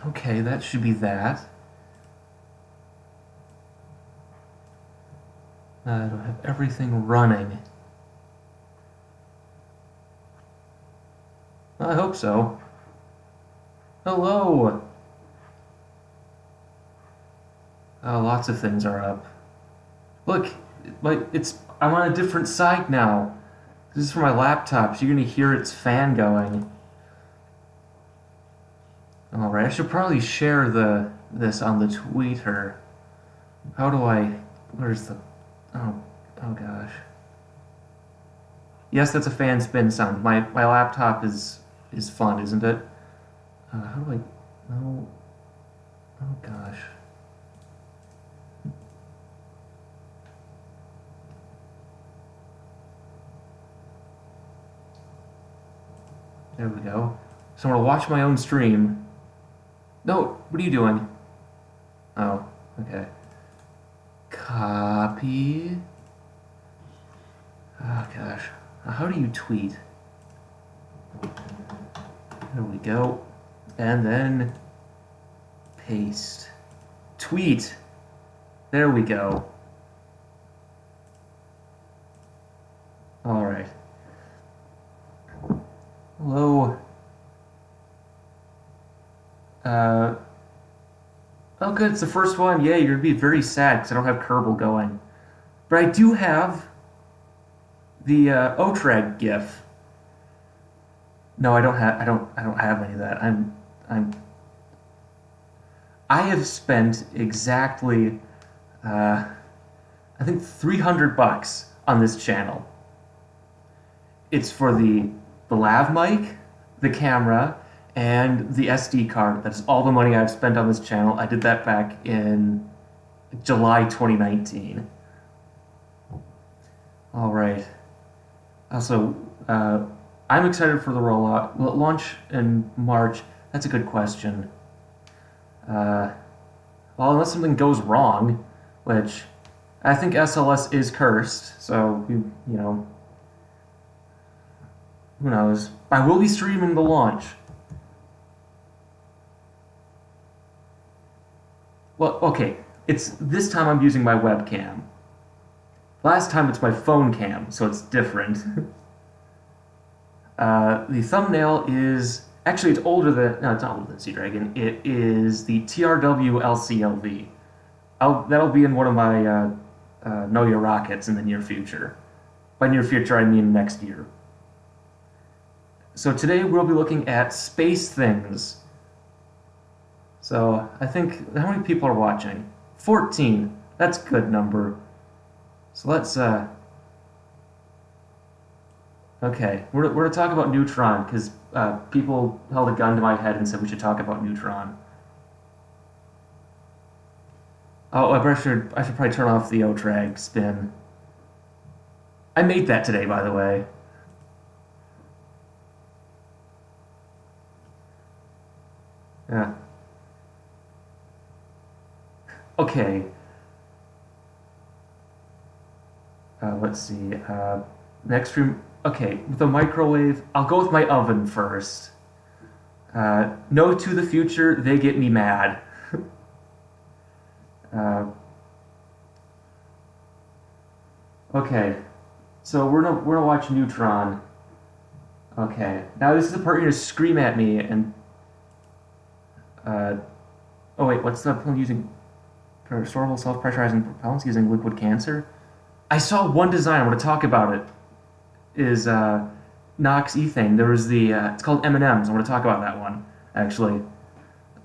Okay, that should be that. I don't have everything running. I hope so. Hello! Oh, lots of things are up. Look, I'm on a different site now. This is for my laptop, so you're gonna hear its fan going. Alright, I should probably share this on the Twitter. How do I... Where's the... Oh gosh. Yes, that's a fan spin sound. My laptop is fun, isn't it? How do I... No... Oh gosh. There we go. So I'm gonna watch my own stream. No, what are you doing? Oh, okay. Copy. Oh gosh. How do you tweet? There we go. And then paste. Tweet. There we go. Alright. Hello. Oh good, it's the first one. Yay, you're gonna be very sad because I don't have Kerbal going. But I do have the Otreg GIF. No, I don't have any of that. I have spent exactly I think $300 on this channel. It's for the lav mic, the camera, and the SD card. That's all the money I've spent on this channel. I did that back in July 2019. Alright. Also, I'm excited for the rollout. Will it launch in March? That's a good question. Well, unless something goes wrong, which I think SLS is cursed, so, you know, who knows. I will be streaming the launch. Well, okay, this time I'm using my webcam. Last time it's my phone cam, so it's different. The thumbnail is... Actually, it's older than... No, it's not older than Sea Dragon. It is the TRW LCLV. That'll be in one of my Know Your Rockets in the near future. By near future, I mean next year. So today we'll be looking at space things. So I think... How many people are watching? 14. That's a good number. So let's... Okay, we're going to talk about Neutron, because people held a gun to my head and said we should talk about Neutron. Oh, I should probably turn off the Otrag spin. I made that today, by the way. Yeah. Okay. Let's see. Next stream... Okay, with the microwave, I'll go with my oven first. No to the future, they get me mad. Okay, so we're gonna watch Neutron. Okay, now this is the part you're gonna scream at me and... oh wait, what's the one using... For restorable self-pressurizing propellants using liquid cancer? I saw one design, I want to talk about it. Is NOx ethane. There was the it's called M&Ms. I want to talk about that one actually.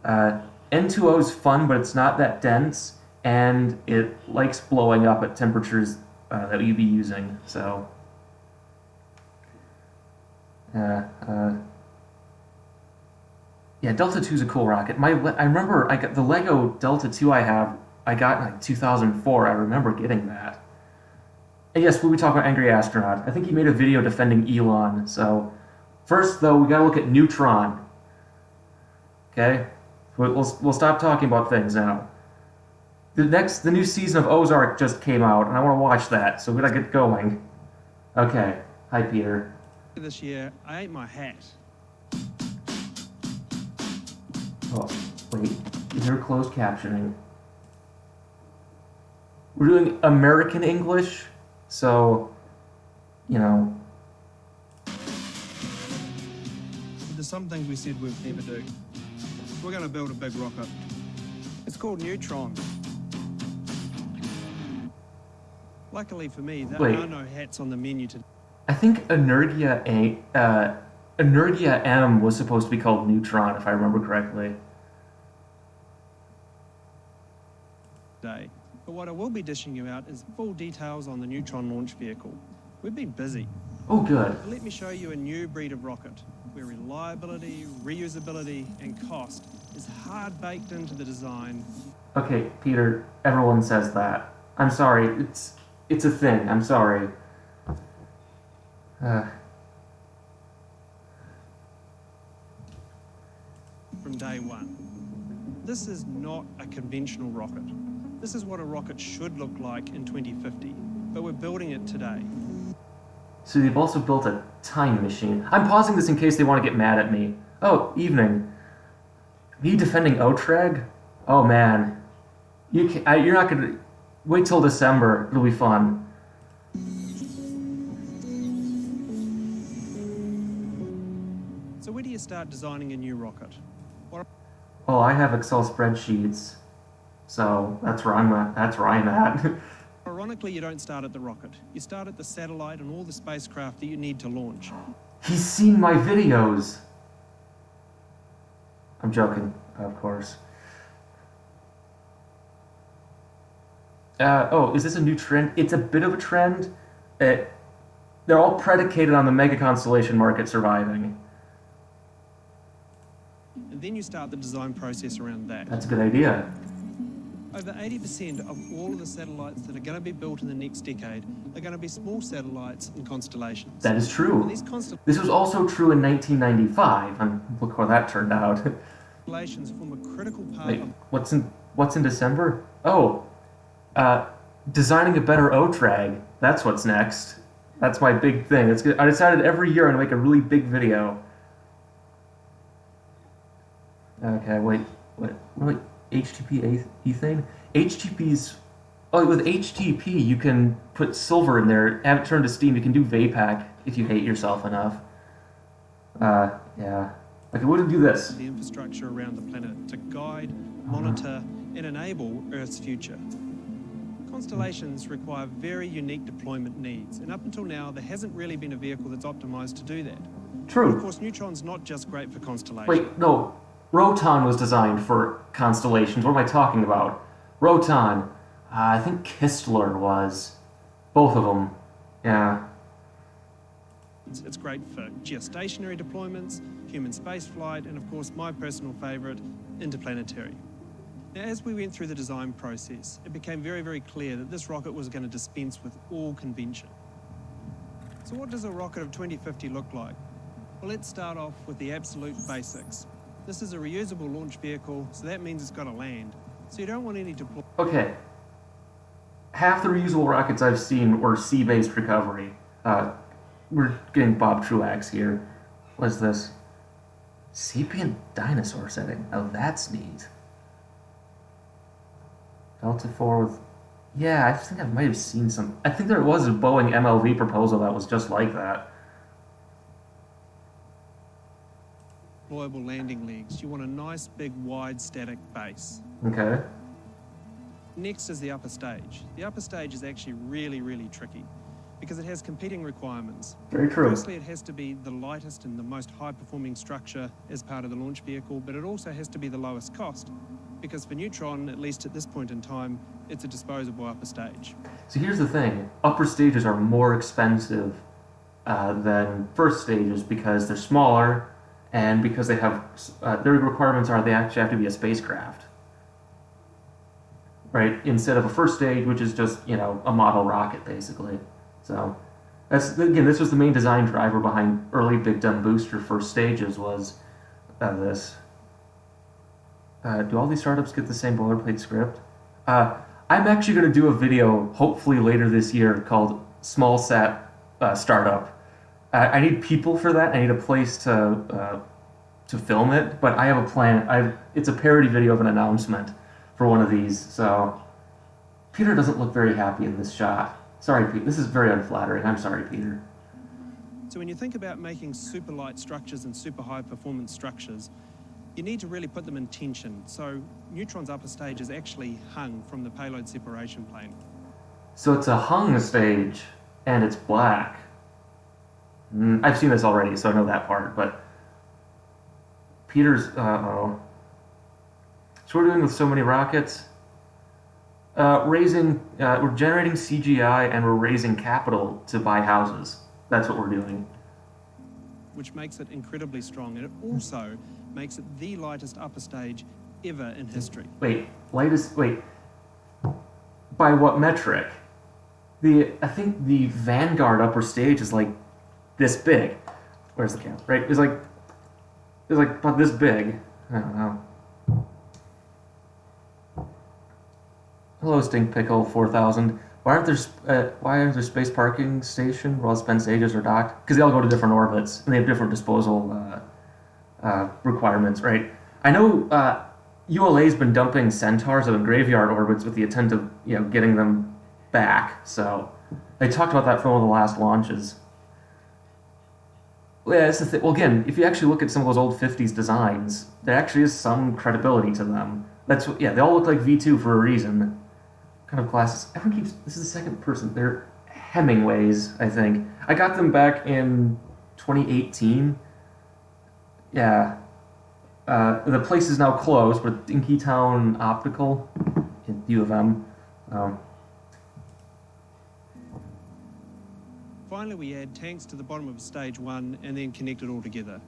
N2O is fun, but it's not that dense, and it likes blowing up at temperatures that you'd be using. So yeah, Delta 2 is a cool rocket. I remember I got the Lego Delta 2 I got in like 2004. I remember getting that. And yes, we'll be talking about Angry Astronaut. I think he made a video defending Elon. So, first, though, we gotta look at Neutron. Okay? We'll stop talking about things now. The new season of Ozark just came out, and I want to watch that, so we gotta get going. Okay. Hi, Peter. This year, I ate my hat. Oh, wait. Is there closed captioning? We're doing American English, so, you know. There's some things we said we'd never do. We're going to build a big rocket. It's called Neutron. Luckily for me, there are no hats on the menu today. I think Energia M was supposed to be called Neutron, if I remember correctly. But what I will be dishing you out is full details on the Neutron launch vehicle. We've been busy. Oh, good. Let me show you a new breed of rocket, where reliability, reusability, and cost is hard-baked into the design. Okay, Peter, everyone says that. I'm sorry, it's a thing, I'm sorry. From day one. This is not a conventional rocket. This is what a rocket should look like in 2050, but we're building it today. So they've also built a time machine. I'm pausing this in case they want to get mad at me. Oh, evening. Me defending Otreg? Oh man. You're not gonna... Wait till December, it'll be fun. So where do you start designing a new rocket? Oh, I have Excel spreadsheets. So that's where I'm at. Ironically, you don't start at the rocket. You start at the satellite and all the spacecraft that you need to launch. He's seen my videos. I'm joking, of course. Oh, is this a new trend? It's a bit of a trend. They're all predicated on the mega constellation market surviving. And then you start the design process around that. That's a good idea. Over 80% of all of the satellites that are going to be built in the next decade are going to be small satellites and constellations. That is true. These this was also true in 1995, and look how that turned out. Constellations form a critical part Wait, of... what's in December? Oh, designing a better OTRAG. That's what's next. That's my big thing. I decided every year I'm going to make a really big video. Okay, wait, what HTTP ethane? HTTP's... Oh, with HTTP, you can put silver in there, have it turn to steam. You can do VAPAC if you hate yourself enough. Yeah. Okay, we're going to do this. The infrastructure around the planet to guide, monitor, and enable Earth's future. Constellations require very unique deployment needs, and up until now, there hasn't really been a vehicle that's optimized to do that. True. But of course, Neutron's not just great for constellations. Wait, no. Roton was designed for constellations. What am I talking about? Roton. I think Kistler was. Both of them. Yeah. It's great for geostationary deployments, human spaceflight, and of course, my personal favorite, interplanetary. Now, as we went through the design process, it became very, very clear that this rocket was going to dispense with all convention. So what does a rocket of 2050 look like? Well, let's start off with the absolute basics. This is a reusable launch vehicle, so that means it's got to land. So you don't want any deployment. Okay. Half the reusable rockets I've seen were sea-based recovery. We're getting Bob Truax here. What is this? Sapient dinosaur setting. Oh, that's neat. Delta 4 with... Yeah, I think I might have seen some... I think there was a Boeing MLV proposal that was just like that. Deployable landing legs. You want a nice, big, wide, static base. Okay. Next is the upper stage. The upper stage is actually really, really tricky because it has competing requirements. Very true. Firstly, it has to be the lightest and the most high-performing structure as part of the launch vehicle, but it also has to be the lowest cost because for Neutron, at least at this point in time, it's a disposable upper stage. So here's the thing. Upper stages are more expensive than first stages because they're smaller and because they have... their requirements are they actually have to be a spacecraft. Right? Instead of a first stage, which is just, you know, a model rocket, basically. So, that's again, this was the main design driver behind early Big Dumb Booster first stages was this. Do all these startups get the same boilerplate script? I'm actually going to do a video, hopefully later this year, called Small Sat Startup. I need people for that. I need a place to film it, but I have a plan. It's a parody video of an announcement for one of these. So Peter doesn't look very happy in this shot. Sorry, Pete. This is very unflattering. I'm sorry, Peter. So when you think about making super light structures and super high performance structures, you need to really put them in tension. So Neutron's upper stage is actually hung from the payload separation plane. So it's a hung stage, and it's black. I've seen this already, so I know that part, but Peter's, uh-oh. So we're doing with so many rockets. We're generating CGI, and we're raising capital to buy houses. That's what we're doing. Which makes it incredibly strong, and it also makes it the lightest upper stage ever in history. Wait, by what metric? I think the Vanguard upper stage is like this big. Where's the camera? Right? It's like about this big. I don't know. Hello, Stink Pickle 4000. Why aren't there space parking station while spent stages are docked? Because they all go to different orbits and they have different disposal requirements, right? I know ULA's been dumping Centaurs in graveyard orbits with the intent of getting them back. So they talked about that for one of the last launches. Well, yeah, it's the thing. Well, again, if you actually look at some of those old 50s designs, there actually is some credibility to them. They all look like V2 for a reason. Kind of classes. Everyone keeps. This is the second person. They're Hemingways, I think. I got them back in 2018. Yeah. The place is now closed, but Dinkytown Optical in U of M. Finally, we add tanks to the bottom of stage 1 and then connect it all together.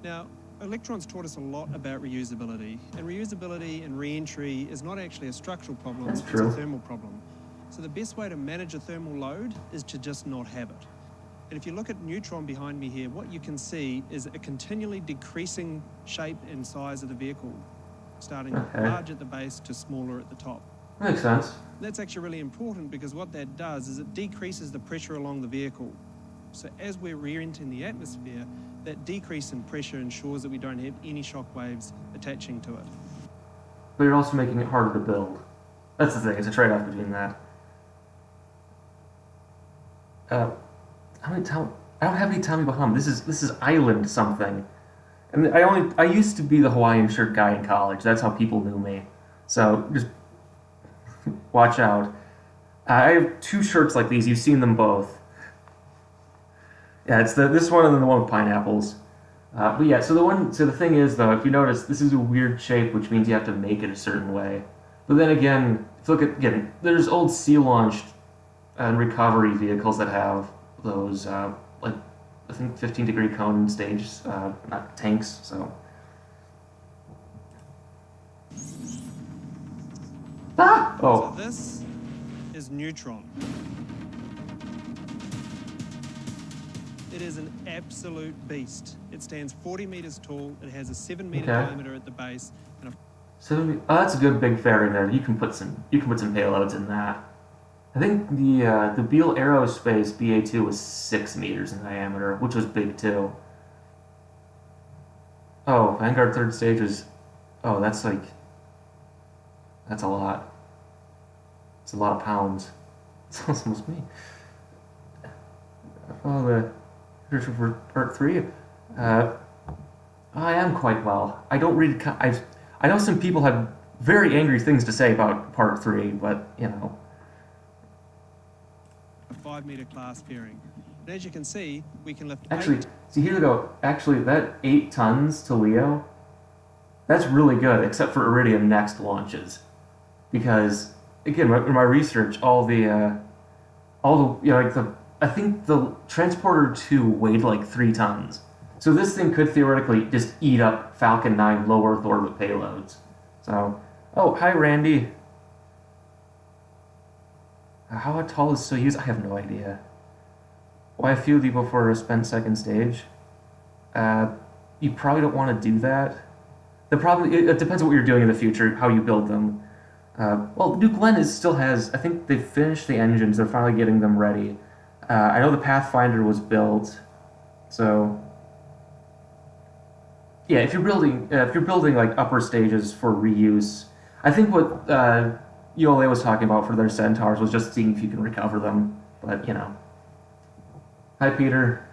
Now, Electron's taught us a lot about reusability, and reusability and re-entry is not actually a structural problem, it's a thermal problem. So the best way to manage a thermal load is to just not have it. And if you look at Neutron behind me here, what you can see is a continually decreasing shape and size of the vehicle, starting large at the base to smaller at the top. Makes sense. That's actually really important because what that does is it decreases the pressure along the vehicle. So as we're re-entering the atmosphere, that decrease in pressure ensures that we don't have any shock waves attaching to it. But you're also making it harder to build. That's the thing, it's a trade-off between that. I don't have any Tommy Bahama. This is Island something. And I used to be the Hawaiian shirt guy in college. That's how people knew me. So just watch out. I have 2 shirts like these. You've seen them both. Yeah, it's this one and then the one with pineapples. But yeah, so the thing is though, if you notice, this is a weird shape, which means you have to make it a certain way. But then again, if you look at there's old sea-launched and recovery vehicles that have those like I think 15-degree cone stage, not tanks. So. So this is Neutron. It is an absolute beast. It stands 40 meters tall. It has a 7-meter diameter at the base. And that's a good big fairing there. You can put some payloads in that. I think the Beale Aerospace BA2 was 6 meters in diameter, which was big too. Oh, Vanguard 3rd stage was. Oh, that's a lot. It's a lot of pounds. It's almost me. Oh, the for part 3. I am quite well. I don't read. I know some people have very angry things to say about part 3, but a 5-meter class fairing. And as you can see, we can lift. See here we go. Actually, that 8 tons to Leo. That's really good, except for Iridium next launches, because again, in my research, I think the Transporter 2 weighed like 3 tons. So this thing could theoretically just eat up Falcon 9 low Earth orbit payloads. So, oh, hi Randy. How tall is Soyuz? I have no idea. Why fuel depot for a spent second stage? You probably don't want to do that. The problem, it depends on what you're doing in the future, how you build them. Well, New Glenn still has, I think they've finished the engines, they're finally getting them ready. I know the Pathfinder was built, so... Yeah, if you're building like upper stages for reuse, I think what Yole was talking about for their centaurs was just seeing if you can recover them. But you know, hi Peter.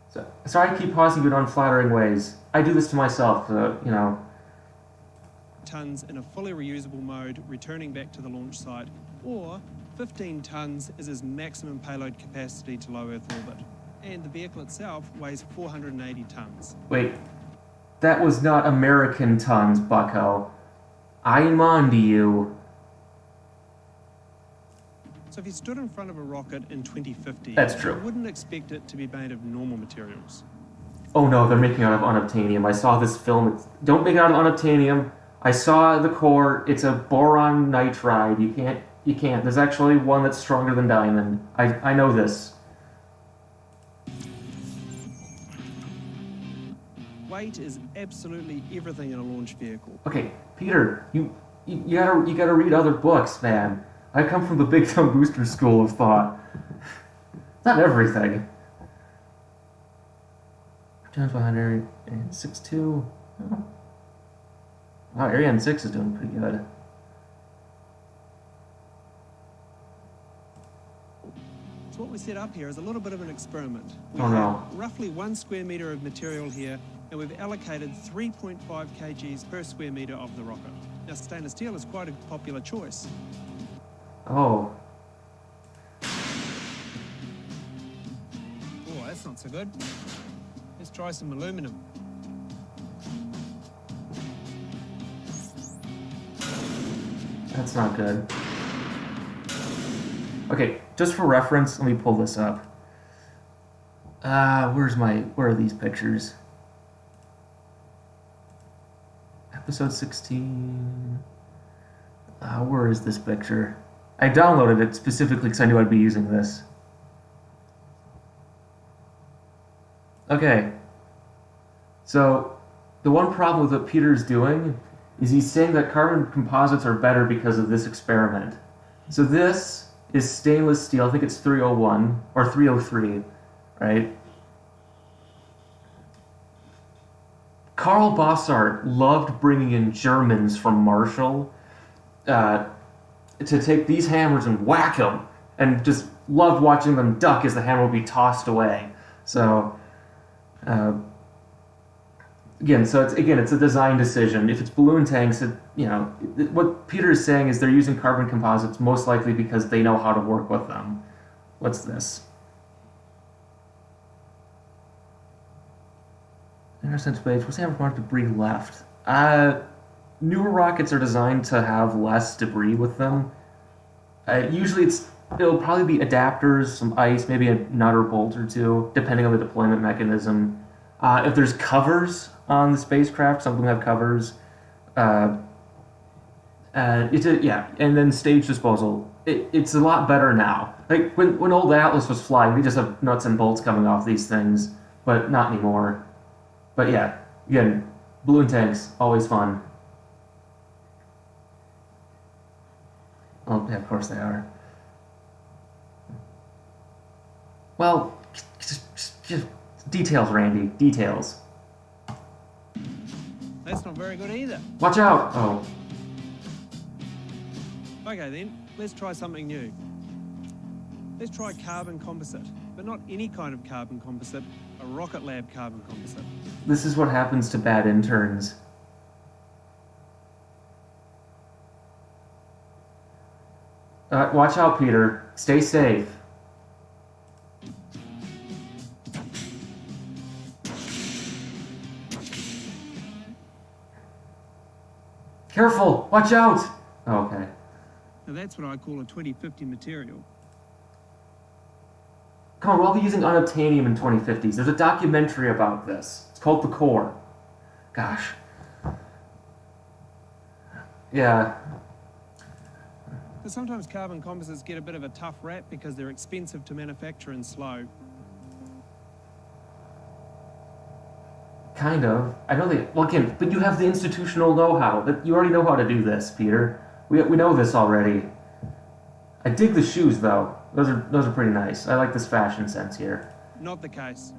So, sorry I keep pausing you in unflattering ways. I do this to myself, you know. Tons in a fully reusable mode, returning back to the launch site, or 15 tons is its maximum payload capacity to low Earth orbit. And the vehicle itself weighs 480 tons. Wait, that was not American tons, bucko. I'm on to you. So if you stood in front of a rocket in 2050, That's true. you wouldn't expect it to be made of normal materials. Oh no, they're making it out of unobtainium. I saw this film. Don't make it out of unobtainium. I saw the core. It's a boron nitride. You can't. There's actually one that's stronger than diamond. I know this. Weight is absolutely everything in a launch vehicle. Okay, Peter, you gotta read other books, man. I come from the Big Dumb Booster school of thought. It's not everything. Jones behind Ariane 6-2. Oh. Wow, Ariane 6 is doing pretty good. So what we set up here is a little bit of an experiment. We Oh, no. have roughly 1 square meter of material here, and we've allocated 3.5 kgs per square meter of the rocket. Now, stainless steel is quite a popular choice. Oh. Oh, that's not so good. Let's try some aluminum. That's not good. Okay, just for reference, let me pull this up. Where are these pictures? Episode 16. Where is this picture? I downloaded it specifically because I knew I'd be using this. Okay. So, the one problem with what Peter's doing is he's saying that carbon composites are better because of this experiment. So this is stainless steel. I think it's 301 or 303, right? Karl Bossart loved bringing in Germans from Marshall to take these hammers and whack them, and just loved watching them duck as the hammer would be tossed away. So, it's a design decision. If it's balloon tanks, what Peter is saying is they're using carbon composites most likely because they know how to work with them. What's this? Intercept space. What's the average amount of debris left? Newer rockets are designed to have less debris with them. Usually it'll probably be adapters, some ice, maybe a nut or bolt or two, depending on the deployment mechanism. If there's covers on the spacecraft, some of them have covers. And then stage disposal. It's a lot better now. Like when old Atlas was flying, we just have nuts and bolts coming off these things, but not anymore. But yeah, again, balloon tanks, always fun. Oh, yeah, of course they are. Well, just details, Randy. Details. That's not very good either. Watch out! Oh. Okay then, let's try something new. Let's try carbon composite, but not any kind of carbon composite, a Rocket Lab carbon composite. This is what happens to bad interns. Watch out, Peter. Stay safe. Careful! Watch out! Oh, okay. Now that's what I call a 2050 material. Come on, we'll all be using unobtainium in 2050s. There's a documentary about this. It's called The Core. Gosh. Yeah. But sometimes carbon composites get a bit of a tough rap because they're expensive to manufacture and slow. Kind of. I know they. Well, again, but you have the institutional know-how. That you already know how to do this, Peter. We know this already. I dig the shoes though. Those are pretty nice. I like this fashion sense here. Not the case.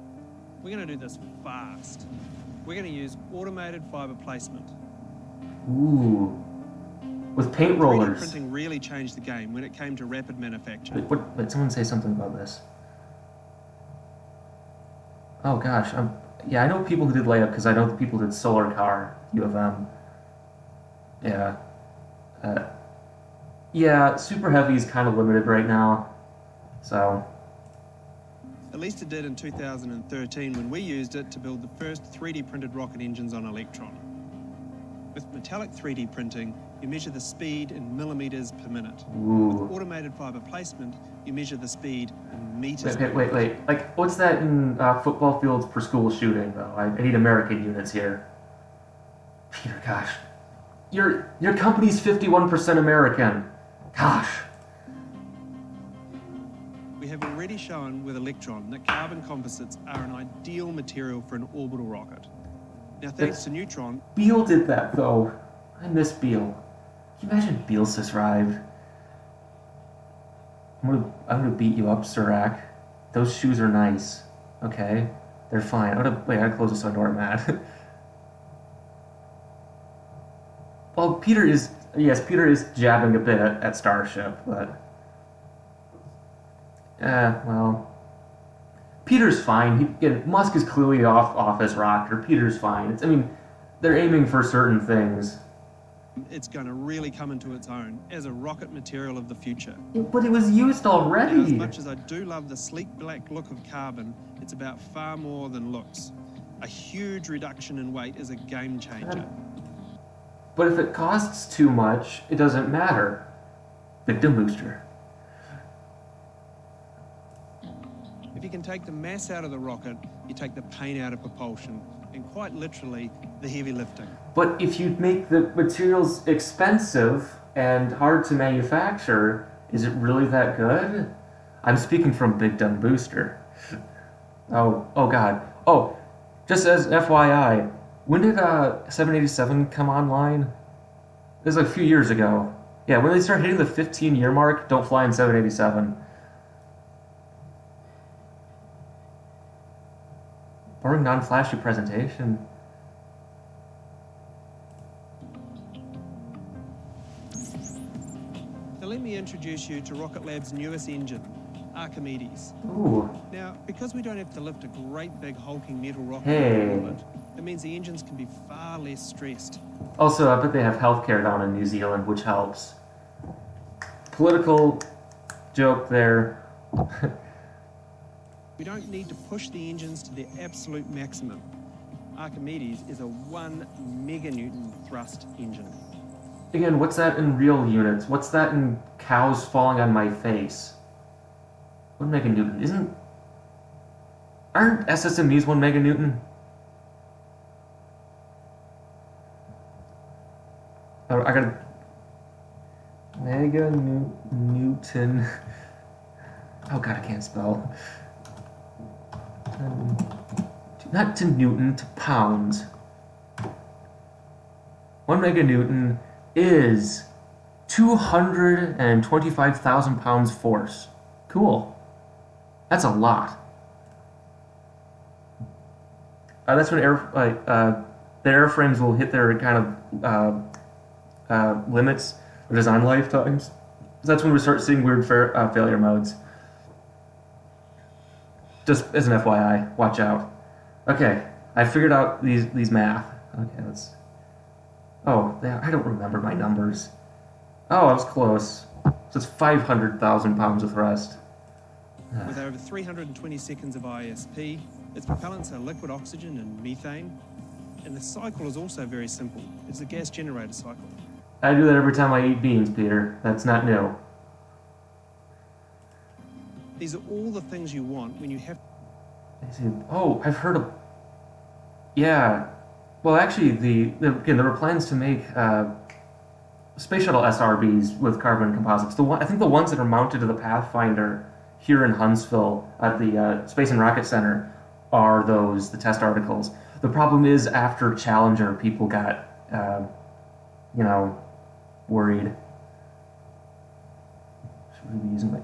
We're going to do this fast. We're going to use automated fiber placement. Ooh. With paint 3D rollers. printing really changed the game when it came to rapid manufacture. Wait, someone say something about this. Oh gosh, yeah, I know people who did layup because I know the people who did solar car, U of M. Yeah. Yeah, super heavy is kind of limited right now. So. At least it did in 2013 when we used it to build the first 3D printed rocket engines on Electron. With metallic 3D printing, you measure the speed in millimeters per minute. Ooh. With automated fiber placement, you measure the speed in meters per Wait. minute. Like, what's that in football fields per school shooting, though? I need American units here. Peter, gosh. Your company's 51% American. Gosh. We have already shown with Electron that carbon composites are an ideal material for an orbital rocket. Now, thanks to Neutron... Beale did that, though. I miss Beale. Can you imagine Beale survived? I'm gonna beat you up, Sirac. Those shoes are nice. Okay? They're fine. I gotta close this so I know where I'm at. Well, Peter is jabbing a bit at Starship, but... well... Peter's fine. Musk is clearly off his rocker. Peter's fine. They're aiming for certain things. It's going to really come into its own as a rocket material of the future. But it was used already. Now, as much as I do love the sleek black look of carbon, it's about far more than looks. A huge reduction in weight is a game changer. But if it costs too much, it doesn't matter. Victim booster. If you can take the mass out of the rocket, you take the pain out of propulsion, and quite literally, the heavy lifting. But if you make the materials expensive and hard to manufacture, is it really that good? I'm speaking from Big Dumb Booster. Oh God. Oh, just as FYI, when did 787 come online? It was like a few years ago. Yeah, when they start hitting the 15-year mark, don't fly in 787. Boring non-flashy presentation. Now let me introduce you to Rocket Lab's newest engine, Archimedes. Ooh. Now, because we don't have to lift a great big hulking metal rocket Hey. into orbit, it means the engines can be far less stressed. Also, I bet they have healthcare down in New Zealand, which helps. Political joke there. We don't need to push the engines to their absolute maximum. Archimedes is a 1 meganewton thrust engine. Again, what's that in real units? What's that in cows falling on my face? 1 meganewton. Aren't SSMEs 1 meganewton? Oh, I gotta... Meganewton. Oh god, I can't spell. Not to Newton, to pounds. 1 meganewton is 225,000 pounds force. Cool. That's a lot. That's when the airframes will hit their kind of limits, or design lifetimes. That's when we start seeing weird failure modes. Just as an FYI, watch out. Okay, I figured out these math. Okay, let's... Oh, I don't remember my numbers. Oh, I was close. So it's 500,000 pounds of thrust. With over 320 seconds of ISP, its propellants are liquid oxygen and methane. And the cycle is also very simple. It's a gas generator cycle. I do that every time I eat beans, Peter. That's not new. These are all the things you want when you have... Oh, I've heard of... Yeah. Well, actually, again, there were plans to make space shuttle SRBs with carbon composites. I think the ones that are mounted to the Pathfinder here in Huntsville at the Space and Rocket Center are the test articles. The problem is after Challenger, people got, you know, worried. Should we be using like?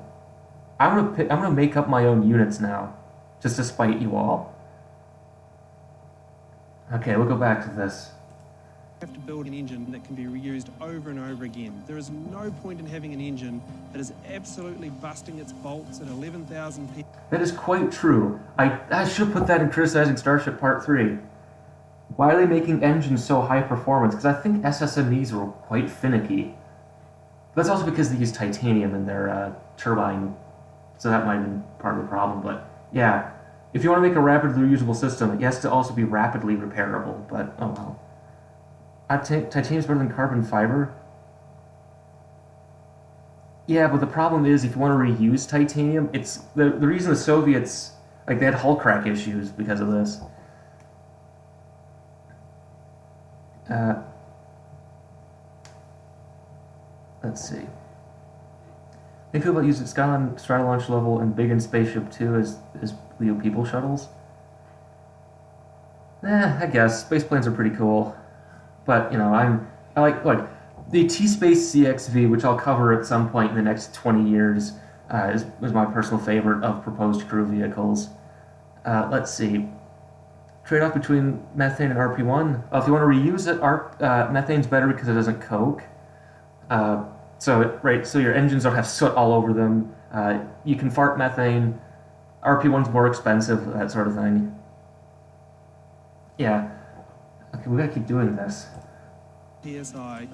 I'm gonna make up my own units now, just to spite you all. Okay, we'll go back to this. You have to build an engine that can be reused over and over again. There is no point in having an engine that is absolutely busting its bolts at 11,000 psi. That is quite true. I should put that in criticizing Starship Part 3. Why are they making engines so high performance? Because I think SSMEs were quite finicky. That's also because they use titanium in their turbine, so that might have been part of the problem. But yeah, if you want to make a rapidly reusable system, it has to also be rapidly repairable. But oh well. Titanium's better than carbon fiber. Yeah, but the problem is if you want to reuse titanium, it's the reason the Soviets, like, they had hull crack issues because of this. Let's see. They feel about using Skylon StratoLaunch level and big in Spaceship 2 as Leo people shuttles. I guess space planes are pretty cool, but you know I like the T-Space CXV, which I'll cover at some point in the next 20 years, is my personal favorite of proposed crew vehicles. Let's see. Trade-off between methane and RP1. If you want to reuse it, methane's better because it doesn't coke. So your engines don't have soot all over them. You can fart methane. RP1's more expensive, that sort of thing. Yeah. Okay, we gotta keep doing this. PSI,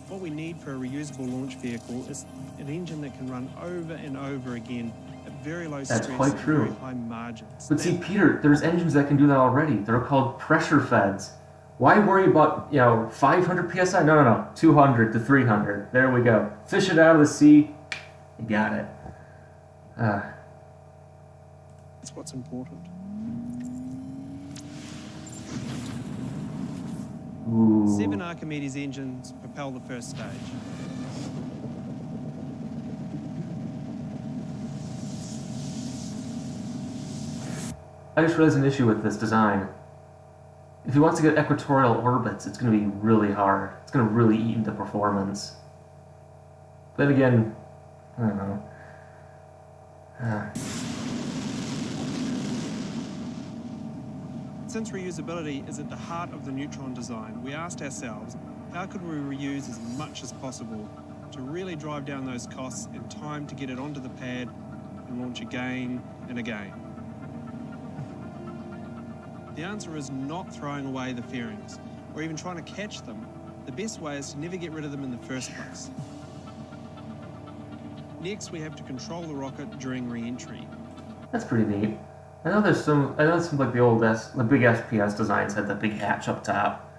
what we need for a reusable launch vehicle is an engine that can run over and over again at very low stress quite true. and very high margins. But see, Peter, there's engines that can do that already. They're called pressure feds. Why worry about, 500 PSI? No. 200 to 300. There we go. Fish it out of the sea. You got it. That's what's important. Ooh. 7 Archimedes engines propel the first stage. I just realized an issue with this design. If he wants to get equatorial orbits, it's going to be really hard. It's going to really eat into performance. Then again, I don't know. Since reusability is at the heart of the Neutron design, we asked ourselves, how could we reuse as much as possible to really drive down those costs in time to get it onto the pad and launch again and again? The answer is not throwing away the fairings, or even trying to catch them. The best way is to never get rid of them in the first place. Next, we have to control the rocket during re-entry. That's pretty neat. I know some like the big SPS designs had that big hatch up top.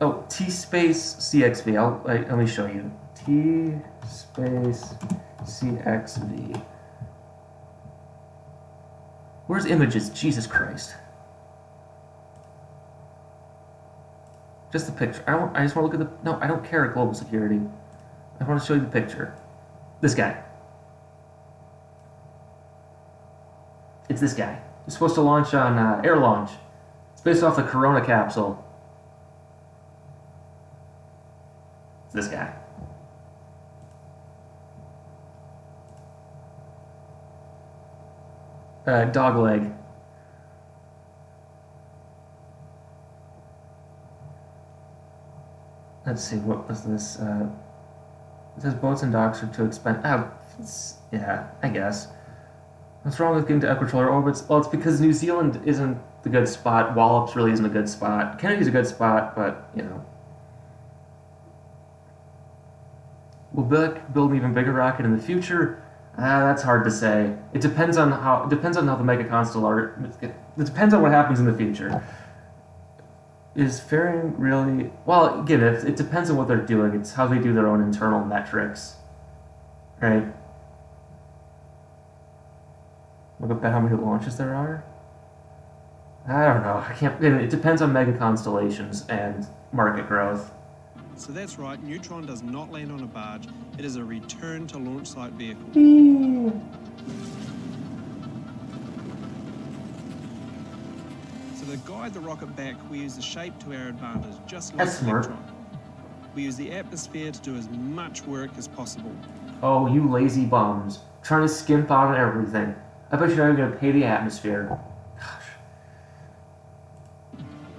Oh, T-Space CXV. Let me show you. T-Space CXV. Where's images? Jesus Christ. Just the picture. I just want to look at the... No, I don't care at global security. I want to show you the picture. This guy. It's this guy. It's supposed to launch on air launch. It's based off the Corona capsule. It's this guy. Dog leg. Let's see, what was this? It says boats and docks are too expensive. Yeah, I guess. What's wrong with getting to equatorial orbits? Well, it's because New Zealand isn't the good spot. Wallops really isn't a good spot. Kennedy's a good spot, but, Will build an even bigger rocket in the future? That's hard to say. It depends on how the mega constellar. It depends on what happens in the future. Is fairing really... Well, again, it depends on what they're doing. It's how they do their own internal metrics. Right? Look up at how many launches there are? I don't know. I can't... It depends on mega constellations and market growth. So that's right, Neutron does not land on a barge. It is a return to launch site vehicle. guide the rocket back, we use the shape to our advantage, just like That's smart. Neutron. We use the atmosphere to do as much work as possible. Oh, you lazy bums. Trying to skimp out on everything. I bet you're not even going to pay the atmosphere.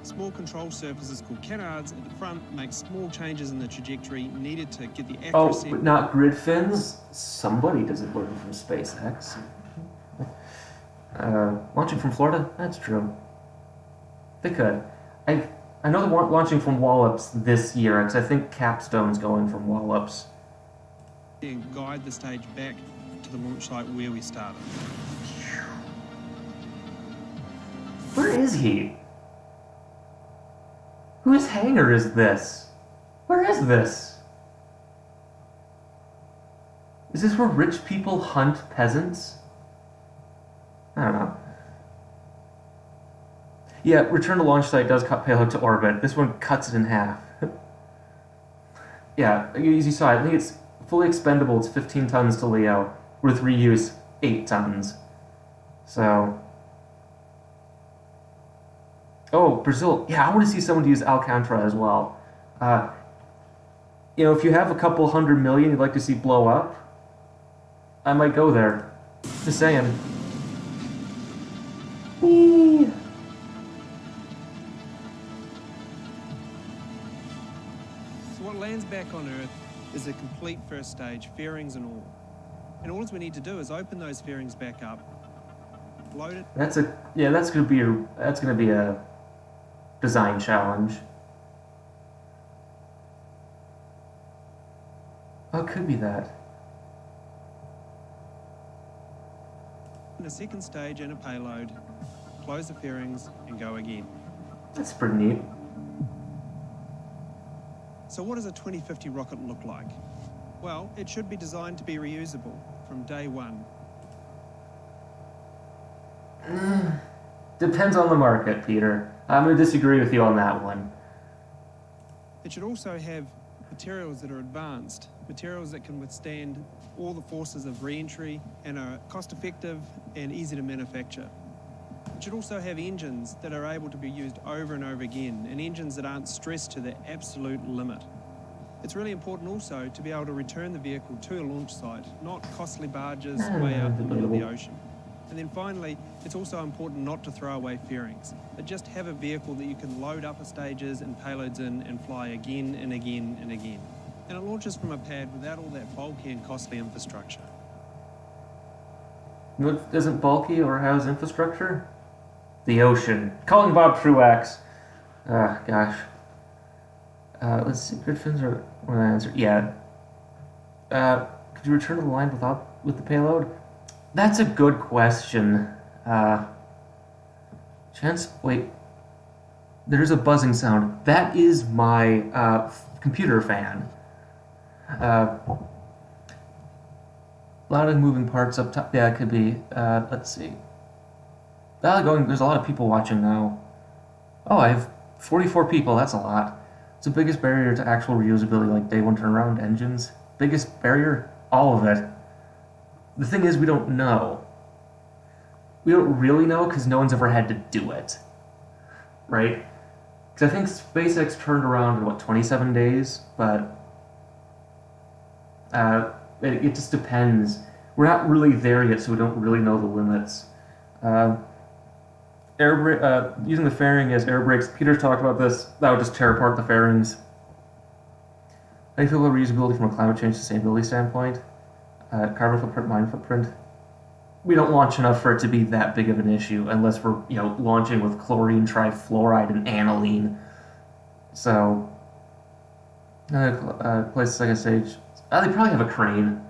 Small control surfaces called canards at the front make small changes in the trajectory needed to get the accuracy. Oh, but not grid fins? Somebody doesn't learn from SpaceX. Launching from Florida? That's true. They could. I know they're launching from Wallops this year, because I think Capstone's going from Wallops. And guide the stage back to the launch site where we started. Where is he? Whose hangar is this? Where is this? Is this where rich people hunt peasants? I don't know. Yeah, return to launch site does cut payload to orbit. This one cuts it in half. Yeah, as you saw, I think it's fully expendable. It's 15 tons to Leo. With reuse, 8 tons. So... Oh, Brazil. Yeah, I want to see someone use Alcantara as well. You know, if you have a couple $100 million you'd like to see blow up, I might go there. Just saying. Whee! So what lands back on Earth is a complete first stage, fairings and all. And all we need to do is open those fairings back up, load it. That's gonna be a design challenge. Oh, it could be that. In a second stage and a payload, close the fairings and go again. That's pretty neat. So what does a 2050 rocket look like? Well, it should be designed to be reusable from day one. Depends on the market, Peter. I'm going to disagree with you on that one. It should also have materials that are advanced, materials that can withstand all the forces of re-entry and are cost-effective and easy to manufacture. It should also have engines that are able to be used over and over again, and engines that aren't stressed to their absolute limit. It's really important also to be able to return the vehicle to a launch site, not costly barges way out in the middle of the ocean. And then finally, it's also important not to throw away fairings, but just have a vehicle that you can load upper stages and payloads in and fly again and again and again. And it launches from a pad without all that bulky and costly infrastructure. What isn't bulky or has infrastructure? The ocean. Calling Bob Truax. Gosh. Let's see. Grid fins are one of the answer. Yeah. Could you return to the line with the payload? That's a good question. Wait. There's a buzzing sound. That is my computer fan. A lot of moving parts up top. Yeah, it could be. Let's see. There's a lot of people watching now. Oh, I have 44 people. That's a lot. It's the biggest barrier to actual reusability, like day one turnaround engines. Biggest barrier? All of it. The thing is, we don't know. We don't really know because no one's ever had to do it. Right? Because I think SpaceX turned around in, 27 days? But it just depends. We're not really there yet, so we don't really know the limits. Using the fairing as air brakes. Peter's talked about this. That would just tear apart the fairings. How do you feel about reusability from a climate change sustainability standpoint? Carbon footprint, mine footprint. We don't launch enough for it to be that big of an issue unless we're launching with chlorine, trifluoride, and aniline. So places like a stage. They probably have a crane.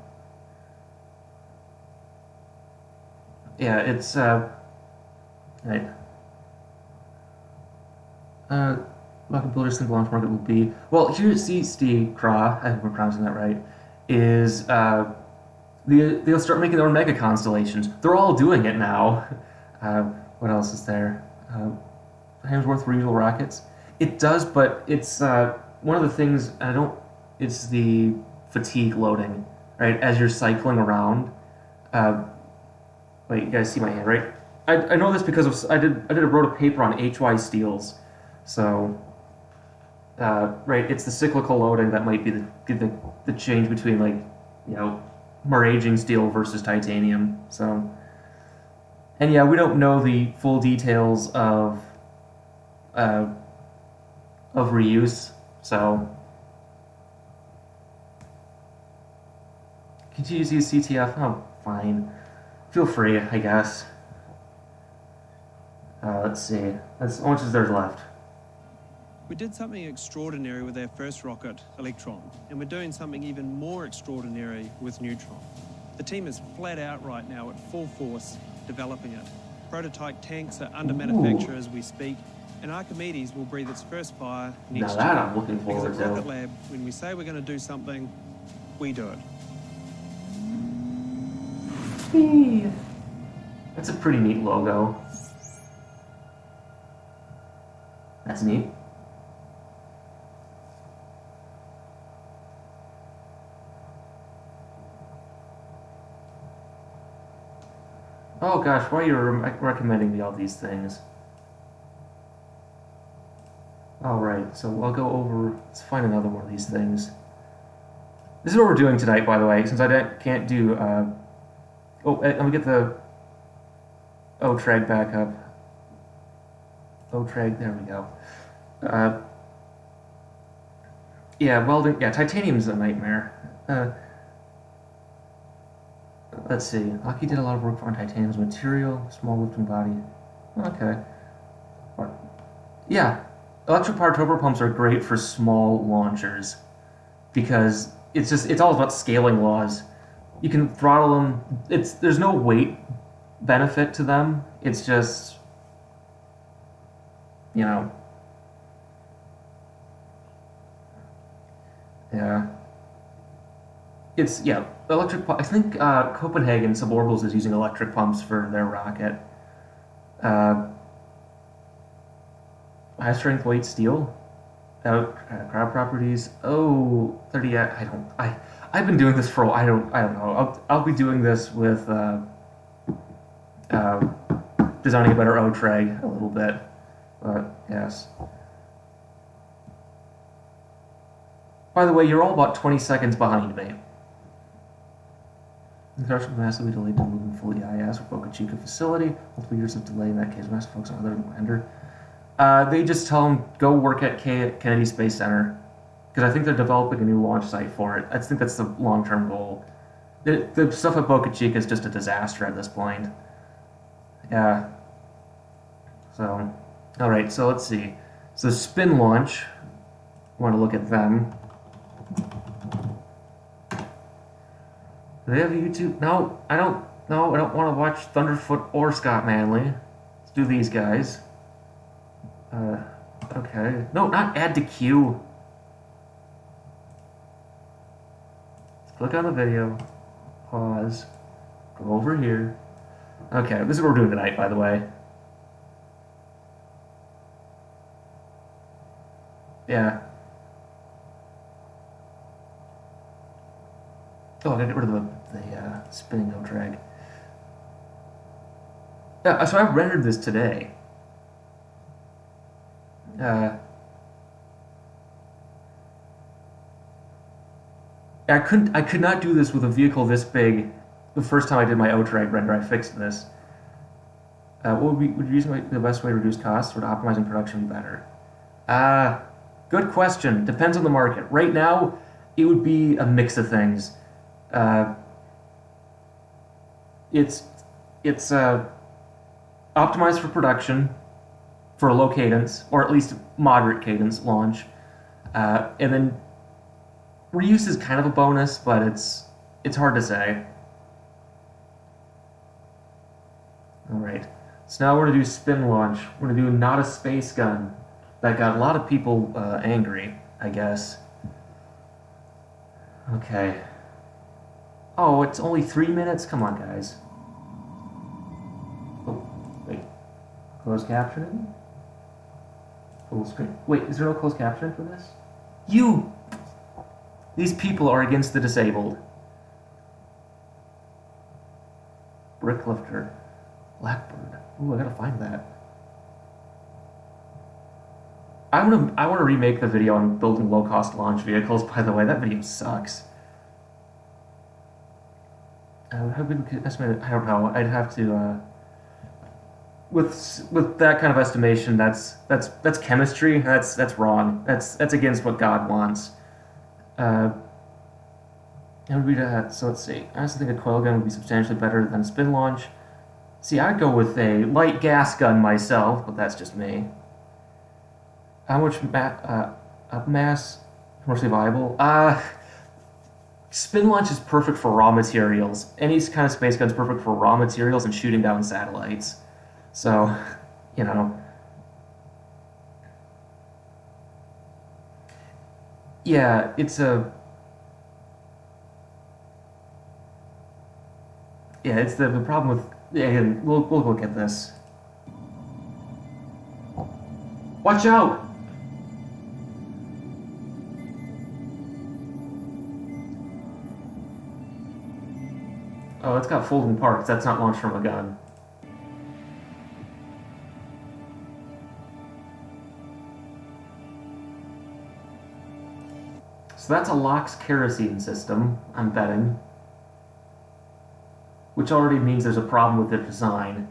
Yeah, it's right. Rocket builders think the launch market will be well. Here's Steve Craw. I hope I'm pronouncing that right. Is they'll start making their own mega constellations. They're all doing it now. What else is there? Hemsworth reusable rockets. It does, but it's one of the things It's the fatigue loading, right? As you're cycling around. Wait, you guys see my hand, right? I know this because of I wrote a paper on HY steels, so right, it's the cyclical loading that might be the change between like more aging steel versus titanium. So, and yeah, we don't know the full details of reuse. So, continue to use CTF. Oh, fine. Feel free, I guess. Let's see. How much is there left? We did something extraordinary with our first rocket, Electron, and we're doing something even more extraordinary with Neutron. The team is flat out right now at full force developing it. Prototype tanks are under manufacture as we speak, and Archimedes will breathe its first fire next now that year. I'm looking forward because at to. Rocket Lab, when we say we're going to do something, we do it. Whee! That's a pretty neat logo. That's neat. Oh gosh, why are you recommending me all these things? Alright, so I'll go over... Let's find another one of these things. This is what we're doing tonight, by the way, since I can't do... let me get the O-Treg back up. O-Treg, there we go. Yeah, welding... Yeah, titanium's a nightmare. Let's see. Lockheed did a lot of work on titanium's material, small lifting body. Okay. Yeah, electric-powered turbopumps are great for small launchers because it's all about scaling laws. You can throttle them. There's no weight benefit to them. It's just, yeah. Electric. I think Copenhagen Suborbitals is using electric pumps for their rocket. High strength weight steel. Crowd properties. Oh, 30. I've been doing this for. I don't know. I'll be doing this with designing a better O-Treg a little bit. But yes. By the way, you're all about 20 seconds behind me. Construction massively delayed to moving full EIS for Boca Chica facility. Multiple years of delay in that case. Massive focus on other vendor. They just tell them go work at Kennedy Space Center because I think they're developing a new launch site for it. I think that's the long-term goal. The stuff at Boca Chica is just a disaster at this point. Yeah. So, all right. So let's see. So SpinLaunch. Want to look at them. Do they have a YouTube? No, I don't. No, I don't want to watch Thunderfoot or Scott Manley. Let's do these guys. Okay. No, not add to queue. Let's click on the video. Pause. Go over here. Okay, this is what we're doing tonight, by the way. Yeah. Oh, I gotta get rid of the spinning O-Treg. Yeah, so I rendered this today. I could not do this with a vehicle this big. The first time I did my O-Treg render, I fixed this. Would using the best way to reduce costs or to optimizing production be better? Good question. Depends on the market. Right now, it would be a mix of things. It's optimized for production, for a low cadence, or at least moderate cadence launch, and then reuse is kind of a bonus, but it's hard to say. All right, so now we're gonna do SpinLaunch. We're gonna do not a space gun. That got a lot of people angry, I guess. Okay. Oh, it's only 3 minutes? Come on, guys. Oh, wait. Closed captioning? Full screen. Wait, is there no closed captioning for this? These people are against the disabled. Brick lifter. Blackbird. Ooh, I gotta find that. I want to remake the video on building low-cost launch vehicles. By the way, that video sucks. How good could estimate? I don't know. I'd have to. With that kind of estimation, that's chemistry. That's wrong. That's against what God wants. And we so let's see. I also think a coil gun would be substantially better than a SpinLaunch. See, I'd go with a light gas gun myself, but that's just me. How much mass commercially viable? SpinLaunch is perfect for raw materials. Any kind of space gun is perfect for raw materials and shooting down satellites. So, you know. Yeah, it's the problem with. Yeah, we'll look at this. Watch out! Oh, it's got folding parts. That's not launched from a gun. So that's a LOX kerosene system, I'm betting. Which already means there's a problem with the design.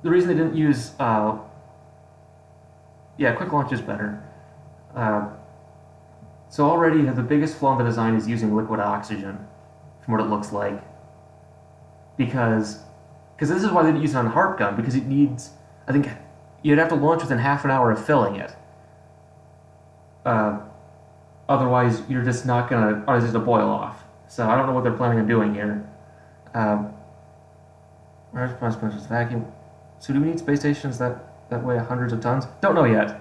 The reason they didn't use... yeah, quick launch is better. So already the biggest flaw in the design is using liquid oxygen, from what it looks like. Because this is why they didn't use it on a HARP gun, because it needs... I think you'd have to launch within half an hour of filling it. Otherwise, you're just not gonna... Or it's just a boil off. So I don't know what they're planning on doing here. Vacuum. So do we need space stations that weigh hundreds of tons? Don't know yet.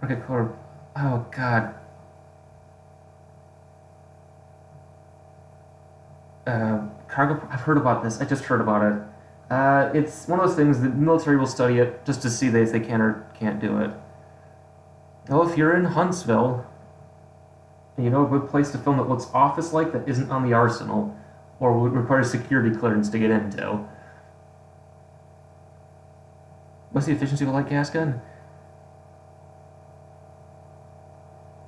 Okay, cool. Oh, God. Cargo... I've heard about this. I just heard about it. It's one of those things that the military will study it just to see if they can or can't do it. Well, if you're in Huntsville, and you know a good place to film that looks office-like that isn't on the arsenal, or would require security clearance to get into. What's the efficiency of a light gas gun?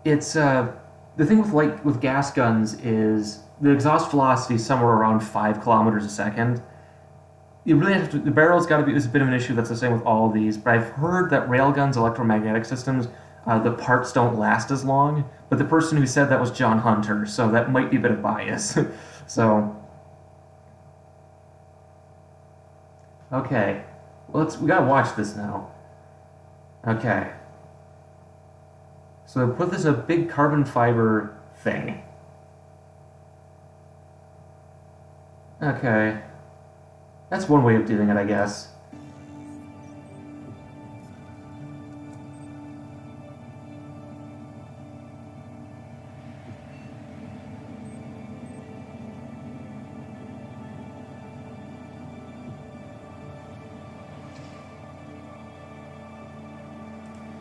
It's the thing with gas guns is the exhaust velocity is somewhere around 5 kilometers a second. You really have to, the barrel's got to be. It's a bit of an issue. That's the same with all of these. But I've heard that railguns, electromagnetic systems, the parts don't last as long. But the person who said that was John Hunter, so that might be a bit of bias. So, okay, we gotta watch this now. Okay, so put this in a big carbon fiber thing. Okay, that's one way of doing it, I guess.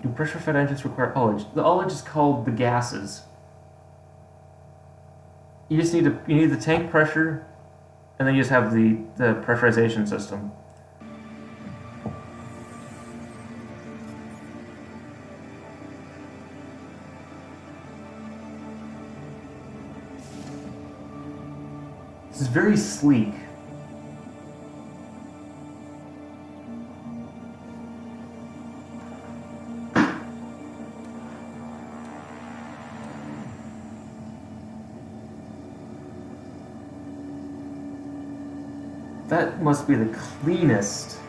Do pressure-fed engines require ullage? The ullage is called the gases. You just need the tank pressure, and then you just have the pressurization system. This is very sleek. That must be the cleanest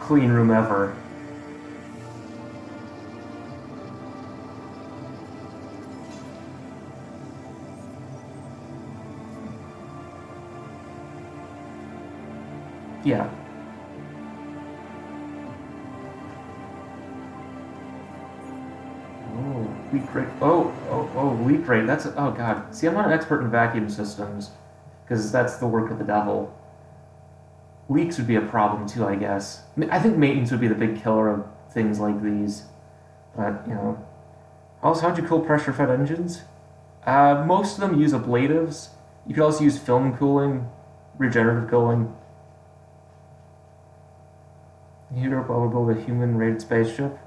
clean room ever. Yeah. Oh, leak rate. Oh, leak rate. That's, oh god. See, I'm not an expert in vacuum systems, because that's the work of the devil. Leaks would be a problem too, I guess. I think maintenance would be the big killer of things like these. But, you know. Also, how'd you cool pressure-fed engines? Most of them use ablatives. You could also use film cooling, regenerative cooling. Europe will build a human-rated spaceship.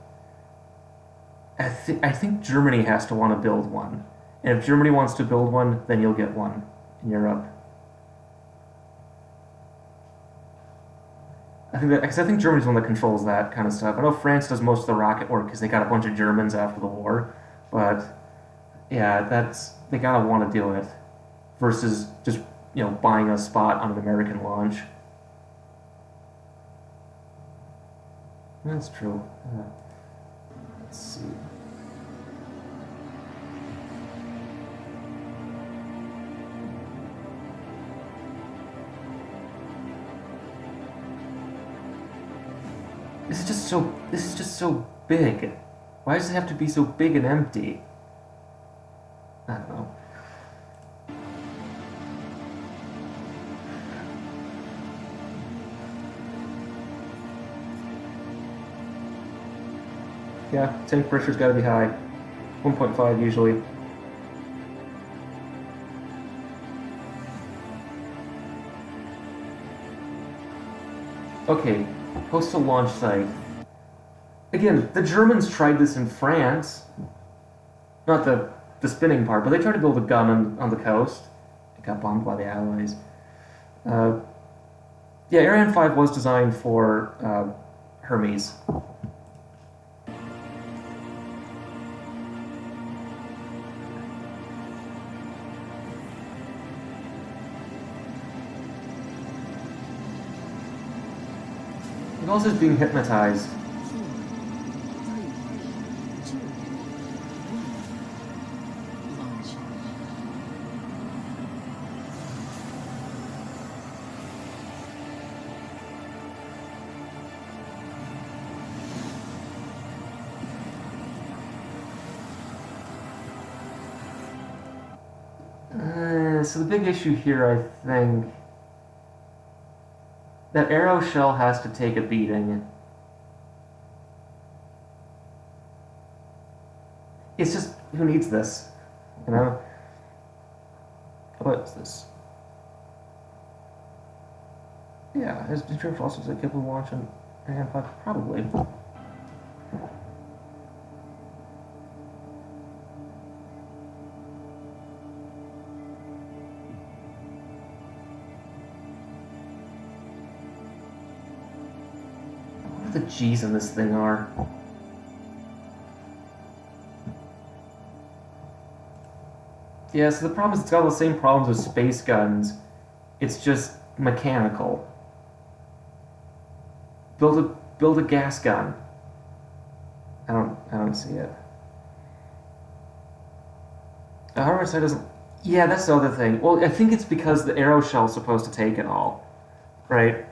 I think Germany has to want to build one. And if Germany wants to build one, then you'll get one in Europe. Because I think Germany's the one that controls that kind of stuff. I know France does most of the rocket work because they got a bunch of Germans after the war. But yeah, they gotta want to do it versus just buying a spot on an American launch. That's true. Let's see. This is just so big. Why does it have to be so big and empty? I don't know. Yeah, tank pressure's gotta be high. 1.5 usually. Okay, postal launch site. Again, the Germans tried this in France. Not the spinning part, but they tried to build a gun on the coast. It got bombed by the Allies. Yeah, Ariane 5 was designed for Hermes. It also is being hypnotized. So the big issue here, I think, that Aero shell has to take a beating. It's just, who needs this? What's this? Yeah, is Detroit also capable of launching Ariane 5? Probably. The G's in this thing are. Yeah, so the problem is it's got all the same problems with space guns. It's just mechanical. Build a gas gun. I don't see it. The hardware side doesn't. Yeah, that's the other thing. Well, I think it's because the Aero shell is supposed to take it all, right?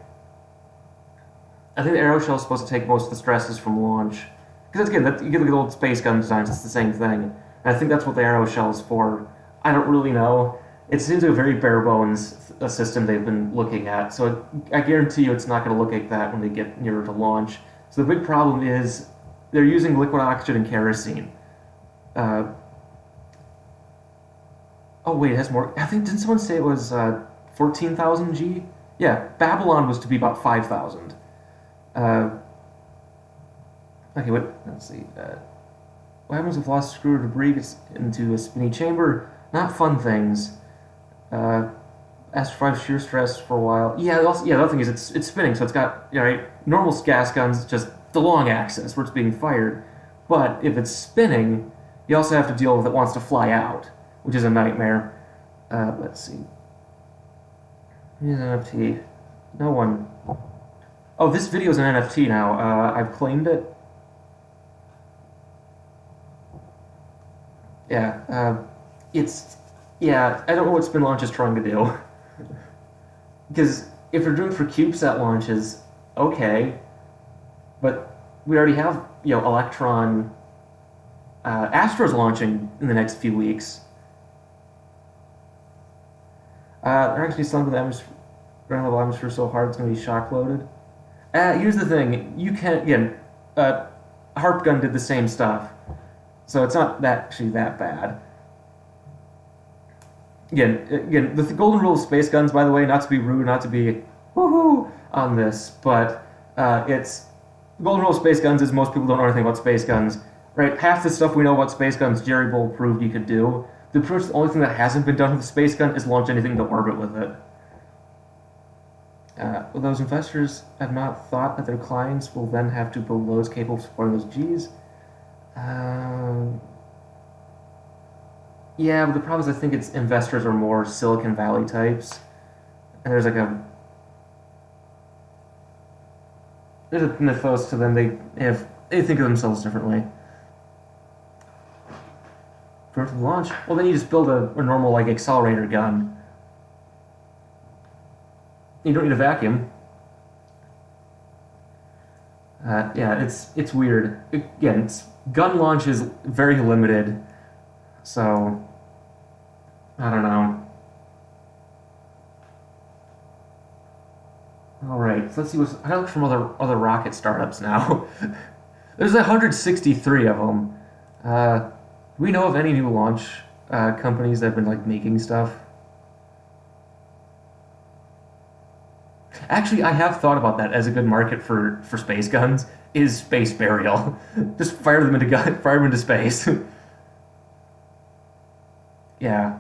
I think the Aero shell is supposed to take most of the stresses from launch. Because again, you get the old space gun designs, it's the same thing. And I think that's what the Aero shell is for. I don't really know. It seems like a very bare bones system they've been looking at. So I guarantee you it's not going to look like that when they get nearer to launch. So the big problem is they're using liquid oxygen and kerosene. Oh wait, it has more. I think, didn't someone say it was 14,000 G? Yeah, Babylon was to be about 5,000. Okay, let's see. What happens if lost screw or debris gets into a spinny chamber? Not fun things. Astro 5 shear stress for a while. Yeah, the other thing is it's spinning, so it's got, normal gas guns, just the long axis where it's being fired. But if it's spinning, you also have to deal with it wants to fly out, which is a nightmare. Let's see. Here's an NFT. No one. Oh, this video is an NFT now. I've claimed it. Yeah, I don't know what SpinLaunch is trying to do. Because if they're doing for CubeSat launches, okay, but we already have, Electron, Astro's launching in the next few weeks. They're actually selling the atmosphere, running the atmosphere so hard it's going to be shock loaded. Here's the thing, you can, again, Harp Gun did the same stuff, so it's not actually that bad. Again, the golden rule of space guns, by the way, not to be rude, not to be woohoo on this, but The golden rule of space guns is most people don't know anything about space guns. Right? Half the stuff we know about space guns, Jerry Bull proved you could do. The only thing that hasn't been done with a space gun is launch anything into orbit with it. Well, those investors have not thought that their clients will then have to build loads capable of supporting those Gs. Yeah, but the problem is I think it's investors are more Silicon Valley types. And there's a mythos to them. They think of themselves differently. For launch, well, then you just build a normal like accelerator gun. You don't need a vacuum. Yeah, it's weird. Again, gun launch is very limited, so I don't know. All right, so let's see I gotta look from other rocket startups now. There's 163 of them. Do we know of any new launch companies that have been like making stuff? Actually, I have thought about that as a good market for space guns. Is space burial? Just fire them into space. Yeah.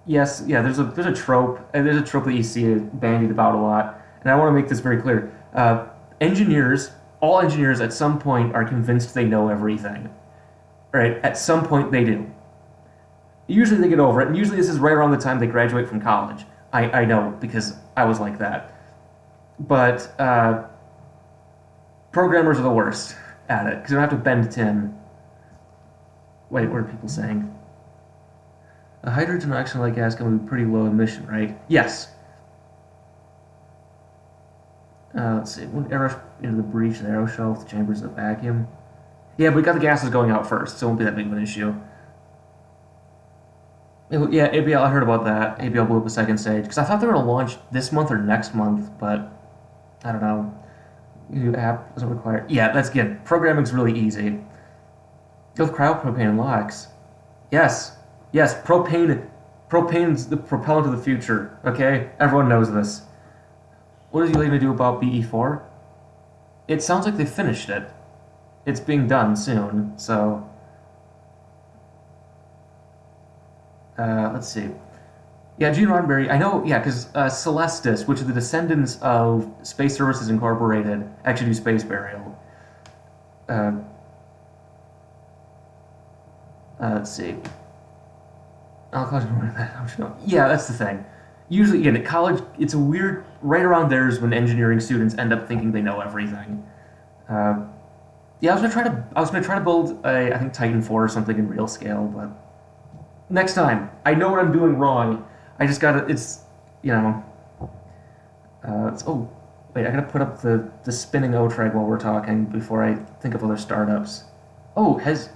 Yes. Yeah. There's a trope, and there's a trope that you see bandied about a lot. And I want to make this very clear. All engineers at some point are convinced they know everything. Right? At some point they do. Usually they get over it, and usually this is right around the time they graduate from college. I know, because I was like that. But programmers are the worst at it, because they don't have to bend tin. Wait, what are people saying? A hydrogen oxygen-like gas can be pretty low emission, right? Yes. Let's see. When arrow into the breach of the arrow shelf, the chambers of the vacuum. Yeah, but we got the gases going out first, so it won't be that big of an issue. Yeah, ABL, I heard about that. ABL blew up a second stage. Because I thought they were going to launch this month or next month, but I don't know. New app doesn't require... Yeah, that's good. Programming's really easy. Go with cryopropane and LOX. Yes. Yes, propane's the propellant of the future, okay? Everyone knows this. What is he going to do about BE4? It sounds like they finished it. It's being done soon, so... let's see. Yeah, Gene Roddenberry, I know, yeah, because Celestis, which are the descendants of Space Services Incorporated, actually do space burial. Let's see. Yeah, that's the thing. Usually, again, at college, it's a weird... Right around there is when engineering students end up thinking they know everything. Yeah, I was gonna try to build I think Titan 4 or something in real scale, but next time. I know what I'm doing wrong. I just gotta... oh, wait, I gotta put up the spinning O-Trag while we're talking before I think of other startups. Oh, has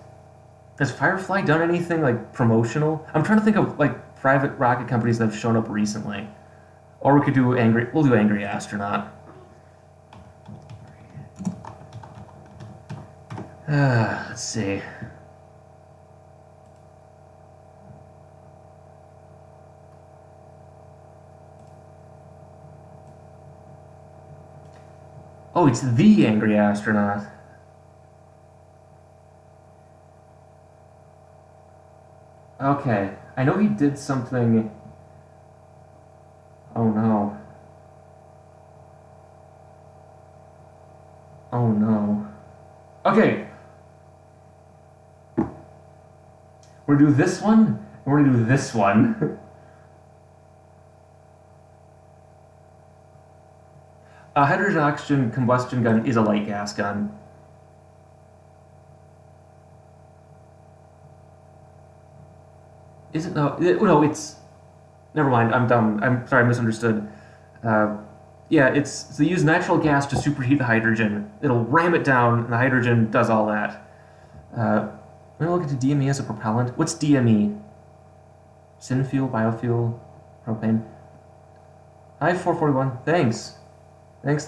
Firefly done anything, like, promotional? I'm trying to think of, like, private rocket companies that have shown up recently. Or we could do we'll do Angry Astronaut. Let's see. Oh, it's the Angry Astronaut. Okay, I know he did something... Oh no. Oh no. Okay! We're gonna do this one, and we're gonna do this one. A hydrogen oxygen combustion gun is a light gas gun. Is it? No, it's... Never mind, I'm dumb. I'm sorry, I misunderstood. Yeah, so they use natural gas to superheat the hydrogen. It'll ram it down, and the hydrogen does all that. I'm going to look into DME as a propellant. What's DME? Synfuel, biofuel, propane. I-441, thanks. Thanks.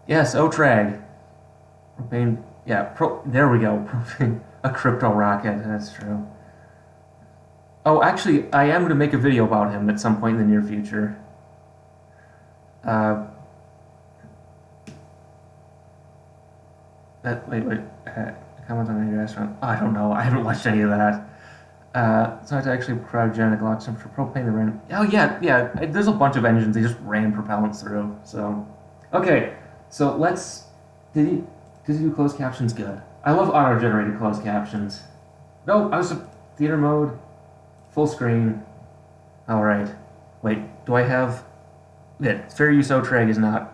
Yes, O-Trag. Propane, yeah, there we go. Propane, a crypto rocket, that's true. Oh, actually, I am going to make a video about him at some point in the near future. Uh, wait. Comment on any restaurant. Oh, I don't know. I haven't watched any of that. So I had to actually cryogenic lock some for propane. The random. Oh yeah. There's a bunch of engines. They just ran propellants through. So, okay. So let's. Did he do closed captions? Good. I love auto-generated closed captions. No, I was a theater mode, full screen. All right. Wait. Do I have? Yeah. Fair use O-Treg is not.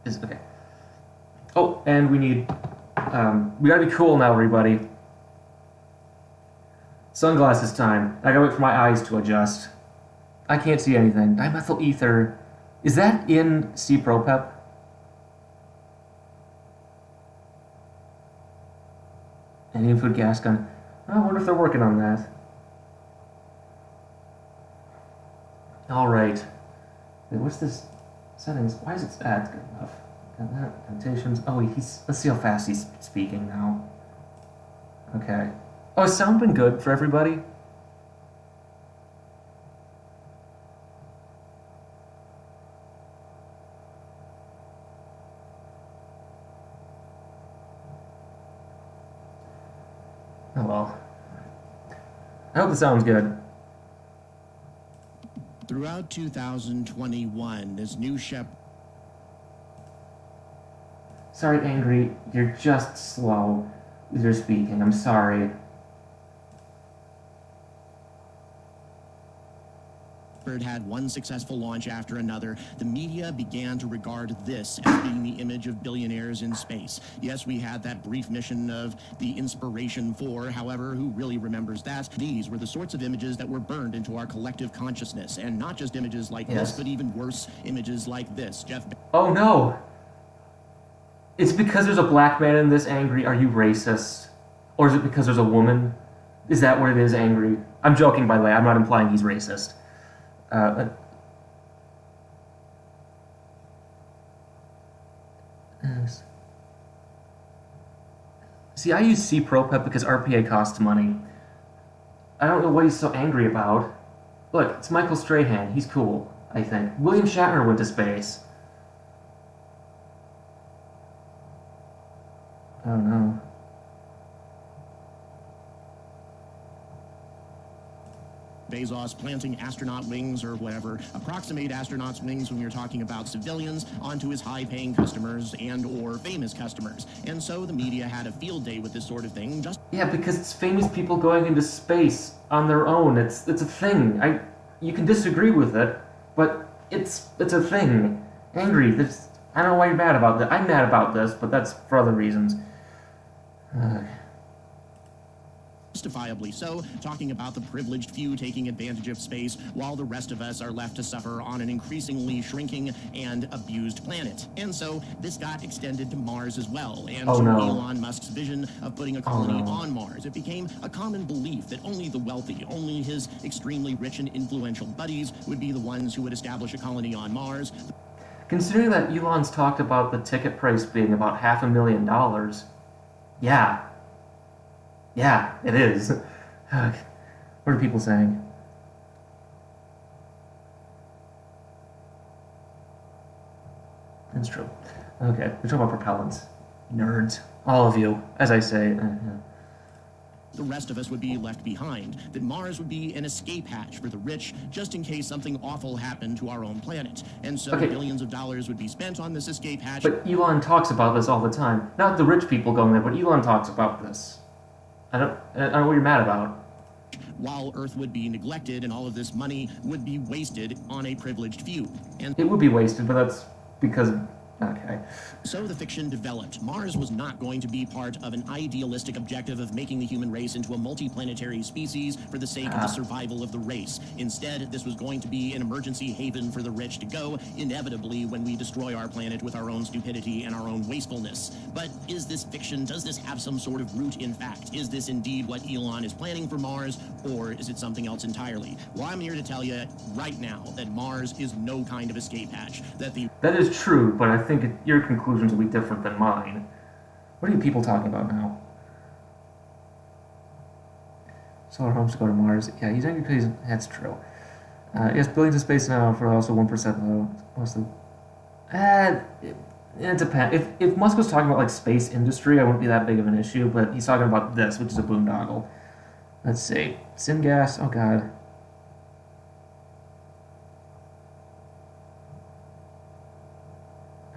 Is okay. Oh, and we need. We gotta be cool now, everybody. Sunglasses time. I gotta wait for my eyes to adjust. I can't see anything. Dimethyl ether. Is that in C-Propep? Indian food gas gun. I wonder if they're working on that. Alright. Wait, what's this? Settings. Why is it... it's good enough. Got that. Annotations. Oh, let's see how fast he's speaking now. Okay. Oh, has sound been good for everybody? Oh well. I hope the sound's good. Throughout 2021, this new ship... Sorry, Angry. You're just slow with your speaking. I'm sorry. had one successful launch after another, the media began to regard this as being the image of billionaires in space. Yes, we had that brief mission of the Inspiration 4, however, who really remembers that? These were the sorts of images that were burned into our collective consciousness, and not just images like this, but even worse, images like this. Oh no! It's because there's a black man in this, Angry. Are you racist? Or is it because there's a woman? Is that what it is, Angry? I'm joking, by the way. I'm not implying he's racist. See, I use C-Propep because RPA costs money. I don't know what he's so angry about. Look, it's Michael Strahan. He's cool, I think. William Shatner went to space. Oh no. Bezos planting astronaut wings or whatever, approximate astronauts' wings when you're talking about civilians onto his high-paying customers and or famous customers. And so the media had a field day with this sort of thing. Yeah, because it's famous people going into space on their own. It's a thing. You can disagree with it, but it's a thing. Angry. I don't know why you're mad about that. I'm mad about this, but that's for other reasons. Justifiably so, talking about the privileged few taking advantage of space while the rest of us are left to suffer on an increasingly shrinking and abused planet. And so this got extended to Mars as well, and Elon Musk's vision of putting a colony on Mars. It became a common belief that only the wealthy, only his extremely rich and influential buddies would be the ones who would establish a colony on Mars. Considering that Elon's talked about the ticket price being about $500,000, yeah, it is. What are people saying? That's true. Okay, we're talking about propellants. Nerds. All of you, as I say. The rest of us would be left behind, that Mars would be an escape hatch for the rich, just in case something awful happened to our own planet. And so billions of dollars would be spent on this escape hatch. But Elon talks about this all the time. Not the rich people going there, but Elon talks about this. I don't know what you're mad about. While Earth would be neglected and all of this money would be wasted on a privileged few. And it would be wasted, but that's because... Okay. So the fiction developed. Mars was not going to be part of an idealistic objective of making the human race into a multiplanetary species for the sake of the survival of the race. Instead, this was going to be an emergency haven for the rich to go, inevitably, when we destroy our planet with our own stupidity and our own wastefulness. But is this fiction? Does this have some sort of root in fact? Is this indeed what Elon is planning for Mars, or is it something else entirely? Well, I'm here to tell you right now that Mars is no kind of escape hatch. That is true, but I think your conclusions will be different than mine. What are you people talking about now? Solar homes to go to Mars. Yeah, he's angry because that's true. Yes, billions of space now for also 1% though. It depends. If Musk was talking about like space industry, I wouldn't be that big of an issue. But he's talking about this, which is a boondoggle. Let's see. Syngas. Oh god.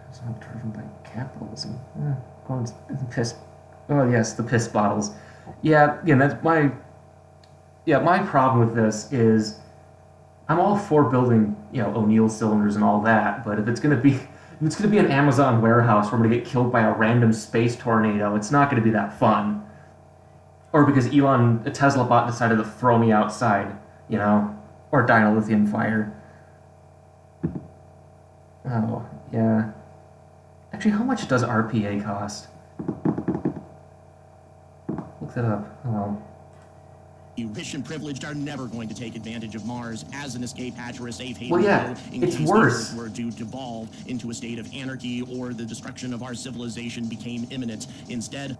It's not driven by capitalism. Going to piss. Oh yes, the piss bottles. Yeah. Again, that's my. Yeah, my problem with this is I'm all for building, O'Neill cylinders and all that, but if it's gonna be an Amazon warehouse where I'm gonna get killed by a random space tornado, it's not gonna be that fun. Or because a Tesla bot decided to throw me outside, or die in a lithium fire. Oh, yeah. Actually, how much does RPA cost? Look that up. Oh. The rich and privileged are never going to take advantage of Mars as an escape hatch or a safe haven. Well, yeah, in it's case worse. the Earth were to devolve into a state of anarchy or the destruction of our civilization became imminent. Instead,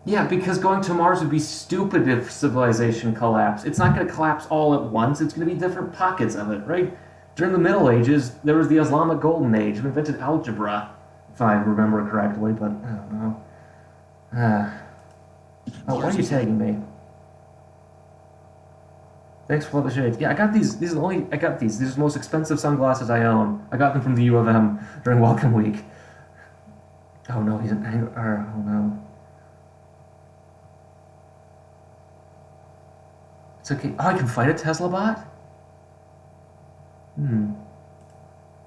yeah, because going to Mars would be stupid if civilization collapsed. It's not going to collapse all at once. It's going to be different pockets of it, right? During the Middle Ages, there was the Islamic Golden Age. We invented algebra, if I remember correctly, but I don't know. Why are you tagging me? Thanks for all the shades. Yeah, I got these. These are the most expensive sunglasses I own. I got them from the U of M during Welcome Week. Oh no, he's an angry. Oh no. It's okay. Oh, I can fight a Tesla bot?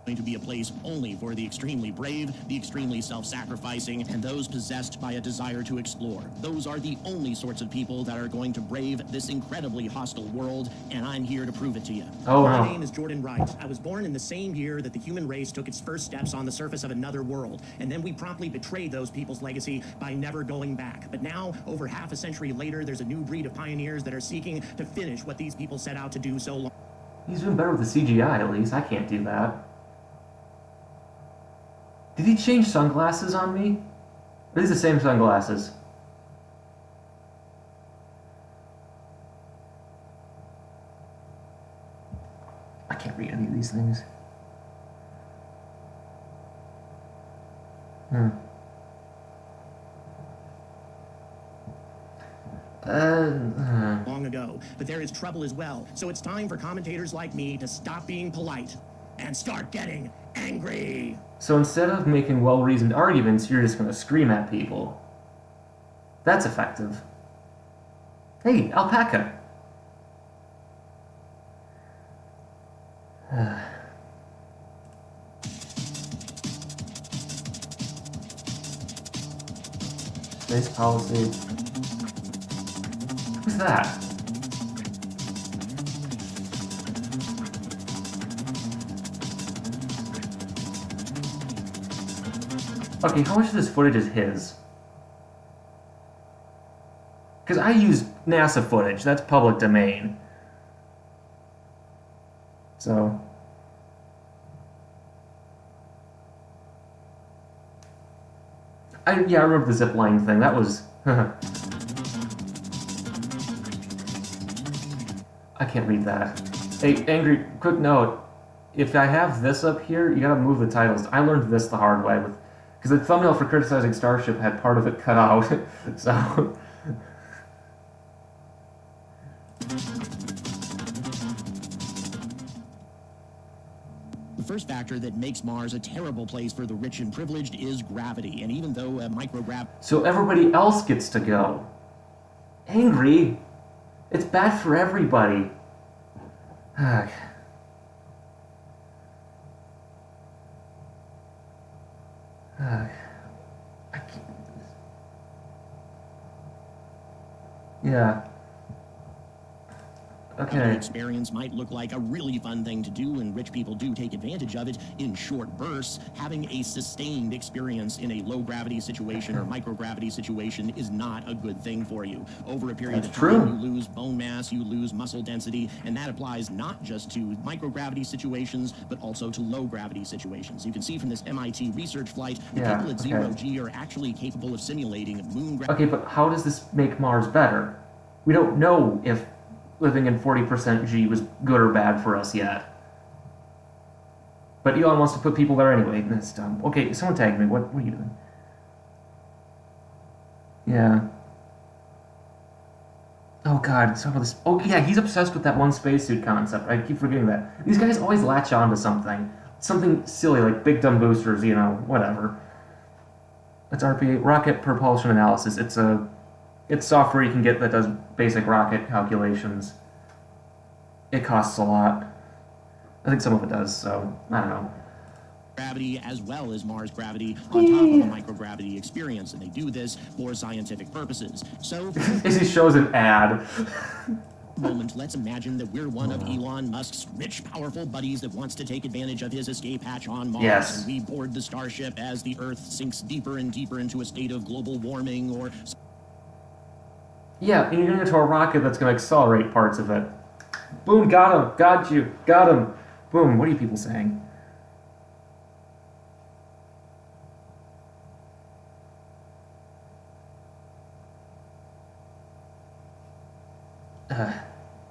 going to be a place only for the extremely brave, the extremely self-sacrificing, and those possessed by a desire to explore. Those are the only sorts of people that are going to brave this incredibly hostile world, and I'm here to prove it to you. Oh, My wow. name is Jordan Wright. I was born in the same year that the human race took its first steps on the surface of another world, and then we promptly betrayed those people's legacy by never going back. But now, over half a century later, there's a new breed of pioneers that are seeking to finish what these people set out to do so long. He's doing better with the CGI, at least. I can't do that. Did he change sunglasses on me? Are these the same sunglasses? I can't read any of these things. Long ago, but there is trouble as well. So it's time for commentators like me to stop being polite and start getting angry. So instead of making well-reasoned arguments, you're just going to scream at people. That's effective. Hey, alpaca. Space policy. Who's that? Okay, how much of this footage is his? Because I use NASA footage. That's public domain. So... I remember the zipline thing. That was... I can't read that. Hey, Angry, quick note. If I have this up here, you gotta move the titles. I learned this the hard way with... Because the thumbnail for criticizing Starship had part of it cut out, so... The first factor that makes Mars a terrible place for the rich and privileged is gravity, and even though So everybody else gets to go. Angry? It's bad for everybody. I can't do this. Yeah. Okay. experience might look like a really fun thing to do, and rich people do take advantage of it in short bursts. Having a sustained experience in a low-gravity situation or microgravity situation is not a good thing for you. Over a period of time, you lose bone mass, you lose muscle density, and that applies not just to microgravity situations, but also to low-gravity situations. You can see from this MIT research flight that people at 0G are actually capable of simulating moon gravity. Okay, but how does this make Mars better? We don't know if living in 40% G was good or bad for us yet. But Elon wants to put people there anyway, and that's dumb. Okay, someone tag me. What are you doing? Yeah. Oh god, talk about this. Oh yeah, he's obsessed with that one spacesuit concept. I keep forgetting that. These guys always latch on to something. Something silly, like big dumb boosters, you know, whatever. That's RPA, rocket propulsion analysis. It's software you can get that does basic rocket calculations. It costs a lot. I think some of it does, so I don't know. Gravity as well as Mars gravity on top of a microgravity experience, and they do this for scientific purposes. So, He shows an ad. moment, let's imagine that we're one of Elon Musk's rich, powerful buddies that wants to take advantage of his escape hatch on Mars. Yes. And we board the Starship as the Earth sinks deeper and deeper into a state of global warming or... Yeah, and you're getting into a rocket that's going to accelerate parts of it. Boom, got him, got you, got him. Boom, what are you people saying?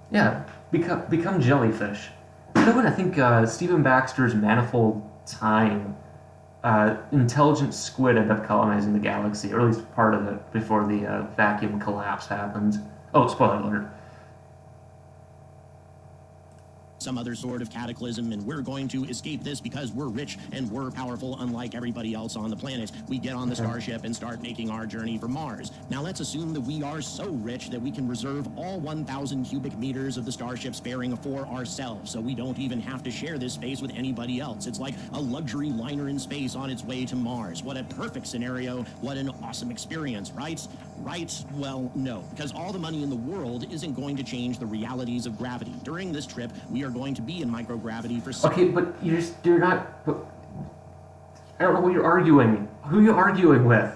Yeah, become jellyfish. You know what? I think Stephen Baxter's Manifold Time, intelligent squid end up colonizing the galaxy, or at least part of it, before the vacuum collapse happens. Oh, spoiler alert. some other sort of cataclysm, and we're going to escape this because we're rich and we're powerful, unlike everybody else on the planet. We get on the Starship and start making our journey for Mars. Now let's assume that we are so rich that we can reserve all 1,000 cubic meters of the Starship's fairing for ourselves, so we don't even have to share this space with anybody else. It's like a luxury liner in space on its way to Mars. What a perfect scenario. What an awesome experience, right? Right? Well, no, because all the money in the world isn't going to change the realities of gravity. During this trip, we are going to be in microgravity for... Okay, but you're not... But I don't know what you're arguing. Who are you arguing with?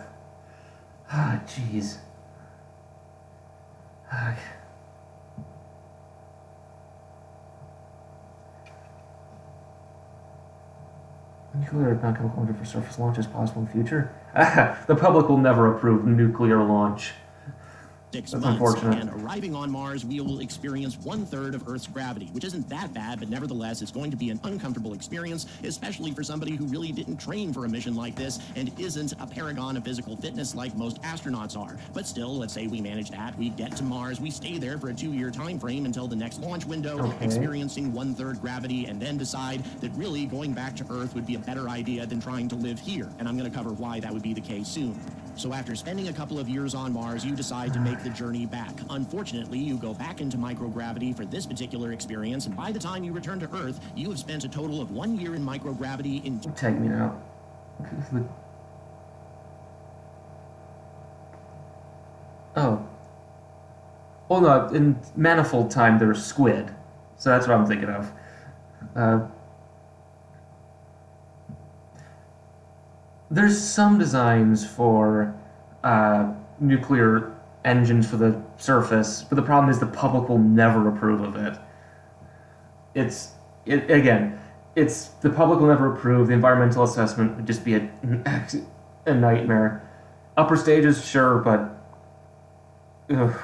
Ah, jeez. Nuclear non-chemical engine for surface launch is possible in the future. The public will never approve nuclear launch. 6 That's months, unfortunate. and arriving on Mars, we will experience 1/3 of Earth's gravity, which isn't that bad, but nevertheless, it's going to be an uncomfortable experience, especially for somebody who really didn't train for a mission like this and isn't a paragon of physical fitness like most astronauts are. But still, let's say we manage that, we get to Mars, we stay there for a 2-year time frame until the next launch window, Okay. experiencing 1/3 gravity, and then decide that really going back to Earth would be a better idea than trying to live here. And I'm going to cover why that would be the case soon. So after spending a couple of years on Mars, you decide to make the journey back. Unfortunately, you go back into microgravity for this particular experience, and by the time you return to Earth, you have spent a total of 1 year in microgravity in... Tag me now. Oh. Well, no, in Manifold Time, there's squid. So that's what I'm thinking of. There's some designs for nuclear engines for the surface, but the problem is the public will never approve of it. It's the public will never approve. The environmental assessment would just be a nightmare. Upper stages, sure, but ugh.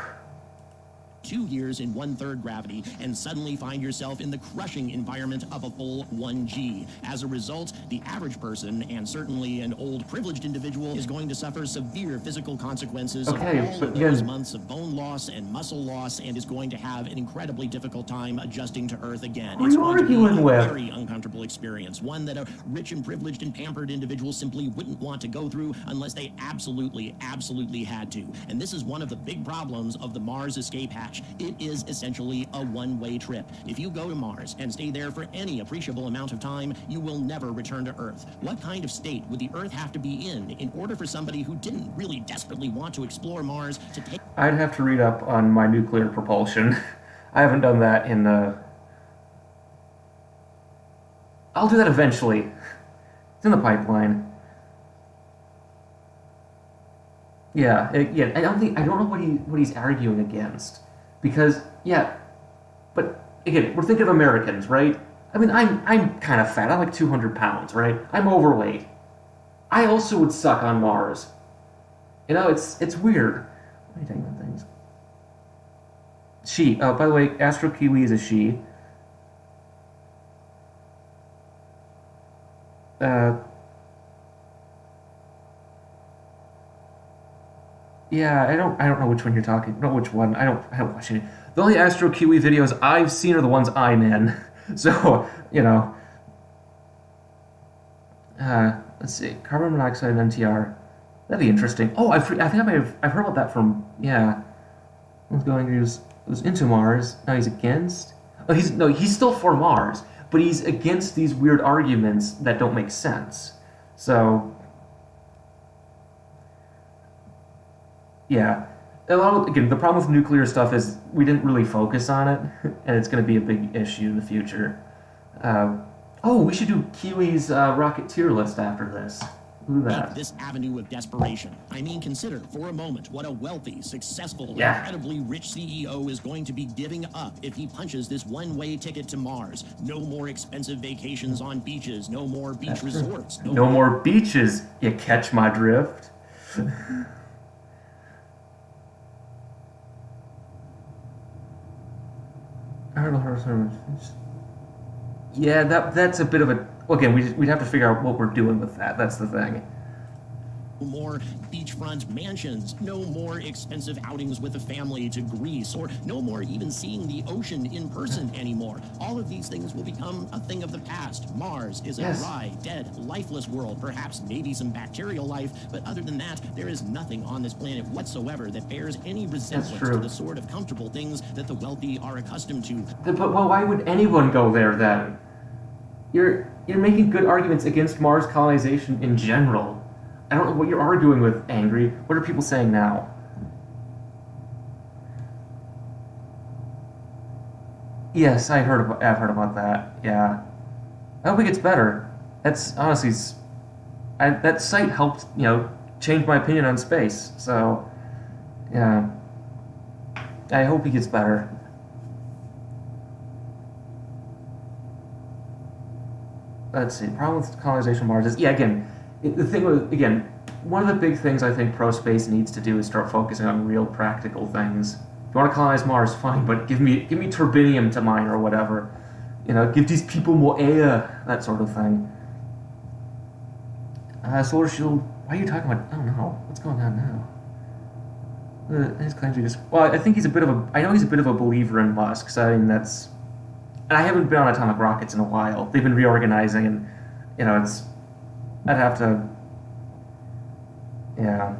2 years in 1/3 gravity and suddenly find yourself in the crushing environment of a full 1G. As a result, the average person, and certainly an old privileged individual, is going to suffer severe physical consequences of all of those months of bone loss and muscle loss, and is going to have an incredibly difficult time adjusting to Earth again. It's going to be a very uncomfortable experience, one that a rich and privileged and pampered individual simply wouldn't want to go through unless they absolutely had to. And this is one of the big problems of the Mars escape hatch. It is essentially a one-way trip. If you go to Mars and stay there for any appreciable amount of time, you will never return to Earth. What kind of state would the Earth have to be in order for somebody who didn't really desperately want to explore Mars to take... I'd have to read up on my nuclear propulsion. I haven't done that in I'll do that eventually. It's in the pipeline. Yeah. I don't know what he's arguing against. Because, but again, we're thinking of Americans, right? I mean, I'm kind of fat. I'm like 200 pounds, right? I'm overweight. I also would suck on Mars. You know, it's weird. What are you talking about things? She. Oh, by the way, Astro Kiwi is a she. Uh, yeah, I don't know which one you're talking. I don't know which one. I don't watch any. The only Astro Kiwi videos I've seen are the ones I'm in. So, you know, let's see, carbon monoxide and MTR. That'd be interesting. Oh, I think I've heard about that from, yeah. He was into Mars. Now he's against. Oh, he's still for Mars, but he's against these weird arguments that don't make sense. So, yeah. Again, the problem with nuclear stuff is we didn't really focus on it, and it's going to be a big issue in the future. Oh, we should do Kiwi's rocket tier list after this. Do that. This avenue of desperation. I mean, consider for a moment what a wealthy, successful, Yeah. incredibly rich CEO is going to be giving up if he punches this one-way ticket to Mars. No more expensive vacations on beaches. No more beach resorts. No more beaches. You catch my drift. Yeah, that's a bit of a. Well, again, we'd have to figure out what we're doing with that. That's the thing. No more beachfront mansions, no more expensive outings with the family to Greece, or no more even seeing the ocean in person anymore. All of these things will become a thing of the past. Mars is a dry, dead, lifeless world, perhaps maybe some bacterial life, but other than that, there is nothing on this planet whatsoever that bears any resemblance to the sort of comfortable things that the wealthy are accustomed to. But well, why would anyone go there then? You're making good arguments against Mars colonization in general. I don't know what you're arguing with, Angry. What are people saying now? Yes, I've heard about that. Yeah, I hope it gets better. That's honestly, that site helped change my opinion on space. So, yeah, I hope he gets better. Let's see. Problem with colonization of Mars is again. The thing with, again, one of the big things I think ProSpace needs to do is start focusing on real practical things. If you want to colonize Mars, fine, but give me turbinium to mine or whatever. Give these people more air, that sort of thing. Solar Shield, why are you talking about? I don't know. What's going on now? His claims are just. Well, I think I know he's a bit of a believer in Musk, so I mean, that's. And I haven't been on atomic rockets in a while. They've been reorganizing, and, it's. I'd have to, yeah.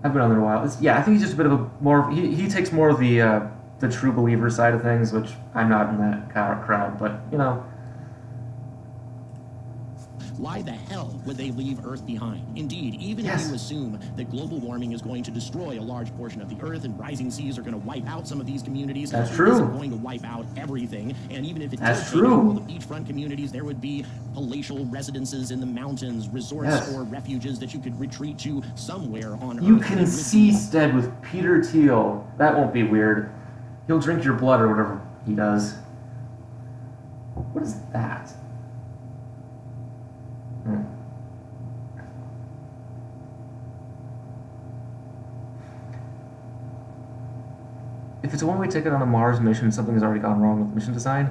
I've been on there a while. I think he's just a bit of a more. He takes more of the true believer side of things, which I'm not in that crowd. But Why the hell would they leave Earth behind? Indeed, even if you assume that global warming is going to destroy a large portion of the Earth and rising seas are going to wipe out some of these communities, that's it true. isn't going to wipe out everything. And even if it did That's take out true. all the beachfront communities, there would be palatial residences in the mountains, resorts or refuges that you could retreat to somewhere on Earth. You can seastead with Peter Thiel. That won't be weird. He'll drink your blood or whatever he does. What is that? If it's a one-way ticket on a Mars mission, something has already gone wrong with mission design.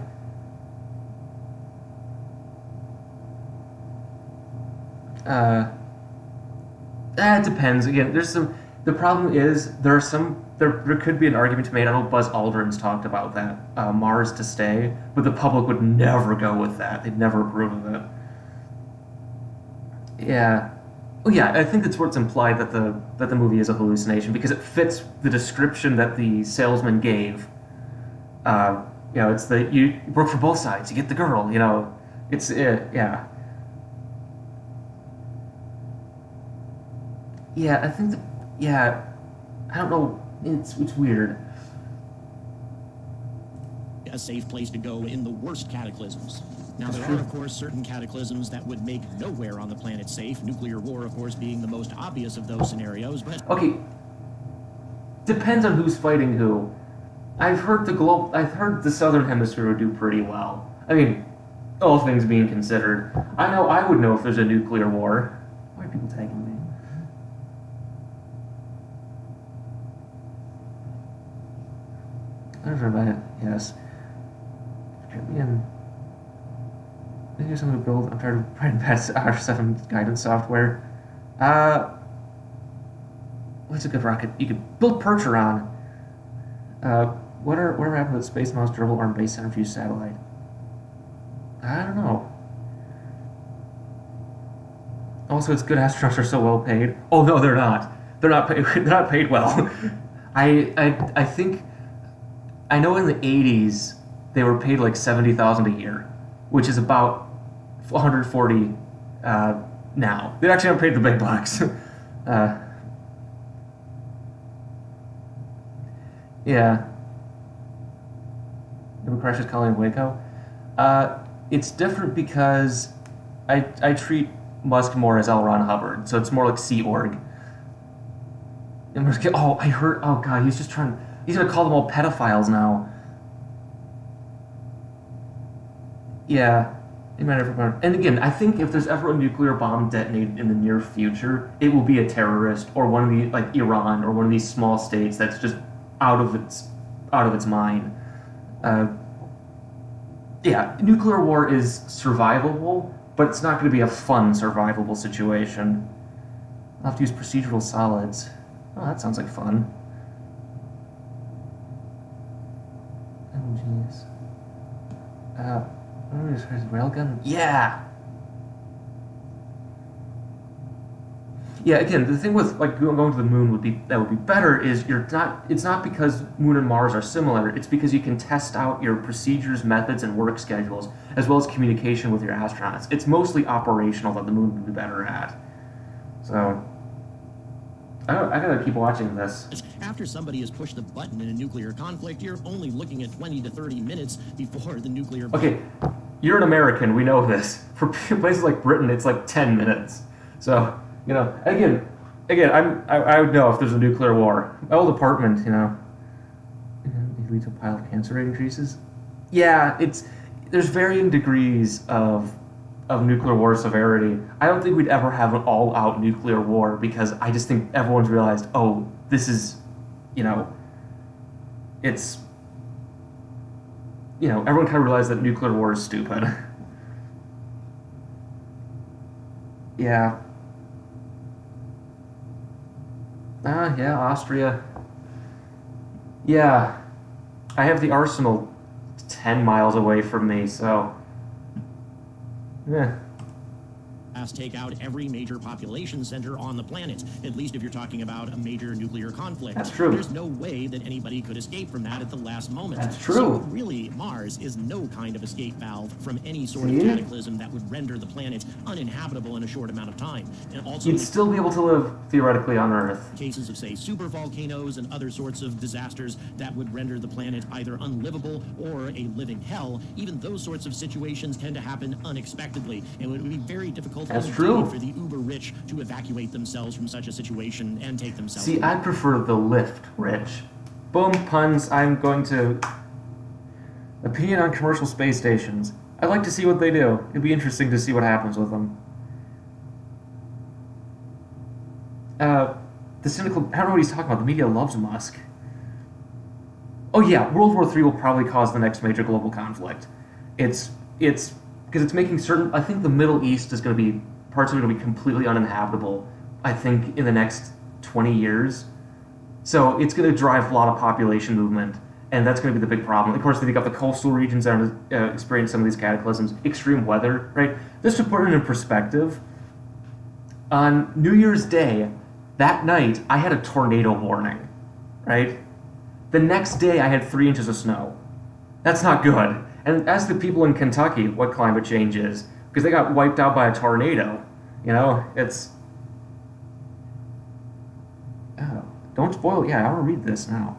It depends. Again, the problem is there could be an argument to be made. I know Buzz Aldrin's talked about that, Mars to stay, but the public would never go with that. They'd never approve of it. Yeah. Oh yeah, I think that's what's implied that the movie is a hallucination because it fits the description that the salesman gave. It's you work for both sides. You get the girl. It's yeah. Yeah, I think I don't know. It's weird. A safe place to go in the worst cataclysms. Now, there are, of course, certain cataclysms that would make nowhere on the planet safe. Nuclear war, of course, being the most obvious of those scenarios, but... Okay. Depends on who's fighting who. I've heard the Southern Hemisphere would do pretty well. I mean, all things being considered. I know I would know if there's a nuclear war. Why are people tagging me? Yes. Caribbean. Here's something to build. I'm trying to write best R7 guidance software. What's a good rocket? You could build Percheron. Whatever happened to the space most durable arm-based centrifuge satellite? I don't know. Also, it's good astronauts are so well paid. Oh no, they're not. They're not paid. They're not paid well. I think I know in the 80s they were paid like 70,000 a year, which is about 140 now. They actually haven't paid the big bucks. Yeah. Never crashes colony in Waco. It's different because I treat Musk more as L. Ron Hubbard, so it's more like Sea Org. Oh, I heard. Oh God, he's gonna call them all pedophiles now. Yeah, and again, I think if there's ever a nuclear bomb detonated in the near future, it will be a terrorist or one of the like Iran or one of these small states that's just out of its mind. Yeah, nuclear war is survivable, but it's not going to be a fun survivable situation. I'll have to use procedural solids. Oh, that sounds like fun. Oh, jeez. Railgun? Yeah! Yeah, again, the thing with like going to the moon would be better is it's not because Moon and Mars are similar, it's because you can test out your procedures, methods, and work schedules, as well as communication with your astronauts. It's mostly operational that the moon would be better at. So I gotta keep watching this. After somebody has pushed the button in a nuclear conflict, you're only looking at 20 to 30 minutes before the nuclear... Okay, you're an American, we know this. For places like Britain, it's like 10 minutes. So, you know, again, I would know if there's a nuclear war. My old apartment, you know, it leads to a pile of cancer rate increases. Yeah, there's varying degrees of nuclear war severity. I don't think we'd ever have an all-out nuclear war because I just think everyone's realized, oh, this is, you know, it's, you know, everyone kind of realized that nuclear war is stupid. Yeah. Yeah, Austria. Yeah. I have the arsenal 10 miles away from me, so... Yeah. Take out every major population center on the planet, at least if you're talking about a major nuclear conflict. That's true. There's no way that anybody could escape from that at the last moment. That's true. So really, Mars is no kind of escape valve from any sort of cataclysm that would render the planet uninhabitable in a short amount of time. And also, you'd still be able to live theoretically on Earth. Cases of, say, supervolcanoes and other sorts of disasters that would render the planet either unlivable or a living hell, even those sorts of situations tend to happen unexpectedly, and it would be very difficult That's true. for the uber-rich to evacuate themselves from such a situation and take themselves... See, I prefer the lift rich. Boom, puns, I'm going to... Opinion on commercial space stations. I'd like to see what they do. It'd be interesting to see what happens with them. The cynical... I don't know what he's talking about. The media loves Musk. Oh yeah, World War III will probably cause the next major global conflict. It's because it's making certain... I think the Middle East is going to be... Parts of it will be completely uninhabitable, I think, in the next 20 years. So it's going to drive a lot of population movement, and that's going to be the big problem. Of course, they've got the coastal regions that are experiencing some of these cataclysms, extreme weather, right? Just to put it in perspective, on New Year's Day, that night, I had a tornado warning, right? The next day, I had 3 inches of snow. That's not good. And ask the people in Kentucky what climate change is, because they got wiped out by a tornado. You know, it's... Oh, don't spoil it. Yeah, I want to read this now.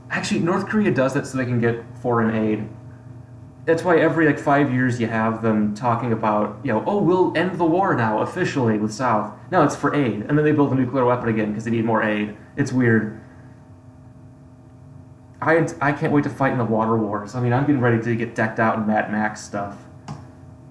Actually, North Korea does that so they can get foreign aid. That's why every 5 years you have them talking about, you know, oh, we'll end the war now officially with South. No, it's for aid. And then they build a nuclear weapon again because they need more aid. It's weird. I can't wait to fight in the water wars. I mean, I'm getting ready to get decked out in Mad Max stuff.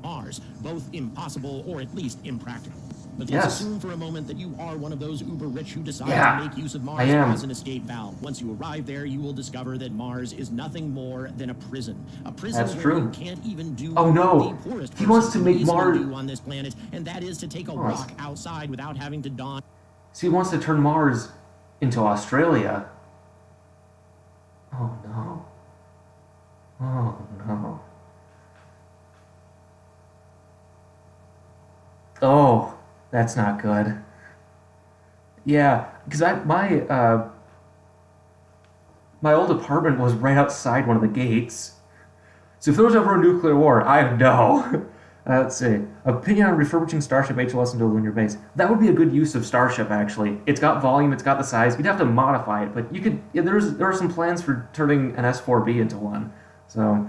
Mars, both impossible or at least impractical. But let's Yes. assume for a moment that you are one of those uber-rich who decide Yeah, to make use of Mars I am. as an escape valve. Once you arrive there, you will discover that Mars is nothing more than a prison. A prison That's where true. you can't even do Oh, no. what the poorest He wants person to make can easily Mars- do on this planet, and that is to take a walk outside without having to don. So he wants to turn Mars into Australia. Oh no. Oh no. Oh, that's not good. Yeah, because my old apartment was right outside one of the gates. So if there was ever a nuclear war, I'd know. Let's see. Opinion on refurbishing Starship HLS into a lunar base. That would be a good use of Starship, actually. It's got volume, it's got the size. You'd have to modify it, but you could. Yeah, there are some plans for turning an S4B into one. So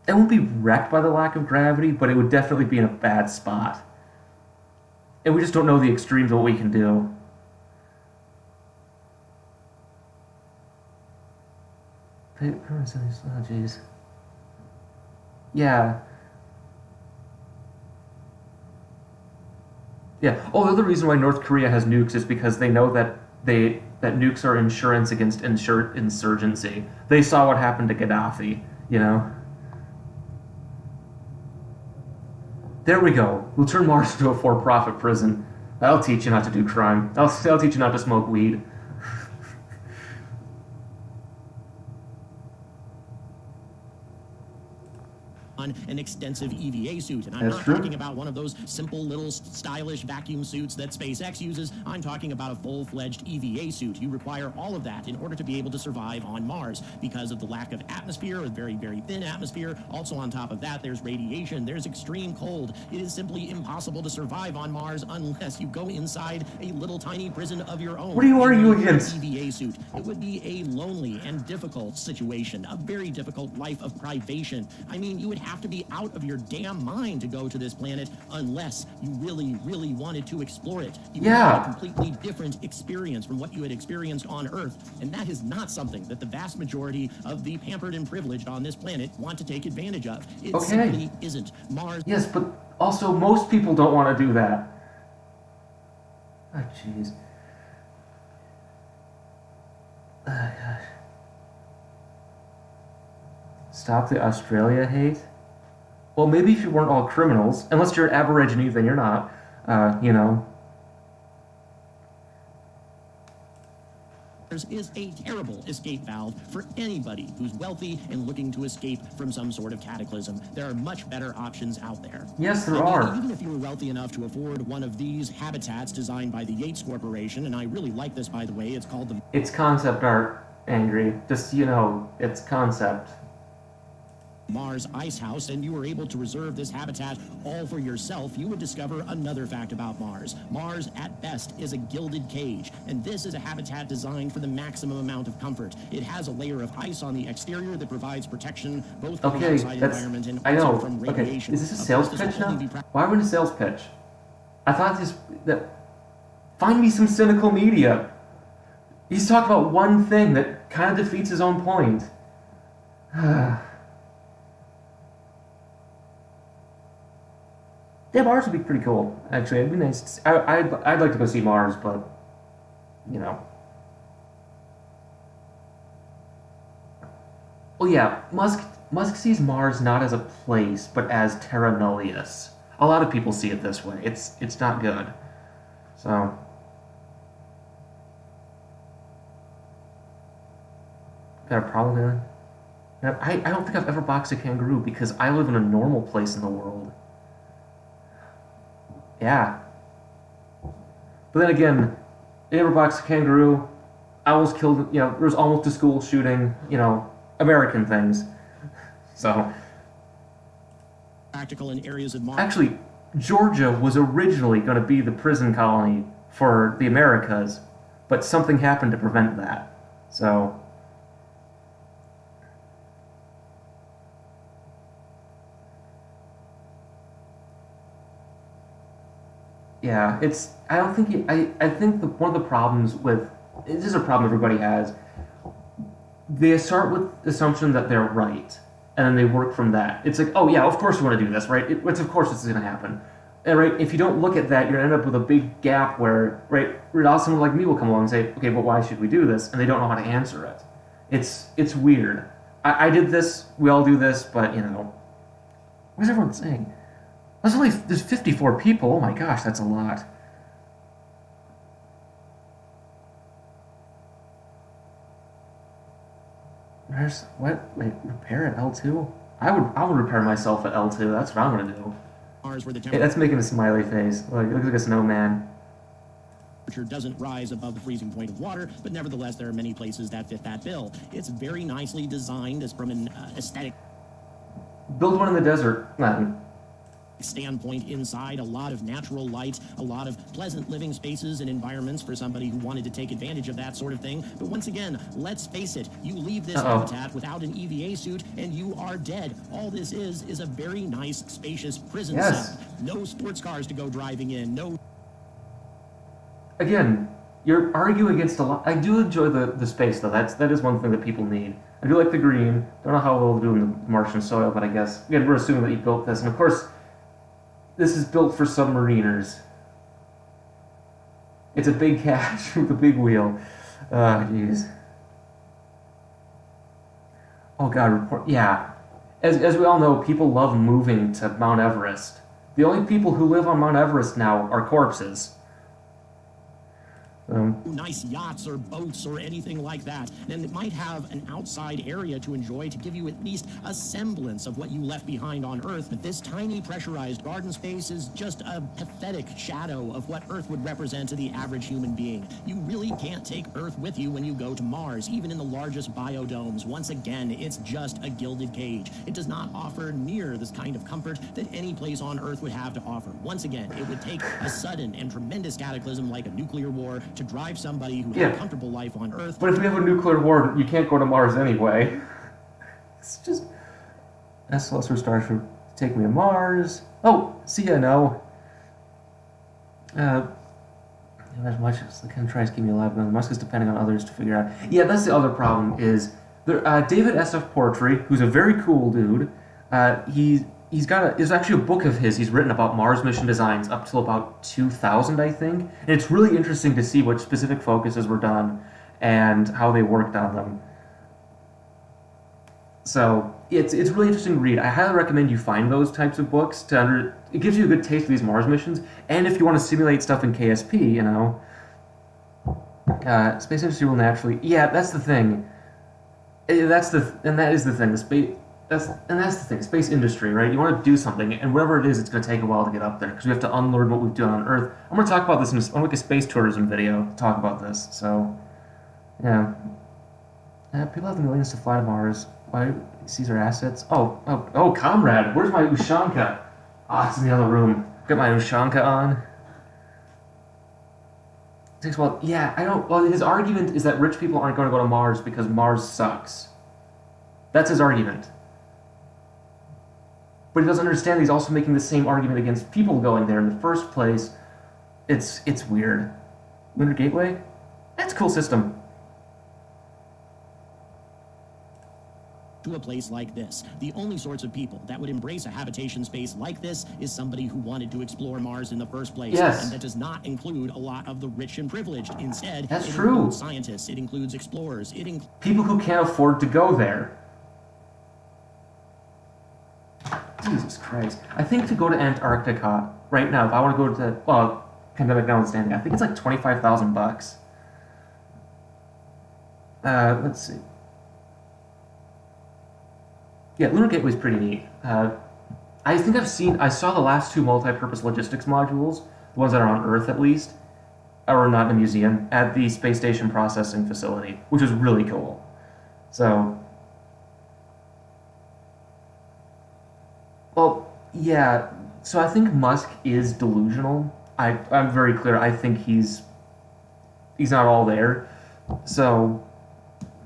it won't be wrecked by the lack of gravity, but it would definitely be in a bad spot. And we just don't know the extremes of what we can do. Oh, jeez. Yeah. Yeah. Oh, the other reason why North Korea has nukes is because they know that nukes are insurance against insurgency. They saw what happened to Gaddafi, you know? There we go. We'll turn Mars into a for-profit prison. I'll teach you not to do crime. I'll teach you not to smoke weed. An extensive EVA suit, and I'm not talking about one of those simple little stylish vacuum suits that SpaceX uses. I'm talking about a full-fledged EVA suit. You require all of that in order to be able to survive on Mars because of the lack of atmosphere, a very, very thin atmosphere. Also on top of that, there's radiation, there's extreme cold. It is simply impossible to survive on Mars unless you go inside a little tiny prison of your own. What are you arguing against? EVA suit. It would be a lonely and difficult situation, a very difficult life of privation. I mean, you would have to be out of your damn mind to go to this planet unless you really, really wanted to explore it. You would have a completely different experience from what you had experienced on Earth, and that is not something that the vast majority of the pampered and privileged on this planet want to take advantage of. It simply isn't. Mars. Yes, but also most people don't want to do that. Oh, jeez. Oh, gosh. Stop the Australia hate? Well, maybe if you weren't all criminals, unless you're Aborigine, then you're not, you know. Is a terrible escape valve for anybody who's wealthy and looking to escape from some sort of cataclysm. There are much better options out there. Yes, there are. Even if you were wealthy enough to afford one of these habitats designed by the Yates Corporation, and I really like this, by the way, it's called the... It's concept art, Angry. Just, you know, it's concept. Mars Ice House, and you were able to reserve this habitat all for yourself, you would discover another fact about Mars. Mars, at best, is a gilded cage, and this is a habitat designed for the maximum amount of comfort. It has a layer of ice on the exterior that provides protection both from the outside environment and also from radiation. Is this a sales pitch now? Why would a sales pitch? I thought find me some cynical media. He's talking about one thing that kind of defeats his own point. Yeah, Mars would be pretty cool. Actually, it'd be nice. To see. I'd like to go see Mars, but you know. Well, yeah, Musk sees Mars not as a place, but as terra nullius. A lot of people see it this way. It's not good. So. Got a problem there? I don't think I've ever boxed a kangaroo because I live in a normal place in the world. Yeah. But then again, I never boxed a kangaroo. I almost killed, you know, there was almost a school shooting, you know, American things. So. Practical in areas of Mars. Actually, Georgia was originally going to be the prison colony for the Americas, but something happened to prevent that. So. Yeah, I think one of the problems with, this is a problem everybody has, they start with the assumption that they're right, and then they work from that. It's like, oh yeah, of course we want to do this, right? Of course this is going to happen. And right, if you don't look at that, you're gonna end up with a big gap where, right, someone like me will come along and say, okay, but why should we do this? And they don't know how to answer it. It's weird. I did this, we all do this, but, you know, what's everyone saying? There's 54 people. Oh my gosh, that's a lot. Wait, repair at L2? I would repair myself at L2. That's what I'm gonna do. Mars where the Hey, that's making a smiley face. Like, it looks like a snowman. temperature doesn't rise above the freezing point of water, but nevertheless, there are many places that fit that bill. It's very nicely designed as from an aesthetic Build one in the desert. standpoint inside, a lot of natural light, a lot of pleasant living spaces and environments for somebody who wanted to take advantage of that sort of thing. But once again, let's face it, you leave this habitat without an EVA suit and you are dead. All this is a very nice, spacious prison cell. No sports cars to go driving in, no... Again, you're arguing against a lot. I do enjoy the space, though. That is one thing that people need. I do like the green. Don't know how well they'll do in the Martian soil, but I guess, again, we're assuming that you built this. And of course, this is built for submariners. It's a big cache with a big wheel. Jeez. Oh god, yeah. As we all know, people love moving to Mount Everest. The only people who live on Mount Everest now are corpses. Nice yachts or boats or anything like that, and it might have an outside area to enjoy to give you at least a semblance of what you left behind on Earth. But this tiny pressurized garden space is just a pathetic shadow of what Earth would represent to the average human being. You really can't take Earth with you when you go to Mars, even in the largest biodomes. Once again, it's just a gilded cage. It does not offer near this kind of comfort that any place on Earth would have to offer. Once again, it would take a sudden and tremendous cataclysm like a nuclear war to drive somebody who had a comfortable life on Earth. But if we have a nuclear war, you can't go to Mars anyway. It's just... SLS or Starship, take me to Mars. Oh, see ya, no. As much as the kind tries to keep me alive, Musk is depending on others to figure out. Yeah, that's the other problem is... David S.F. Portree, who's a very cool dude, there's actually a book of his he's written about Mars mission designs up till about 2000, I think. And it's really interesting to see what specific focuses were done and how they worked on them. So it's really interesting to read. I highly recommend you find those types of books. It gives you a good taste of these Mars missions. And if you want to simulate stuff in KSP, you know, space industry will naturally... Yeah, that's the thing. That is the thing. That's the thing, space industry, right? You want to do something, and whatever it is, it's going to take a while to get up there, because we have to unlearn what we've done on Earth. I'm going to talk about this I'm going to make a space tourism video to talk about this, so, yeah. People have the millions to fly to Mars. Why seize our assets? Oh, comrade, where's my Ushanka? It's in the other room. Got my Ushanka on. It takes a while. Yeah, his argument is that rich people aren't going to go to Mars because Mars sucks. That's his argument. But he doesn't understand he's also making the same argument against people going there in the first place. It's weird. Lunar Gateway? That's a cool system. To a place like this. The only sorts of people that would embrace a habitation space like this is somebody who wanted to explore Mars in the first place. Yes. And that does not include a lot of the rich and privileged. Instead, it includes scientists, it includes explorers, people who can't afford to go there. Jesus Christ. I think to go to Antarctica right now, if I want to go to, pandemic notwithstanding, I think it's like $25,000. Let's see. Yeah, Lunar Gateway's pretty neat. I saw the last two multi-purpose logistics modules, the ones that are on Earth at least, or not in a museum, at the space station processing facility, which was really cool. So... Well, yeah, so I think Musk is delusional. I'm very clear. I think he's not all there. So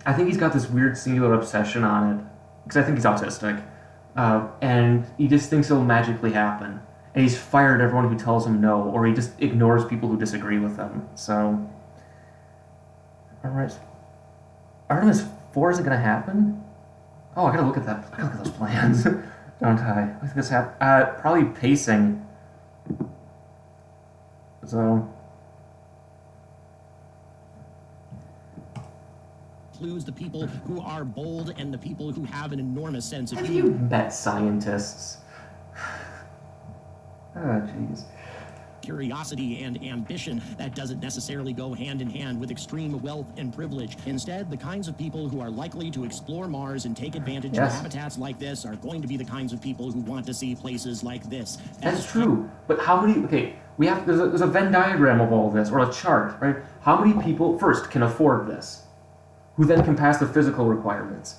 I think he's got this weird singular obsession on it, because I think he's autistic. And he just thinks it'll magically happen. And he's fired everyone who tells him no, or he just ignores people who disagree with him. So, alright. Artemis 4 isn't going to happen? Oh, I gotta look at that. I gotta look at those plans. Don't I? I think this probably pacing. So, includes the people who are bold and the people who have an enormous sense of have humor. you met scientists? Oh, jeez. Curiosity and ambition that doesn't necessarily go hand in hand with extreme wealth and privilege. Instead, the kinds of people who are likely to explore Mars and take advantage of habitats like this are going to be the kinds of people who want to see places like this. That's true, but how many? Okay, we have there's a Venn diagram of all this, or a chart, right? How many people first can afford this, who then can pass the physical requirements,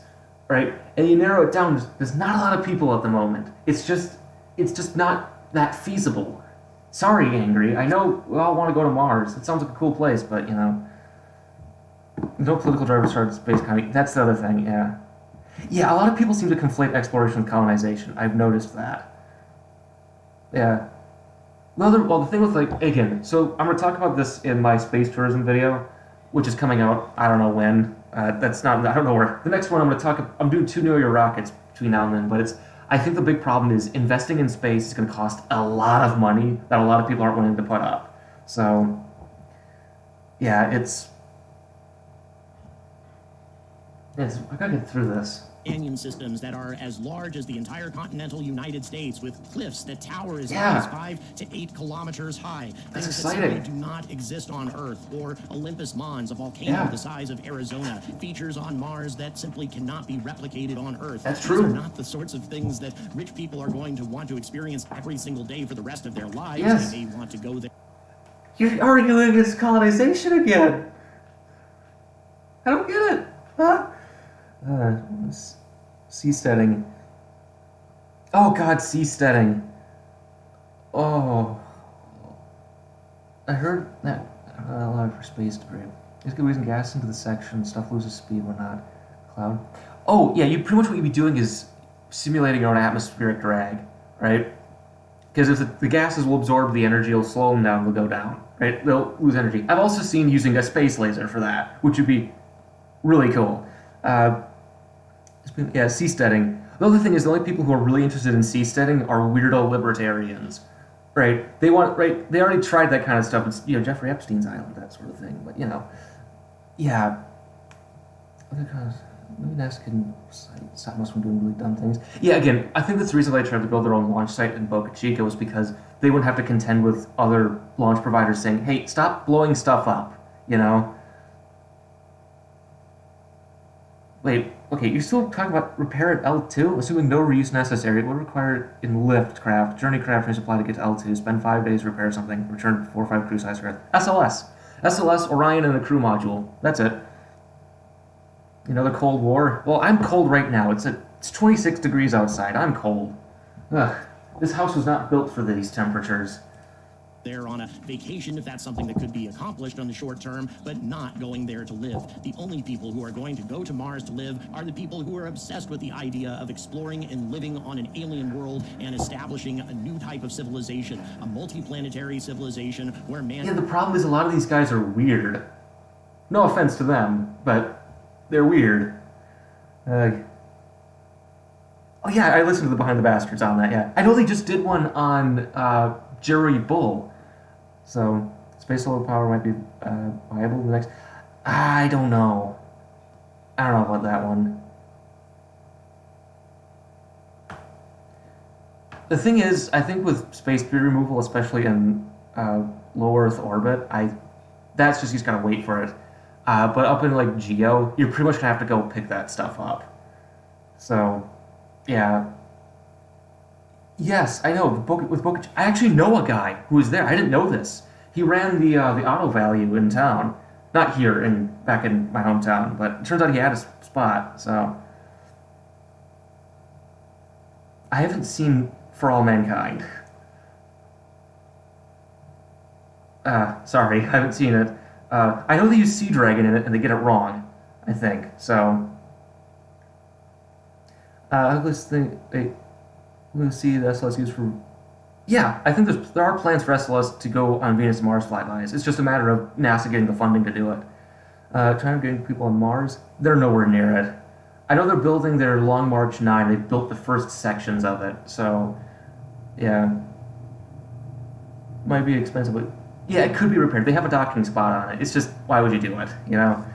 right? And you narrow it down. There's not a lot of people at the moment. It's just not that feasible. Sorry, Angry. I know we all want to go to Mars. It sounds like a cool place, but, you know, no political drivers started space economy. That's the other thing, yeah. Yeah, a lot of people seem to conflate exploration with colonization. I've noticed that. Yeah. The thing with, like, again, so I'm going to talk about this in my space tourism video, which is coming out, I don't know when. I don't know where. The next one I'm doing 2 New Year rockets between now and then, but I think the big problem is investing in space is going to cost a lot of money that a lot of people aren't willing to put up. So, yeah, I gotta get through this. Canyon systems that are as large as the entire continental United States, with cliffs that tower as high Yeah. as 5 to 8 kilometers high. That's Things exciting. that simply do not exist on Earth. Or Olympus Mons, a volcano Yeah. the size of Arizona. Features on Mars that simply cannot be replicated on Earth. That's These true. are not the sorts of things that rich people are going to want to experience every single day for the rest of their lives. Yes. They may want to go there. You're arguing against colonization again. I don't get it. Huh? Seasteading. Oh God, seasteading. Oh. I heard that allowed for space debris. It's good using gas into the section, stuff loses speed, whatnot. Cloud. Oh, yeah, pretty much what you'd be doing is simulating your own atmospheric drag, right? Because if the gases will absorb the energy, it'll slow them down, they'll go down, right? They'll lose energy. I've also seen using a space laser for that, which would be really cool. Yeah, seasteading. The other thing is the only people who are really interested in seasteading are weirdo libertarians, right? They already tried that kind of stuff. It's, Jeffrey Epstein's island, that sort of thing. But, yeah. Other kinds. Maybe NASA can stop us from doing really dumb things. Yeah, again, I think that's the reason they tried to build their own launch site in Boca Chica was because they wouldn't have to contend with other launch providers saying, hey, stop blowing stuff up, Wait, okay, you're still talking about repair at L2? Assuming no reuse necessary, it would require in lift craft, journey craft resupply to get to L2, spend 5 days to repair something, return 4 or 5 crew size Earth. SLS, Orion, and a crew module. That's it. The Cold War. Well, I'm cold right now. It's 26 degrees outside. I'm cold. Ugh. This house was not built for these temperatures. There on a vacation, if that's something that could be accomplished on the short term, but not going there to live. The only people who are going to go to Mars to live are the people who are obsessed with the idea of exploring and living on an alien world and establishing a new type of civilization, a multiplanetary civilization where man... Yeah, the problem is a lot of these guys are weird. No offense to them, but they're weird. Oh yeah, I listened to the Behind the Bastards on that, yeah. I know they just did one on Jerry Bull. So, space solar power might be viable in the next... I don't know. I don't know about that one. The thing is, I think with space debris removal, especially in low Earth orbit, that's just, you just gotta wait for it. But up in, like, Geo, you're pretty much gonna have to go pick that stuff up. So, yeah. Yes, I know. I actually know a guy who was there. I didn't know this. He ran the auto value in town, not here back in my hometown, but it turns out he had a spot. So I haven't seen For All Mankind. Sorry, I haven't seen it. I know they use Sea Dragon in it, and they get it wrong. I think so. This thing. Lucy, the SLS used for... Yeah, I think there are plans for SLS to go on Venus and Mars flybys. It's just a matter of NASA getting the funding to do it. Trying to get people on Mars, they're nowhere near it. I know they're building their Long March 9. They've built the first sections of it, so... Yeah. Might be expensive, but... Yeah, it could be repaired. They have a docking spot on it. It's just, why would you do it, you know?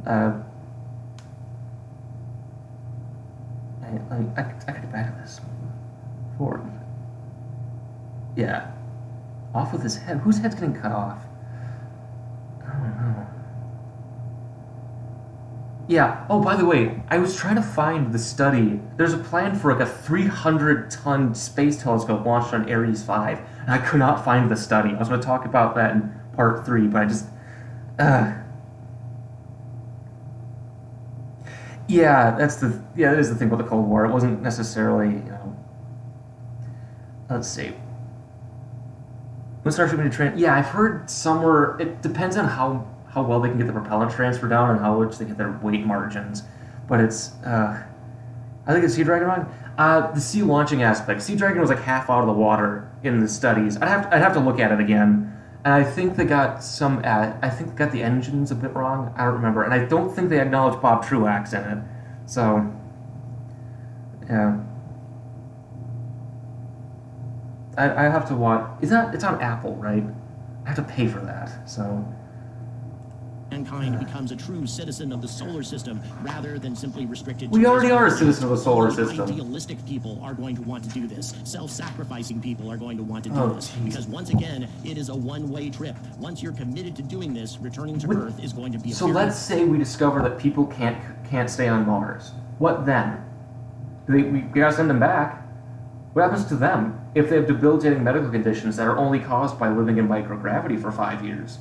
I could get back to this. Forward. Yeah. Off with his head. Whose head's getting cut off? I don't know. Yeah. Oh, by the way, I was trying to find the study. There's a plan for like a 300-ton space telescope launched on Ares 5, and I could not find the study. I was going to talk about that in part 3, but I just... Yeah, that is the thing about the Cold War. It wasn't necessarily, you know... Let's see. When Starship going to train... Yeah, I've heard somewhere... It depends on how well they can get the propellant transfer down and how much they get their weight margins. But it's... I think it's Sea Dragon wrong. The sea launching aspect. Sea Dragon was like half out of the water in the studies. I'd have to look at it again. And I think they got some... I think they got the engines a bit wrong. I don't remember. And I don't think they acknowledge Bob Truax in it. So... Yeah. I have to watch... It's on Apple, right? I have to pay for that, so... Mankind becomes a true citizen of the solar system rather than simply restricted to... We already are a citizen of the solar system. Idealistic people are going to want to do this. Self-sacrificing people are going to want to do this. Because once again, it is a one-way trip. Once you're committed to doing this, returning to Earth is going to be a... So let's say we discover that people can't stay on Mars. What then? We gotta send them back. What happens to them if they have debilitating medical conditions that are only caused by living in microgravity for 5 years?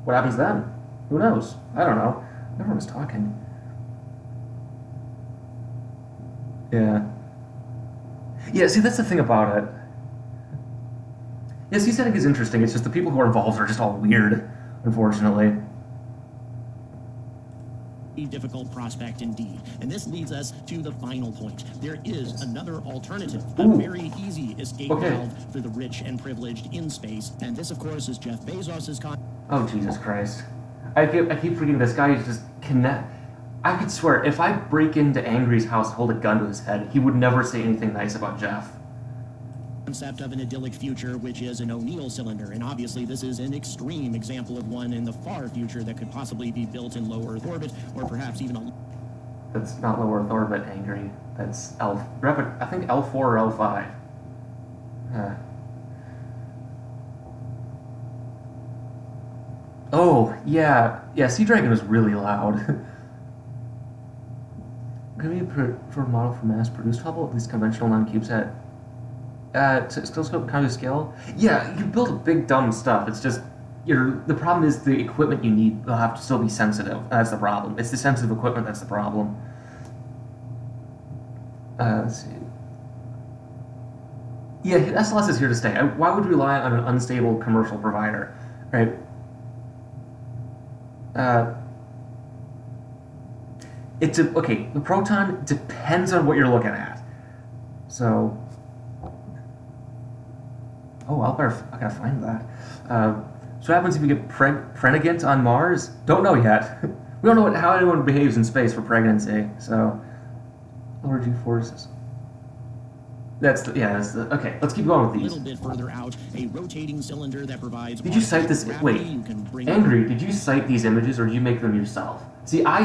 What happens then? Who knows? I don't know. Everyone's talking. Yeah. Yeah, see, that's the thing about it. Yeah, seasetting is interesting. It's just the people who are involved are just all weird, unfortunately. A difficult prospect indeed. And this leads us to the final point. There is another alternative, a very easy escape valve for the rich and privileged in space. And this, of course, is Jeff Bezos's Oh, Jesus Christ. I keep forgetting this guy is just connect. I could swear, if I break into Angry's house and hold a gun to his head, he would never say anything nice about Jeff. Concept of an idyllic future, which is an O'Neill cylinder, and obviously this is an extreme example of one in the far future that could possibly be built in low Earth orbit, or perhaps even a... That's not low Earth orbit, Angry. That's I think L4 or L5. Oh, yeah. Yeah, Sea Dragon was really loud. Could we prefer a model for mass-produced level, at least conventional non-CubeSat? Telescope kind of scale? Yeah, you build big dumb stuff. It's just the problem is the equipment you need will have to still be sensitive. That's the problem. It's the sensitive equipment that's the problem. Let's see. Yeah, SLS is here to stay. Why would we rely on an unstable commercial provider, right? Okay. The Proton depends on what you're looking at. So. Oh, I gotta find that. So what happens if you get pregnant on Mars? Don't know yet. We don't know how anyone behaves in space for pregnancy. So, lower G forces. Okay. Let's keep going with these. A little bit further out, a rotating cylinder that provides... Did you cite this? Wait, Angry, did you cite these images or did you make them yourself? See, I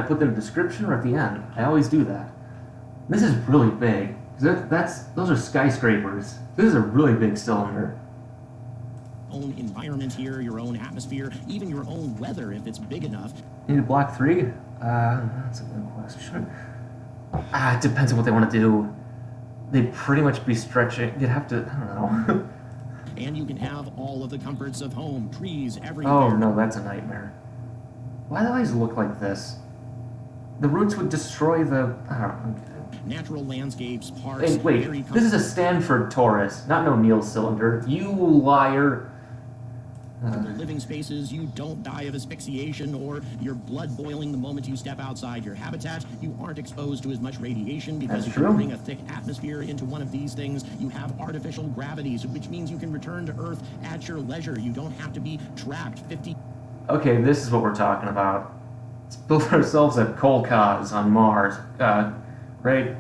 put them in the description or at the end. I always do that. This is really big. Those are skyscrapers. This is a really big cylinder. Own environment here, your own atmosphere, even your own weather if it's big enough. Need a block 3? That's a good question. It depends on what they want to do. They'd pretty much be stretching. You'd have to, I don't know. And you can have all of the comforts of home, trees everywhere. Oh no, that's a nightmare. Why do they always look like this? The roots would destroy the... I don't know. Natural landscapes, parks... Hey, wait, this is a Stanford torus, not an O'Neill cylinder. You liar. The living spaces, you don't die of asphyxiation or your blood boiling the moment you step outside your habitat. You aren't exposed to as much radiation because if you bring a thick atmosphere into one of these things, you have artificial gravities, which means you can return to Earth at your leisure. You don't have to be trapped 50... Okay, this is what we're talking about. Let's build ourselves a Kolkhoz on Mars. Right?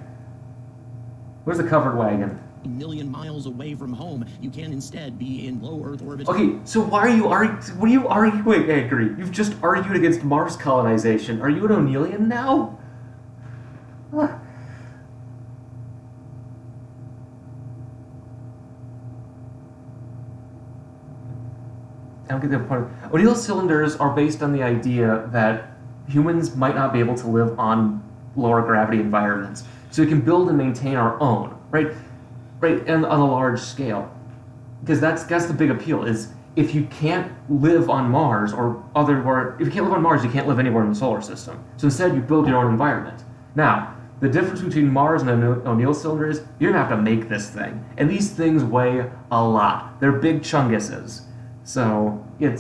Where's the covered wagon? million miles away from home. You can instead be in low Earth orbit. Okay, so why are you arguing? What are you arguing, Angry? You've just argued against Mars colonization. Are you an O'Neillian now? Huh. I don't get the point. O'Neill cylinders are based on the idea that humans might not be able to live on lower gravity environments, so we can build and maintain our own, right, and on a large scale, because that's the big appeal. Is if you can't live on Mars if you can't live on Mars, you can't live anywhere in the solar system. So instead, you build your own environment. Now, the difference between Mars and an O'Neill cylinder is you're gonna have to make this thing, and these things weigh a lot. They're big chunguses. So they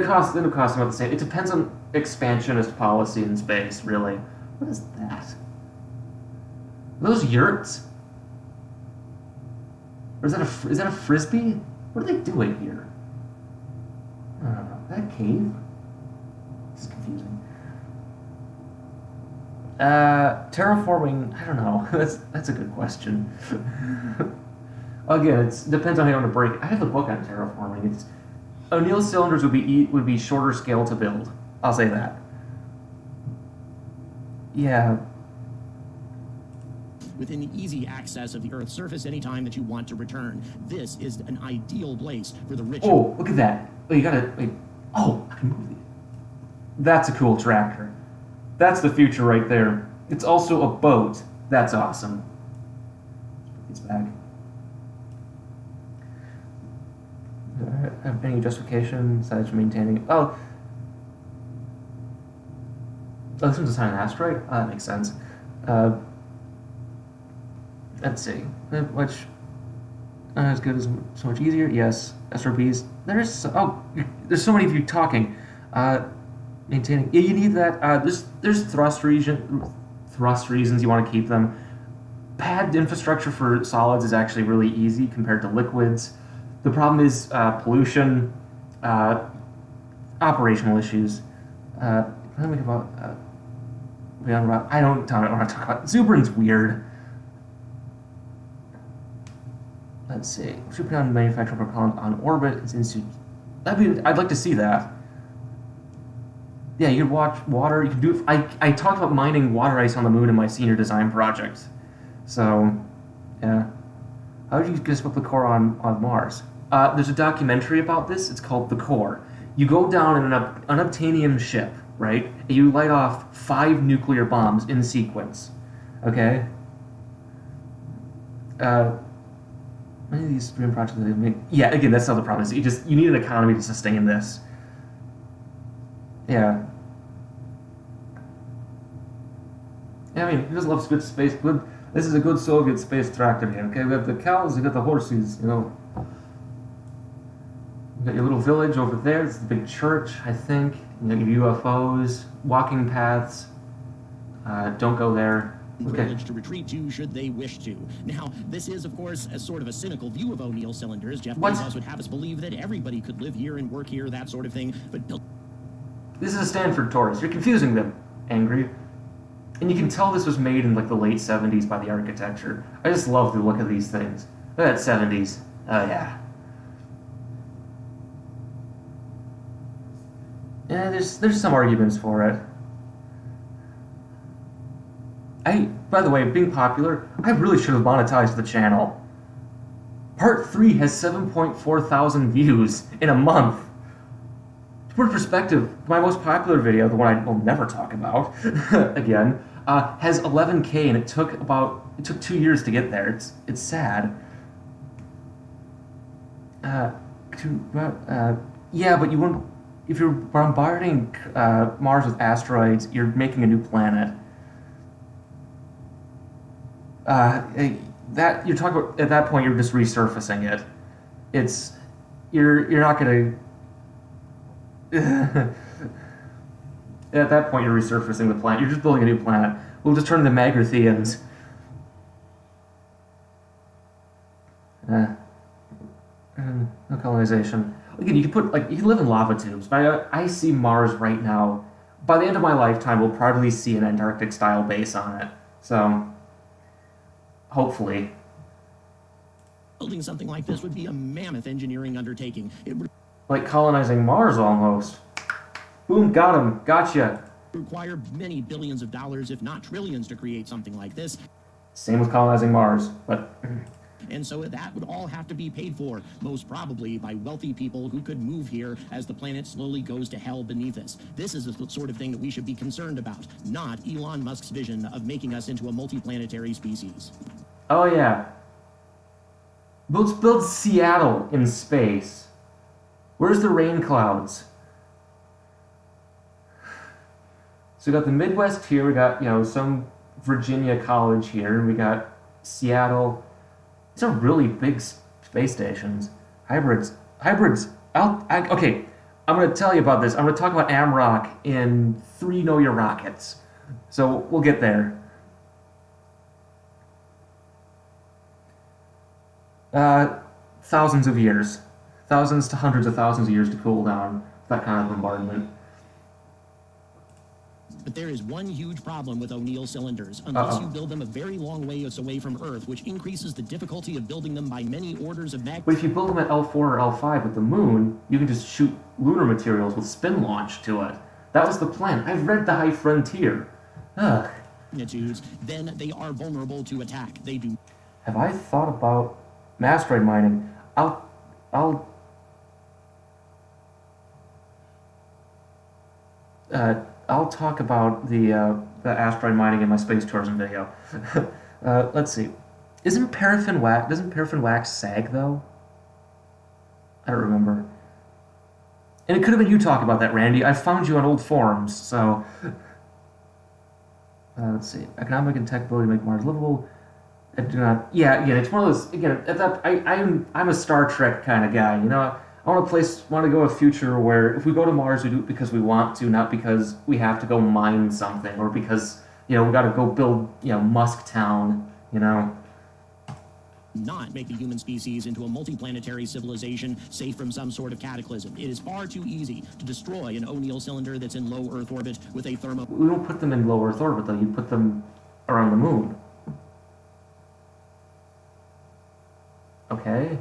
cost about the same. It depends on expansionist policy in space, really. What is that? Are those yurts? Or is that a frisbee? What are they doing here? I don't know. Is that a cave? This is confusing. Terraforming, I don't know. That's a good question. Again, it depends on how you want to break it. I have a book on terraforming. O'Neill cylinders would be shorter scale to build. I'll say that. Yeah. Within easy access of the Earth's surface anytime that you want to return. This is an ideal place for the rich. Oh, look at that. Oh, you gotta wait. Oh, I can move it. That's a cool tractor. That's the future right there. It's also a boat. That's awesome. It's back. Have any justification besides maintaining? Oh, this one's assigned an asteroid. Oh, that makes sense. Let's see. Which as good as so much easier. Yes, SRBs. There's so many of you talking. Maintaining. Yeah, you need that. There's thrust reasons you want to keep them. Pad infrastructure for solids is actually really easy compared to liquids. The problem is pollution, operational issues. Let me think about. I don't want to talk about. Zubrin's weird. Let's see. Should put on manufacturing propellant on orbit. I'd like to see that. Yeah, you could watch water. You can do. I talked about mining water ice on the moon in my senior design project. So, yeah. How did you get up the core on Mars? There's a documentary about this. It's called The Core. You go down in an unobtainium ship, right? And you light off 5 nuclear bombs in sequence. Okay? Many of these dream projects they make. Yeah, again, that's not the problem. You need an economy to sustain this. Yeah. Yeah, I mean, he just loves good space. Good. This is a good Soviet space tractor here. Okay, we have the cows, we got the horses. You know. You got your little village over there. It's the big church, I think. You got your UFOs, walking paths. Don't go there. Privilege to retreat to should they wish to. Now, this is, of course, a sort of a cynical view of O'Neill cylinders. Jeff Bezos would have us believe that everybody could live here and work here, that sort of thing. But this is a Stanford Taurus. You're confusing them, Angry. And you can tell this was made in like the late 70s by the architecture. I just love the look of these things. Look at that 70s. Oh, yeah. Yeah, there's some arguments for it. By the way, being popular, I really should have monetized the channel. Part 3 has 7.4 thousand views in a month. To put in perspective, my most popular video, the one I will never talk about again, has 11K, and it took 2 years to get there. It's sad. Yeah, but you wouldn't. If you're bombarding Mars with asteroids, you're making a new planet. That you're talking about, at that point, you're just resurfacing it. You're not gonna. At that point, you're resurfacing the planet. You're just building a new planet. We'll just turn the Magrithians. No colonization. Again, you can live in lava tubes. But I see Mars right now. By the end of my lifetime, we'll probably see an Antarctic-style base on it. So, hopefully. Building something like this would be a mammoth engineering undertaking. It would Like colonizing Mars, almost. Boom, got him. Gotcha. require many billions of dollars, if not trillions, to create something like this. Same with colonizing Mars, but... And so that would all have to be paid for, most probably by wealthy people who could move here as the planet slowly goes to hell beneath us. This is the sort of thing that we should be concerned about, not Elon Musk's vision of making us into a multiplanetary species. Oh, yeah. Let's build Seattle in space. Where's the rain clouds? So we got the Midwest here, we got, you know, some Virginia college here, and we got Seattle. These are really big space stations. Hybrids. Okay, I'm going to tell you about this. I'm going to talk about AMROC in 3 Know Your Rockets. So we'll get there. Thousands of years. Thousands to hundreds of thousands of years to cool down that kind of bombardment. But there is one huge problem with O'Neill cylinders, unless you build them a very long ways away from Earth, which increases the difficulty of building them by many orders of magnitude. But if you build them at L4 or L5 with the moon, you can just shoot lunar materials with SpinLaunch to it. That was the plan. I've read The High Frontier. Ugh. Then they are vulnerable to attack. They do. Have I thought about asteroid mining? I'll talk about the asteroid mining in my space tourism video. Let's see. Doesn't paraffin wax sag though? I don't remember. And it could have been you talking about that, Randy. I found you on old forums, so let's see. Economic and tech ability to make Mars livable. I do not. Yeah, again, it's one of those. Again, I'm a Star Trek kind of guy. You know, I want to go a future where if we go to Mars, we do it because we want to, not because we have to go mine something or because, you know, we got to go build, you know, Musk Town. You know. Not make the human species into a multiplanetary civilization safe from some sort of cataclysm. It is far too easy to destroy an O'Neill cylinder that's in low Earth orbit with a thermo. We don't put them in low Earth orbit though. You put them around the moon. Okay.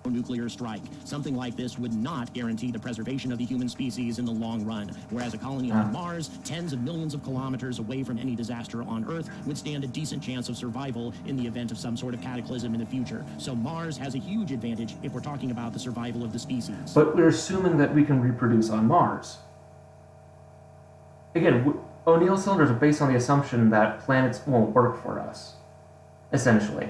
Nuclear strike. Something like this would not guarantee the preservation of the human species in the long run, whereas a colony on Mars, tens of millions of kilometers away from any disaster on Earth, would stand a decent chance of survival in the event of some sort of cataclysm in the future. So Mars has a huge advantage if we're talking about the survival of the species. But we're assuming that we can reproduce on Mars. Again, O'Neill cylinders are based on the assumption that planets won't work for us, essentially.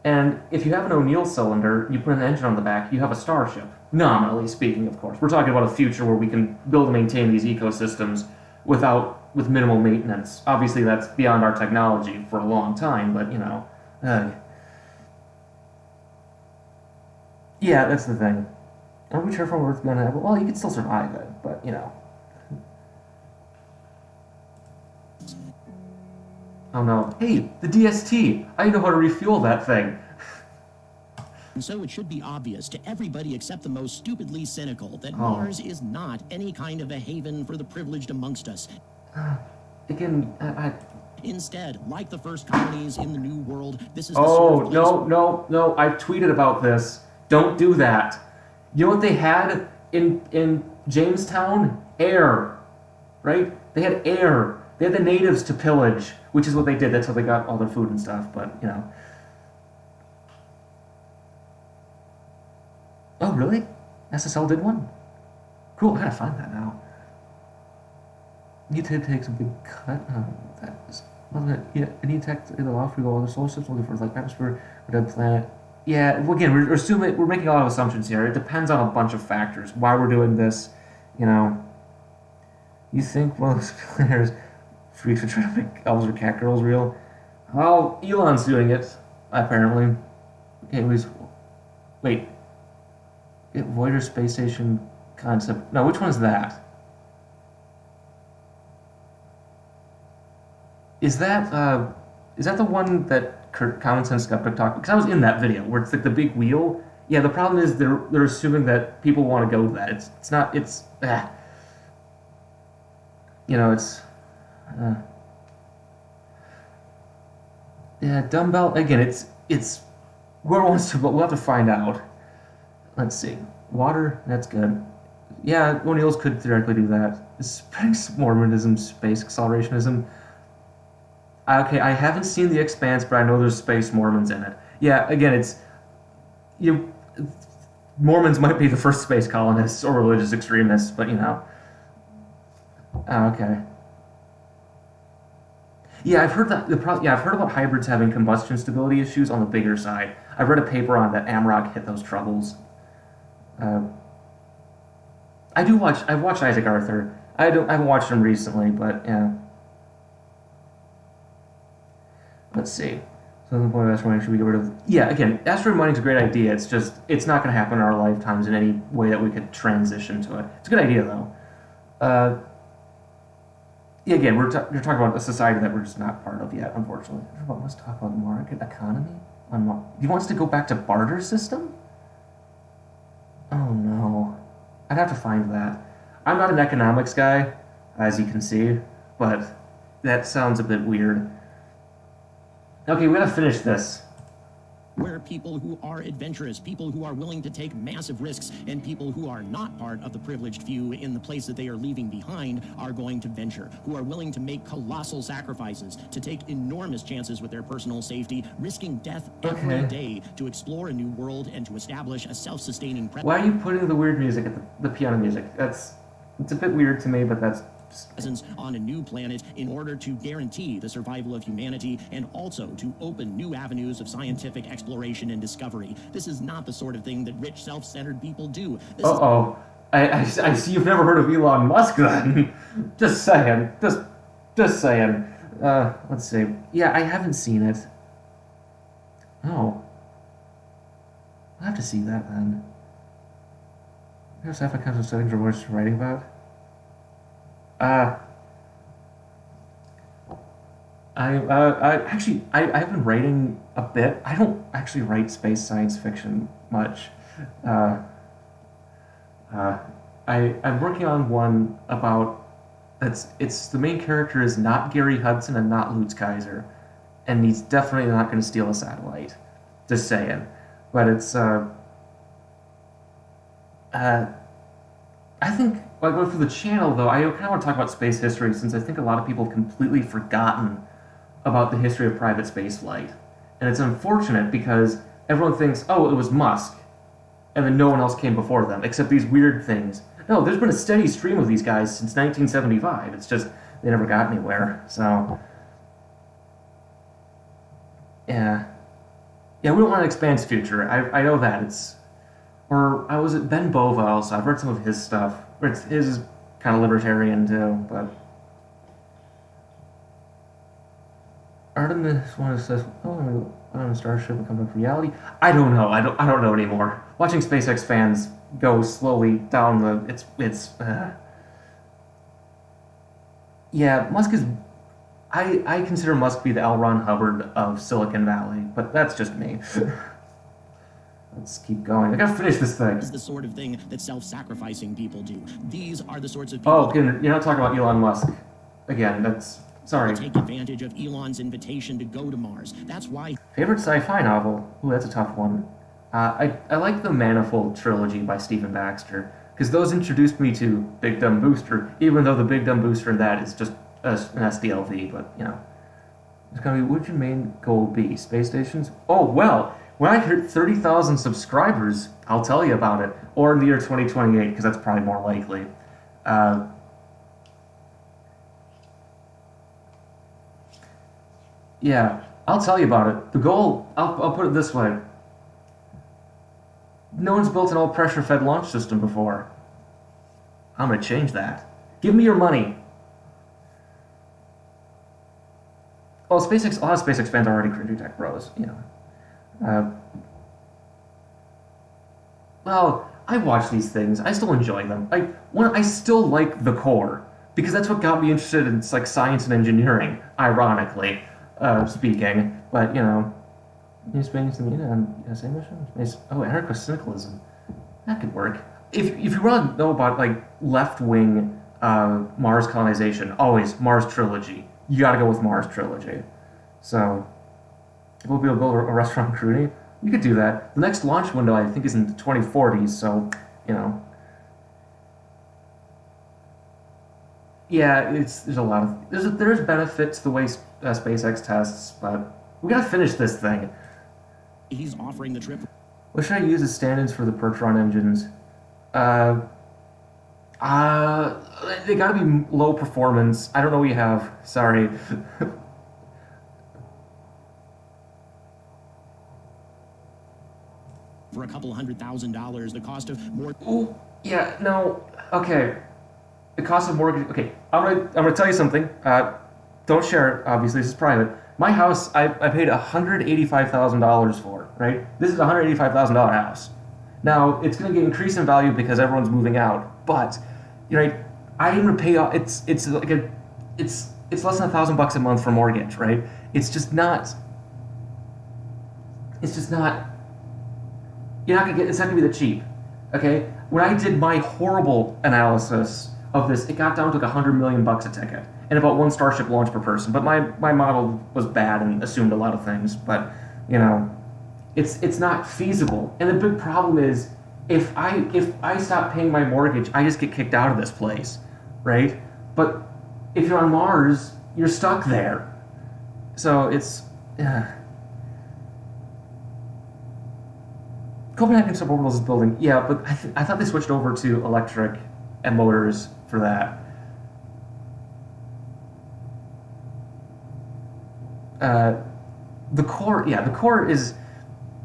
And if you have an O'Neill cylinder, you put an engine on the back, you have a Starship. Nominally speaking, of course. We're talking about a future where we can build and maintain these ecosystems with minimal maintenance. Obviously, that's beyond our technology for a long time, but, you know. Yeah, that's the thing. Are we terraforming Earth gonna have... Well, you can still survive it, but, you know. Oh no. Hey, the DST! I know how to refuel that thing. And so it should be obvious to everybody except the most stupidly cynical that Mars is not any kind of a haven for the privileged amongst us. Again, Instead, like the first colonies in the New World, this is the Oh, sort of no, I've tweeted about this. Don't do that. You know what they had in Jamestown? Air. Right? They had air. They had the natives to pillage, which is what they did. That's how they got all their food and stuff, but, you know. Oh, really? SSL did one? Cool, I gotta find that now. Need to take some big cut. That is... Yeah, any tech either off, we go other solar systems, looking for, like, atmosphere, a dead planet. Yeah, well, again, we're making a lot of assumptions here. It depends on a bunch of factors. Why we're doing this, you know. You think one of those players... freaks are trying to make elves or cat girls real. Well, Elon's doing it, apparently. Anyways, wait. Voyager space station concept. No, which one's that? Is that the one that Common Sense Skeptic talked? Because I was in that video where it's like the big wheel. Yeah, the problem is they're assuming that people want to go to that. It's not. It's you know, it's. Yeah, dumbbell. Again, it's whoever wants to, but we'll have to find out. Let's see. Water. That's good. Yeah, O'Neill's could theoretically do that. Space Mormonism, space accelerationism. Okay, I haven't seen The Expanse, but I know there's space Mormons in it. Yeah, again, it's you. Mormons might be the first space colonists or religious extremists, but you know. Okay. Yeah, I've heard that I've heard about hybrids having combustion stability issues on the bigger side. I've read a paper on that Amrock hit those troubles. Uh, I've watched Isaac Arthur. I haven't watched him recently, but yeah. Let's see. So the point of asteroid mining should we get rid of? Yeah, again, asteroid mining is a great idea. It's just it's not going to happen in our lifetimes in any way that we could transition to it. It's a good idea though. Yeah, again, you're talking about a society that we're just not part of yet, unfortunately. Let's talk about market economy on Mars. He wants to go back to barter system? Oh no, I'd have to find that. I'm not an economics guy, as you can see, but that sounds a bit weird. Okay, we gotta finish this. Where people who are adventurous, people who are willing to take massive risks, and people who are not part of the privileged few in the place that they are leaving behind are going to venture, who are willing to make colossal sacrifices, to take enormous chances with their personal safety, risking death every day to explore a new world and to establish a self-sustaining presence. Why are you putting the weird music at the piano music? It's a bit weird to me, but that's presence on a new planet in order to guarantee the survival of humanity and also to open new avenues of scientific exploration and discovery. This is not the sort of thing that rich, self-centered people do. I see you've never heard of Elon Musk then. Just saying. Just saying. Let's see. Yeah, I haven't seen it. Oh. I'll have to see that then. Here's half a couple of settings we're writing about. I've been writing a bit. I don't actually write space science fiction much. I'm working on one about it's the main character is not Gary Hudson and not Lutz Kaiser, and he's definitely not going to steal a satellite. Just saying, but it's I think, for the channel, though, I kind of want to talk about space history since I think a lot of people have completely forgotten about the history of private spaceflight. And it's unfortunate because everyone thinks, oh, it was Musk, and then no one else came before them, except these weird things. No, there's been a steady stream of these guys since 1975. It's just, they never got anywhere, so... Yeah. Yeah, we don't want to expand its future. I know that. It's... Or I was at Ben Bova also. I've read some of his stuff. His is kind of libertarian too, but Artemis one says, "Oh, on Starship will come back to reality." I don't know. I don't know anymore. Watching SpaceX fans go slowly down the yeah, Musk is. I consider Musk to be the L. Ron Hubbard of Silicon Valley, but that's just me. Let's keep going. I gotta finish this thing. This is the sort of thing that self-sacrificing people do. These are the sorts of people... Oh, again, you're not talking about Elon Musk. Again, that's... Sorry. Take advantage of Elon's invitation to go to Mars. That's why... Favorite sci-fi novel? Ooh, that's a tough one. I like the Manifold trilogy by Stephen Baxter, because those introduced me to Big Dumb Booster, even though the Big Dumb Booster in that is just an SDLV, but, you know. It's gonna be, what would your main goal be? Space stations? Oh, well... When I hit 30,000 subscribers, I'll tell you about it. Or in the year 2028, because that's probably more likely. Yeah, I'll tell you about it. The goal, I'll put it this way. No one's built an all-pressure fed launch system before. I'm going to change that. Give me your money. Well, a lot of SpaceX fans are already cringy tech bros, you know. Well, I watch these things. I still enjoy them. I still like the core because that's what got me interested in science and engineering. Ironically, speaking, but you know, new space to meet on USA mission. Anarcho-syndicalism. That could work. If you want to know about left-wing Mars colonization, always Mars trilogy. You got to go with Mars trilogy. So. We'll be able to build a restaurant crudely. You could do that. The next launch window, I think, is in the 2040s, so, you know. Yeah, there's a lot of... There's benefit to the way SpaceX tests, but we gotta finish this thing. He's offering the trip. What should I use as stand-ins for the Pertron engines? They gotta be low performance. I don't know what you have. Sorry. For a couple $100,000, the cost of more. Oh, yeah, no. Okay. The cost of mortgage. Okay, I'm gonna tell you something. Don't share it. Obviously, this is private. My house, I paid $185,000 for. Right. This is a $185,000 house. Now it's gonna get increased in value because everyone's moving out. But, I didn't pay off. It's less than $1,000 a month for mortgage. Right. It's just not. You're not gonna get. It's not gonna be that cheap. Okay. When I did my horrible analysis of this, it got down to like $100 million a ticket, and about one Starship launch per person. But my model was bad and assumed a lot of things. But it's not feasible. And the big problem is if I stop paying my mortgage, I just get kicked out of this place, right? But if you're on Mars, you're stuck there. So it's. Copenhagen Suborbitals is building, yeah, but I thought they switched over to electric and motors for that. The core is,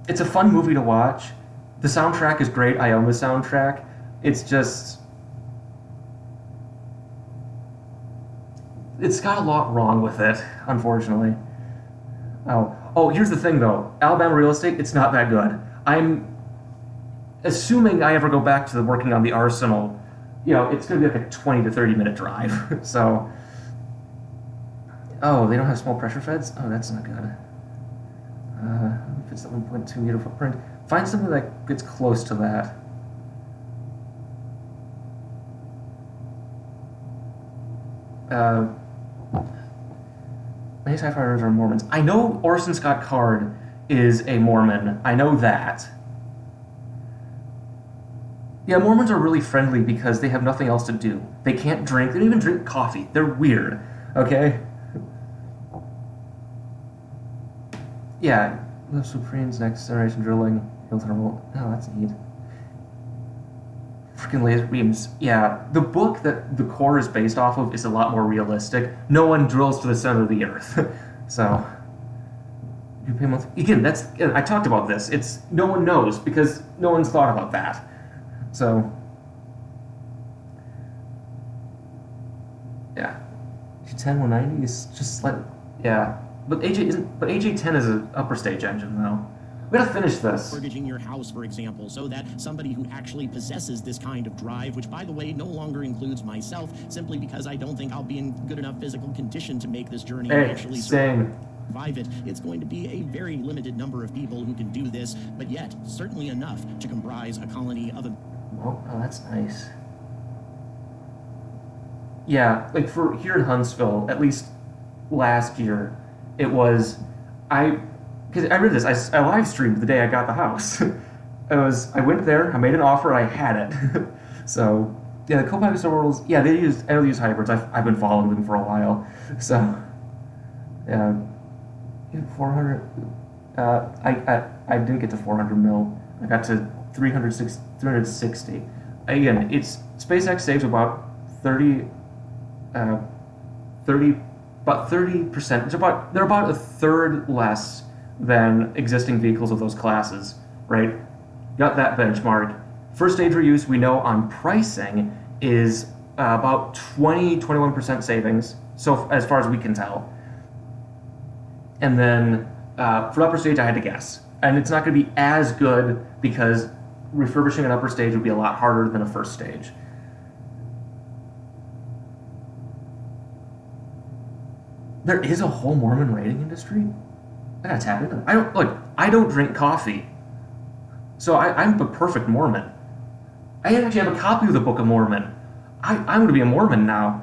it's a fun movie to watch. The soundtrack is great. I own the soundtrack. It's just, it's got a lot wrong with it, unfortunately. Oh, here's the thing though. Alabama real estate, it's not that good. I'm assuming I ever go back to working on the arsenal, it's going to be like a 20 to 30 minute drive. So, they don't have small pressure feds? Oh, that's not good. If it's the 1.2 meter footprint, find something that gets close to that. Many sci-fi writers are Mormons. I know Orson Scott Card is a Mormon. I know that. Yeah, Mormons are really friendly because they have nothing else to do. They can't drink. They don't even drink coffee. They're weird. Okay? Yeah. The Supreme's next generation drilling. Oh, that's neat. Freaking laser beams. Yeah, the book that the core is based off of is a lot more realistic. No one drills to the center of the Earth. So, you pay monthly. Again, I talked about this. It's no one knows because no one's thought about that. So, yeah, AJ10 190 is just like, yeah, but AJ10 is an upper stage engine though. We gotta finish this. Mortgaging your house, for example, so that somebody who actually possesses this kind of drive, which by the way no longer includes myself, simply because I don't think I'll be in good enough physical condition to make this journey and actually survive it. It's going to be a very limited number of people who can do this, but yet certainly enough to comprise a colony of a. Oh, that's nice. Yeah, like for here in Huntsville, at least last year, it was, because I read this, I live streamed the day I got the house. I went there, I made an offer, I had it. So, yeah, the Copenhagen Suborbitals, yeah, they use hybrids. I've been following them for a while. So, yeah, 400, I didn't get to 400 mil. I got to 360. Again, SpaceX saves about 30%. They're about a third less than existing vehicles of those classes, right? Got that benchmark. First stage reuse, we know on pricing is about 21% savings, so as far as we can tell. And then for upper stage, I had to guess. And it's not going to be as good because refurbishing an upper stage would be a lot harder than a first stage. There is a whole Mormon raiding industry? I gotta tap into that. I don't drink coffee. So I'm the perfect Mormon. I actually have a copy of the Book of Mormon. I'm going to be a Mormon now.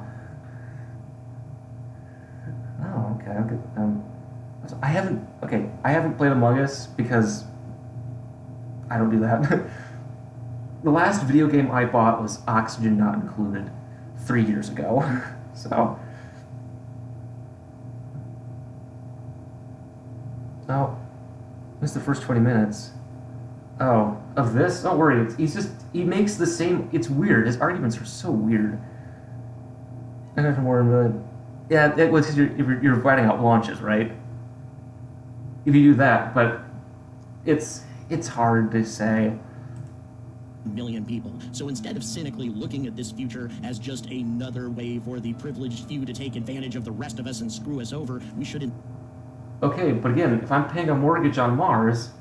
Oh, okay. I haven't played Among Us because I don't do that. The last video game I bought was Oxygen Not Included 3 years ago. So. Oh. Missed the first 20 minutes. Oh. Of this? Don't worry. He makes the same. It's weird. His arguments are so weird. I got more really. Yeah, it was you're writing out launches, right? If you do that, but it's hard to say. Million people. So instead of cynically looking at this future as just another way for the privileged few to take advantage of the rest of us and screw us over, we shouldn't. Okay, but again, if I'm paying a mortgage on Mars,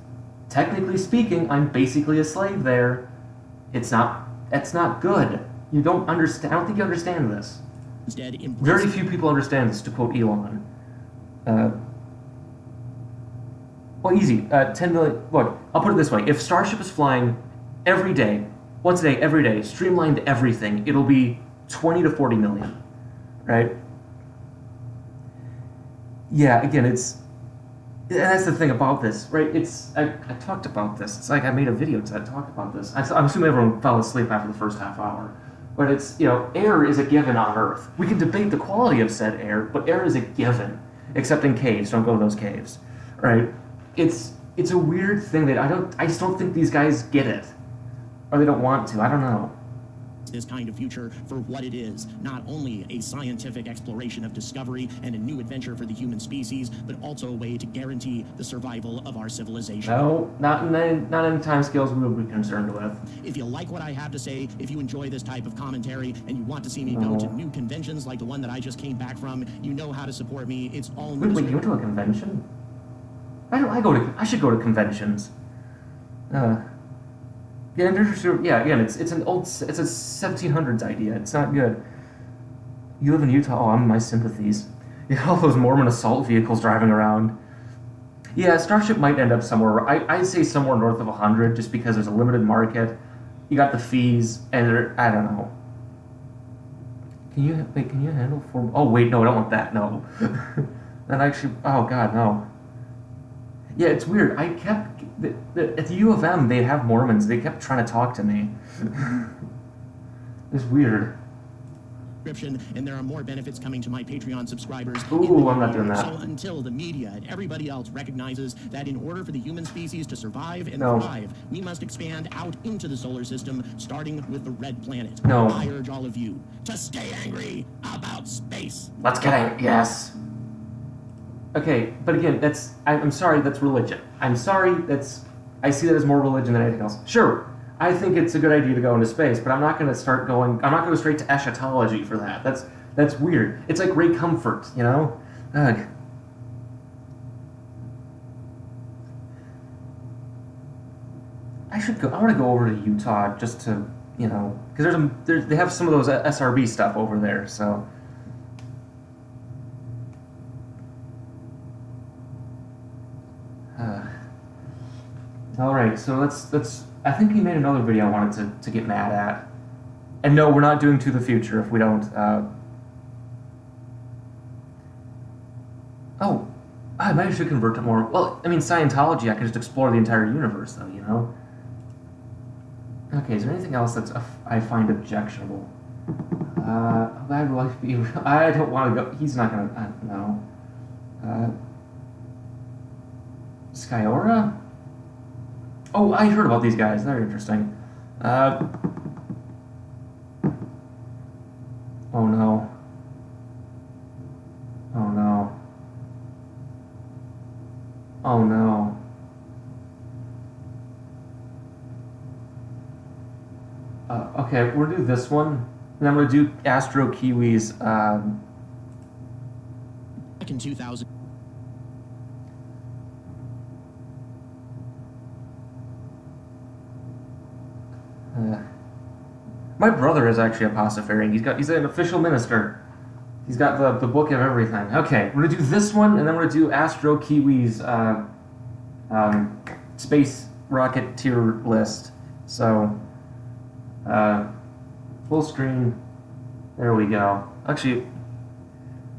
technically speaking, I'm basically a slave there. That's not good. You don't understand. I don't think you understand this. Instead, very few people understand this, to quote Elon. Well, easy. 10 million. Look, I'll put it this way. If Starship is flying every day, once a day, every day, streamlined everything, it'll be 20 to 40 million, right? Yeah, again, that's the thing about this, right? I talked about this. It's like I made a video that talked about this. I'm assuming everyone fell asleep after the first half hour. But air is a given on Earth. We can debate the quality of said air, but air is a given, except in caves. Don't go to those caves, right? It's a weird thing that I just don't think these guys get it. Or they don't want to. I don't know. This kind of future for what it is, not only a scientific exploration of discovery and a new adventure for the human species, but also a way to guarantee the survival of our civilization. No, not in any time scales we would be concerned with. If you like what I have to say, if you enjoy this type of commentary, and you want to see me go to new conventions like the one that I just came back from, you know how to support me. It's all. Wait, you went to a convention? I should go to conventions. Yeah, again, it's a 1700s idea. It's not good. You live in Utah. Oh, I'm my sympathies. You got all those Mormon assault vehicles driving around. Yeah, Starship might end up somewhere. I'd say somewhere north of 100, just because there's a limited market. You got the fees, and I don't know. Can you handle 4? Oh wait, no, I don't want that. No, that actually. Oh god, no. Yeah, it's weird. I kept at the U of M. They have Mormons. They kept trying to talk to me. It's weird. And there are more benefits coming to my Patreon subscribers. Ooh, I'm not doing that. So until the media and everybody else recognizes that in order for the human species to survive and thrive, we must expand out into the solar system, starting with the red planet. No. I urge all of you to stay angry about space. Let's get angry. Yes. Okay, but again, I'm sorry, that's religion. I'm sorry, I see that as more religion than anything else. Sure, I think it's a good idea to go into space, but I'm not going to I'm not going to go straight to eschatology for that. That's weird. It's like Ray Comfort, you know? Ugh. I want to go over to Utah just to, because they have some of those SRB stuff over there, so. All right, so let's. I think he made another video I wanted to get mad at, and no, we're not doing To the Future if we don't. Oh, I might should convert to more. Well, I mean Scientology. I can just explore the entire universe, though, you know. Okay, is there anything else I find objectionable? I don't want to go. He's not gonna. No. Skyora? Oh, I heard about these guys. They're interesting. Oh no. Oh no. Oh no. Okay, we're gonna do this one, and I'm gonna do Astro Kiwi's. Back in 2000. My brother is actually a Pastafarian. He's an official minister. He's got the book of everything. Okay, we're gonna do this one, and then we're gonna do Astro Kiwi's space rocket tier list. So, full screen. There we go. Actually,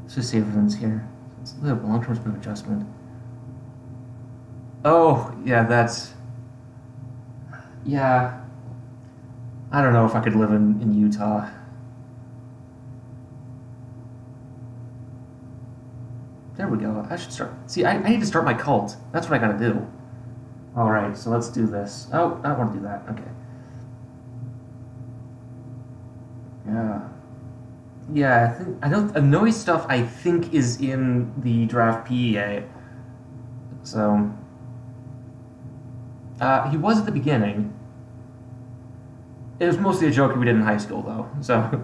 let's just see if everything's here. Let's look at long-term spin adjustment. Oh, yeah, that's... Yeah. I don't know if I could live in Utah. There we go. I should start... See, I need to start my cult. That's what I gotta do. Alright, so let's do this. Oh, I don't want to do that. Okay. Yeah. Yeah, I think... Noise stuff, I think, is in the draft PEA. So... he was at the beginning. It was mostly a joke we did in high school, though. So...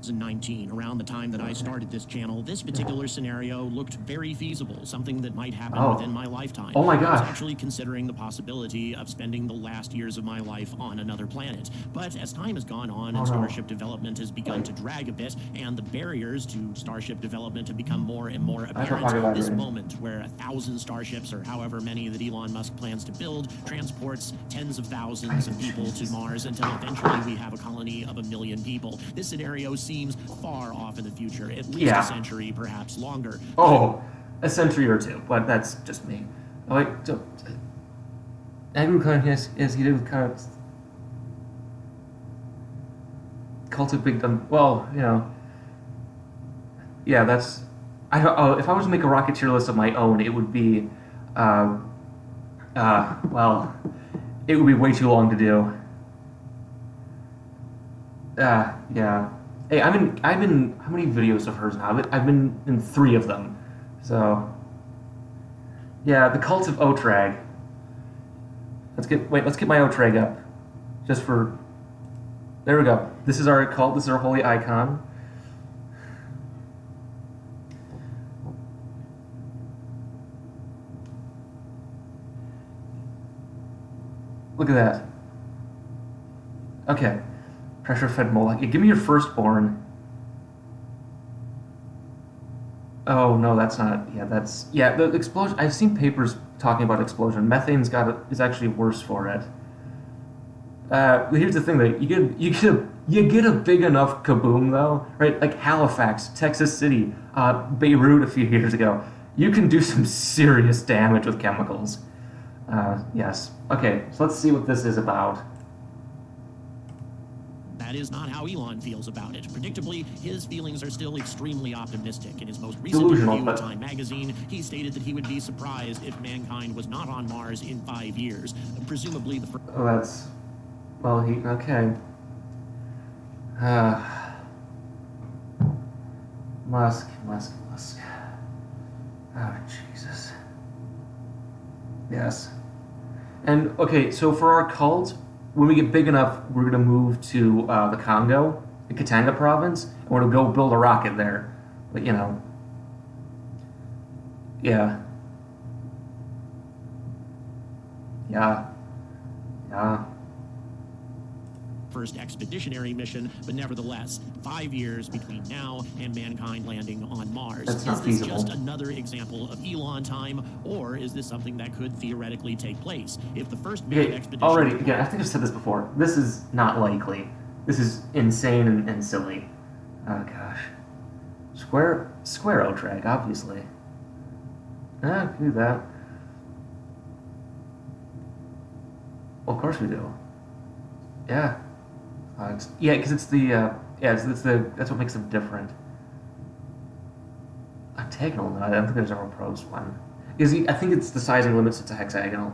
2019, around the time that I started this channel, this particular scenario looked very feasible, something that might happen within my lifetime. Oh my I was gosh. actually considering the possibility of spending the last years of my life on another planet. But as time has gone on and Starship development has begun to drag a bit, and the barriers to Starship development have become more and more apparent, this moment where 1,000 Starships, or however many that Elon Musk plans to build, transports tens of thousands of people to Mars until eventually we have a colony of 1 million people. This scenario seems far off in the future, at least a century, perhaps longer. Oh, a century or two, but that's just me. Oh, wait, so... Agriculture is he did with kind of... Cult of Big Dumb... Well, you know... Yeah, that's... if I was to make a Rocketeer list of my own, it would be... well... It would be way too long to do. Yeah. Hey, I'm in how many videos of hers now? I've been in 3 of them. So yeah, the Cult of Otrag. Let's get my Otrag up. Just for there we go. This is our cult, this is our holy icon. Look at that. Okay. Pressure-fed Moloch. Yeah, give me your firstborn. Oh no, that's not. Yeah, that's the explosion. I've seen papers talking about explosion. Methane's is actually worse for it. Here's the thing, though. You get a big enough kaboom, though, right? Like Halifax, Texas City, Beirut a few years ago. You can do some serious damage with chemicals. Yes. Okay, so let's see what this is about. That is not how Elon feels about it. Predictably, his feelings are still extremely optimistic. In his most recent interview with Time magazine, he stated that he would be surprised if mankind was not on Mars in 5 years. Presumably the first... Oh, that's... Well, okay. Musk. Oh, Jesus. Yes. And, okay, so for our cult... When we get big enough, we're going to move to the Congo, the Katanga province, and we're going to go build a rocket there. But, you know. Yeah. First expeditionary mission, but nevertheless, 5 years between now and mankind landing on Mars. That's not is this feasible. just another example of Elon time, or is this something that could theoretically take place? If the first manned expedition... Already, again, I think I've said this before. This is not likely. This is insane and silly. Oh, gosh. Square Otrag, obviously. Do that. Well, of course we do. Yeah. Because it's the that's what makes them different. Octagonal, no, I don't think there's ever a prose one. I think it's the sizing limits it to hexagonal.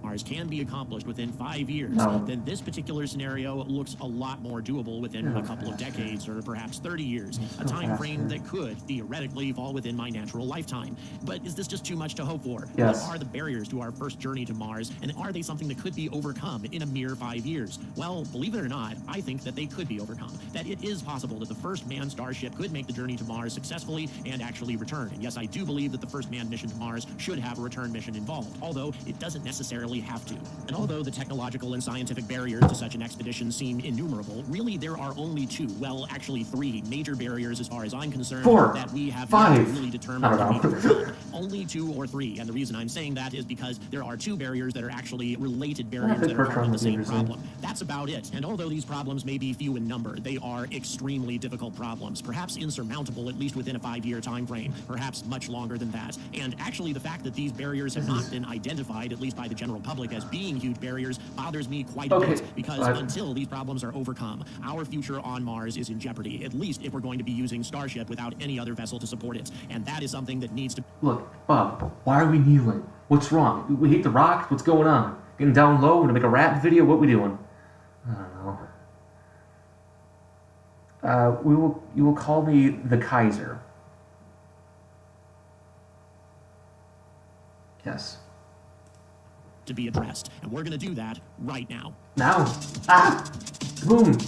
Mars can be accomplished within 5 years, then this particular scenario looks a lot more doable within a couple of decades or perhaps 30 years, a time frame that could theoretically fall within my natural lifetime. But is this just too much to hope for? Yes. What are the barriers to our first journey to Mars, and are they something that could be overcome in a mere 5 years? Well, believe it or not, I think that they could be overcome, that it is possible that the first manned Starship could make the journey to Mars successfully and actually return. And yes, I do believe that the first manned mission to Mars should have a return mission involved, although it doesn't necessarily have to. And although the technological and scientific barriers to such an expedition seem innumerable, really there are only two, well, actually three major barriers as far as I'm concerned 4, that we have 5. yet to really determine I don't the know. need to overcome. Only 2 or 3, and the reason I'm saying that is because there are 2 barriers that are actually related barriers that are part of the same problem. That's about it. And although these problems may be few in number, they are extremely difficult problems, perhaps insurmountable, at least within a 5-year time frame, perhaps much longer than that. And actually the fact that these barriers have not been identified, at least by the general public, as being huge barriers bothers me quite a bit, because until these problems are overcome, our future on Mars is in jeopardy, at least if we're going to be using Starship without any other vessel to support it. And that is something that needs to... Look, Bob, why are we kneeling? What's wrong? We hate the rock? What's going on? Getting down low to make a rap video? What we doing? I don't know. You will call me the Kaiser. Yes. to be addressed, and we're going to do that right now. Now? Ah! Boom!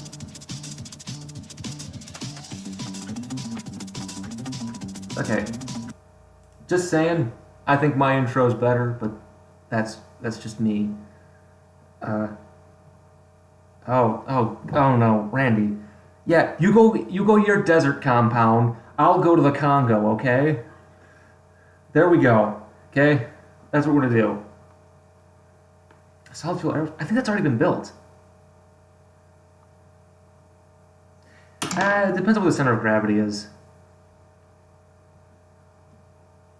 Okay. Just saying, I think my intro's better, but that's just me. Oh no, Randy. Yeah, you go to your desert compound, I'll go to the Congo, okay? There we go, okay? That's what we're gonna do. Solid fuel air, I think that's already been built. It depends on where the center of gravity is.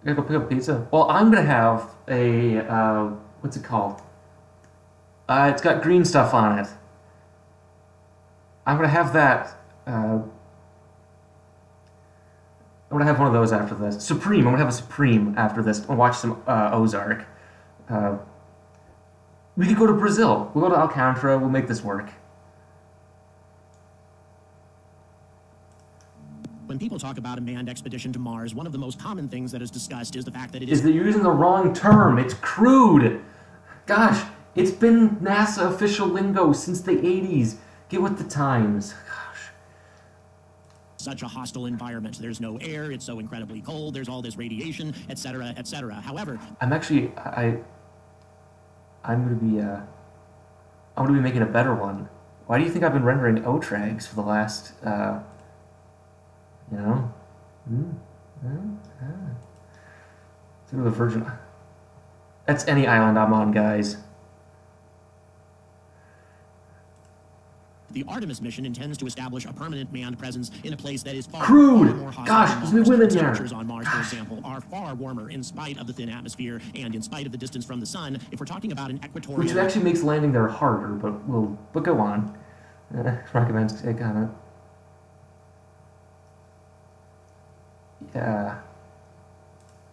I gotta go pick up pizza. Well, I'm gonna have a, what's it called? It's got green stuff on it. I'm gonna have that, I'm gonna have one of those after this. Supreme, I'm gonna have a Supreme after this. I'll watch some, Ozark. We could go to Brazil. We'll go to Alcantara, we'll make this work. When people talk about a manned expedition to Mars, one of the most common things that is discussed is the fact that it Is that you're using the wrong term. It's crude. Gosh, it's been NASA official lingo since the 80s. Get with the times. Gosh. Such a hostile environment. There's no air, it's so incredibly cold, there's all this radiation, etc., etc. However, I'm actually, I'm gonna be making a better one. Why do you think I've been rendering OTRAGs for the last, you know? Through the Virgin. That's any island I'm on, guys. the Artemis mission intends to establish a permanent manned presence in a place that is far, Crude! far more hostile Gosh, than there's no Mars. women there. Temperatures on Mars, for example, are far warmer in spite of the thin atmosphere and in spite of the distance from the sun. If we're talking about an equatorial... Which actually makes landing there harder, but go on. Recommend take on it. Yeah.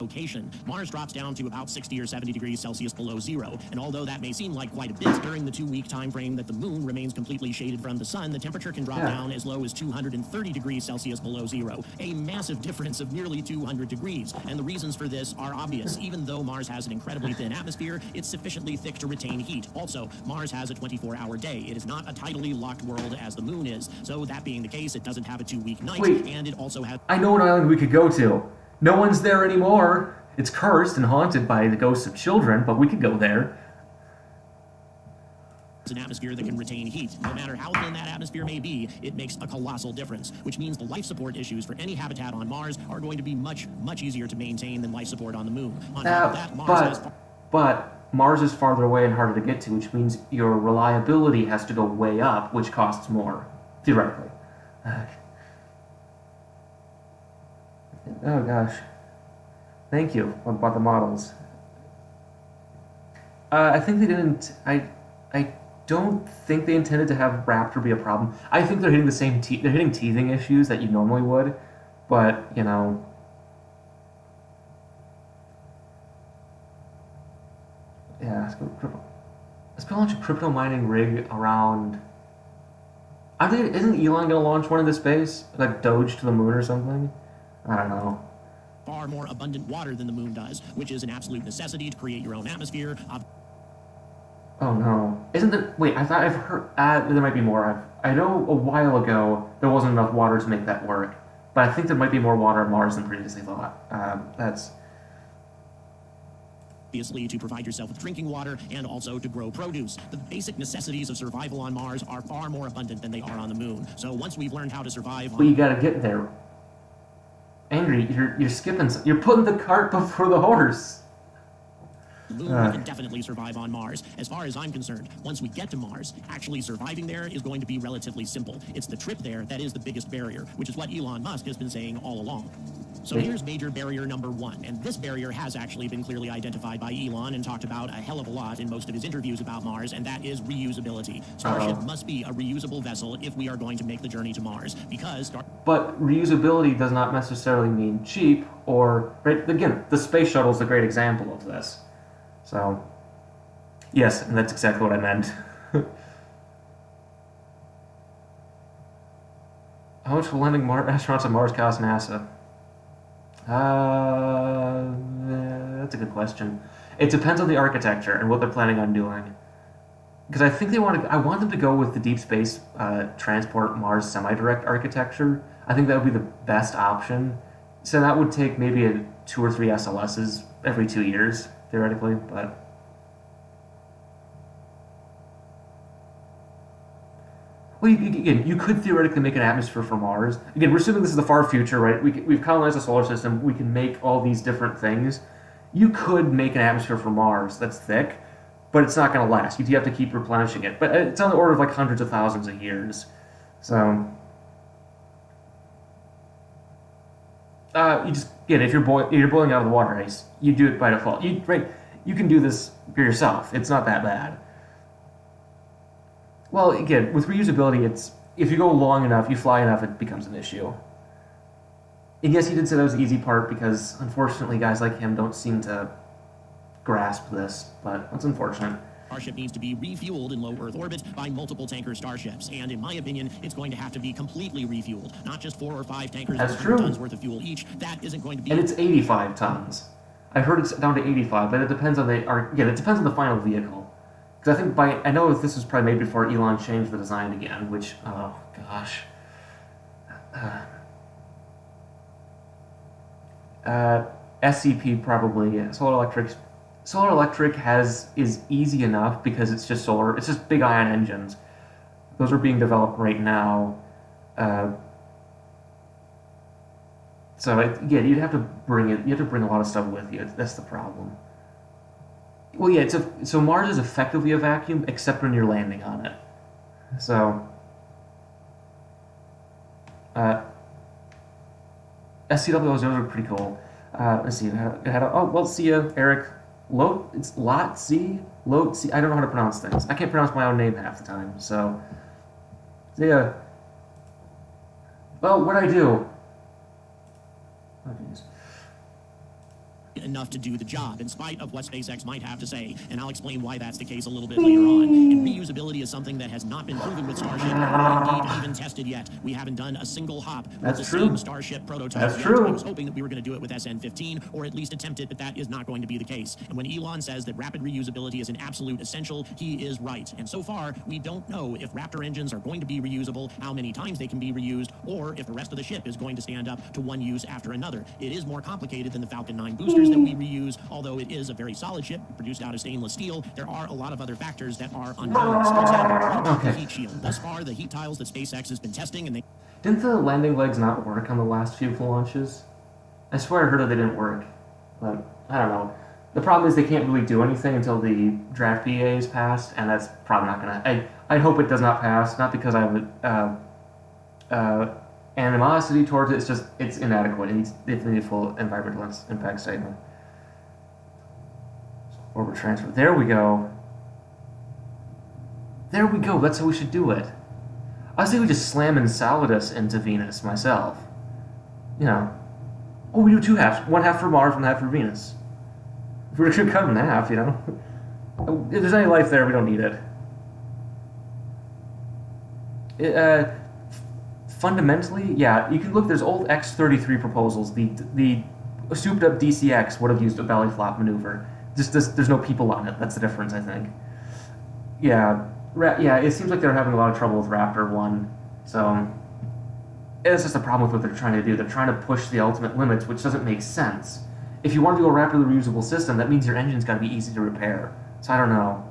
location, Mars drops down to about 60 or 70 degrees Celsius below zero, and although that may seem like quite a bit, during the 2-week time frame that the moon remains completely shaded from the sun, the temperature can drop down as low as 230 degrees Celsius below zero, a massive difference of nearly 200 degrees, and the reasons for this are obvious. Even though Mars has an incredibly thin atmosphere, it's sufficiently thick to retain heat. Also, Mars has a 24-hour day. It is not a tidally locked world as the moon is, so that being the case, it doesn't have a 2-week night, and it also has... I know an island we could go to. No one's there anymore. It's cursed and haunted by the ghosts of children, but we could go there. It's an atmosphere that can retain heat. No matter how thin that atmosphere may be, it makes a colossal difference, which means the life support issues for any habitat on Mars are going to be much, much easier to maintain than life support on the moon. On top of that, but Mars is farther away and harder to get to, which means your reliability has to go way up, which costs more, theoretically. Oh gosh. Thank you about the models. I think they didn't. I don't think they intended to have Raptor be a problem. I think they're hitting the same. They're hitting teething issues that you normally would, but you know. Yeah, let's go launch a crypto mining rig around. I think isn't Elon gonna launch one into space, like Doge to the moon or something? I don't know. Far more abundant water than the moon does, which is an absolute necessity to create your own atmosphere. Oh no. Isn't there... Wait, I thought I've heard... there might be more. I know a while ago there wasn't enough water to make that work. But I think there might be more water on Mars than previously thought. obviously to provide yourself with drinking water and also to grow produce. The basic necessities of survival on Mars are far more abundant than they are on the moon. So once we've learned how to survive Well, you gotta get there. Angry, you're skipping, you're putting the cart before the horse. the moon, we can definitely survive on Mars. As far as I'm concerned, once we get to Mars, actually surviving there is going to be relatively simple. It's the trip there that is the biggest barrier, which is what Elon Musk has been saying all along. So here's major barrier number one, and this barrier has actually been clearly identified by Elon and talked about a hell of a lot in most of his interviews about Mars, and that is reusability. Starship must be a reusable vessel if we are going to make the journey to Mars, because... But reusability does not necessarily mean cheap, or... Right, again, the space shuttle is a great example of this. So, yes, and that's exactly what I meant. How much will landing astronauts on Mars cost NASA? That's a good question. It depends on the architecture and what they're planning on doing. Because I think I want them to go with the deep space transport Mars semi-direct architecture. I think that would be the best option. So that would take maybe 2 or 3 SLSs every 2 years, theoretically, but... Well, you could theoretically make an atmosphere for Mars. Again, we're assuming this is the far future, right? We've colonized the solar system. We can make all these different things. You could make an atmosphere for Mars that's thick, but it's not going to last. You have to keep replenishing it. But it's on the order of like hundreds of thousands of years. So, if you're boiling out of the water ice, you do it by default. You can do this for yourself. It's not that bad. Well, again, with reusability, it's if you go long enough, you fly enough, it becomes an issue. And yes, he did say that was the easy part because, unfortunately, guys like him don't seem to grasp this, but that's unfortunate. Starship needs to be refueled in low Earth orbit by multiple tanker starships, and in my opinion, it's going to have to be completely refueled, not just 4 or 5 tankers with 100 tons worth of fuel each. That isn't going to be... And it's 85 tons. I've heard it's down to 85, but it depends on it depends on the final vehicle. Because I think I know this was probably made before Elon changed the design again, which, oh gosh. SCP probably, yeah. Solar Electric is easy enough because it's just solar. It's just big ion engines. Those are being developed right now. So you'd have to bring it. You have to bring a lot of stuff with you. That's the problem. Well, yeah. So Mars is effectively a vacuum, except when you're landing on it. So. SCW, those are pretty cool. Let's see. See ya, Eric. It's Lot C? Lot C? I don't know how to pronounce things. I can't pronounce my own name half the time, so... Yeah. Well, what'd I do? Oh, jeez. Enough to do the job, in spite of what SpaceX might have to say, and I'll explain why that's the case a little bit later on. And reusability is something that has not been proven with Starship, or indeed even tested yet. We haven't done a single hop with the same Starship prototype yet. I was hoping that we were going to do it with SN15, or at least attempt it, but that is not going to be the case. And when Elon says that rapid reusability is an absolute essential, he is right. And so far, we don't know if Raptor engines are going to be reusable, how many times they can be reused, or if the rest of the ship is going to stand up to one use after another. It is more complicated than the Falcon 9 boosters that we reuse, although it is a very solid ship produced out of stainless steel. There are a lot of other factors that are unknown. The heat shield. Thus far, the heat tiles that SpaceX has been testing, and they didn't the landing legs not work on the last few launches? I swear I heard that they didn't work, but I don't know. The problem is they can't really do anything until the draft PA is passed, and that's probably not gonna. I hope it does not pass, not because I have animosity towards it. It's just it's inadequate. It needs the full environmental impact statement. Orbit transfer. There we go. There we go. That's how we should do it. I say we just slam Enceladus into Venus myself. You know. Oh, we do 2 halves. 1 half for Mars, 1 half for Venus. If we're gonna cut them in half, you know. If there's any life there, we don't need it. Fundamentally, yeah, you can look. There's old X-33 proposals. The souped-up DCX would have used a belly flop maneuver. Just there's no people on it. That's the difference, I think. Yeah, it seems like they're having a lot of trouble with Raptor 1. So, it's just a problem with what they're trying to do. They're trying to push the ultimate limits, which doesn't make sense. if you want to do a rapidly reusable system, that means your engine's got to be easy to repair. So I don't know.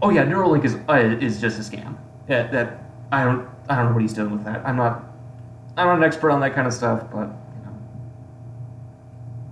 Oh yeah, Neuralink is just a scam. That I don't know what he's doing with that. I'm not an expert on that kind of stuff, but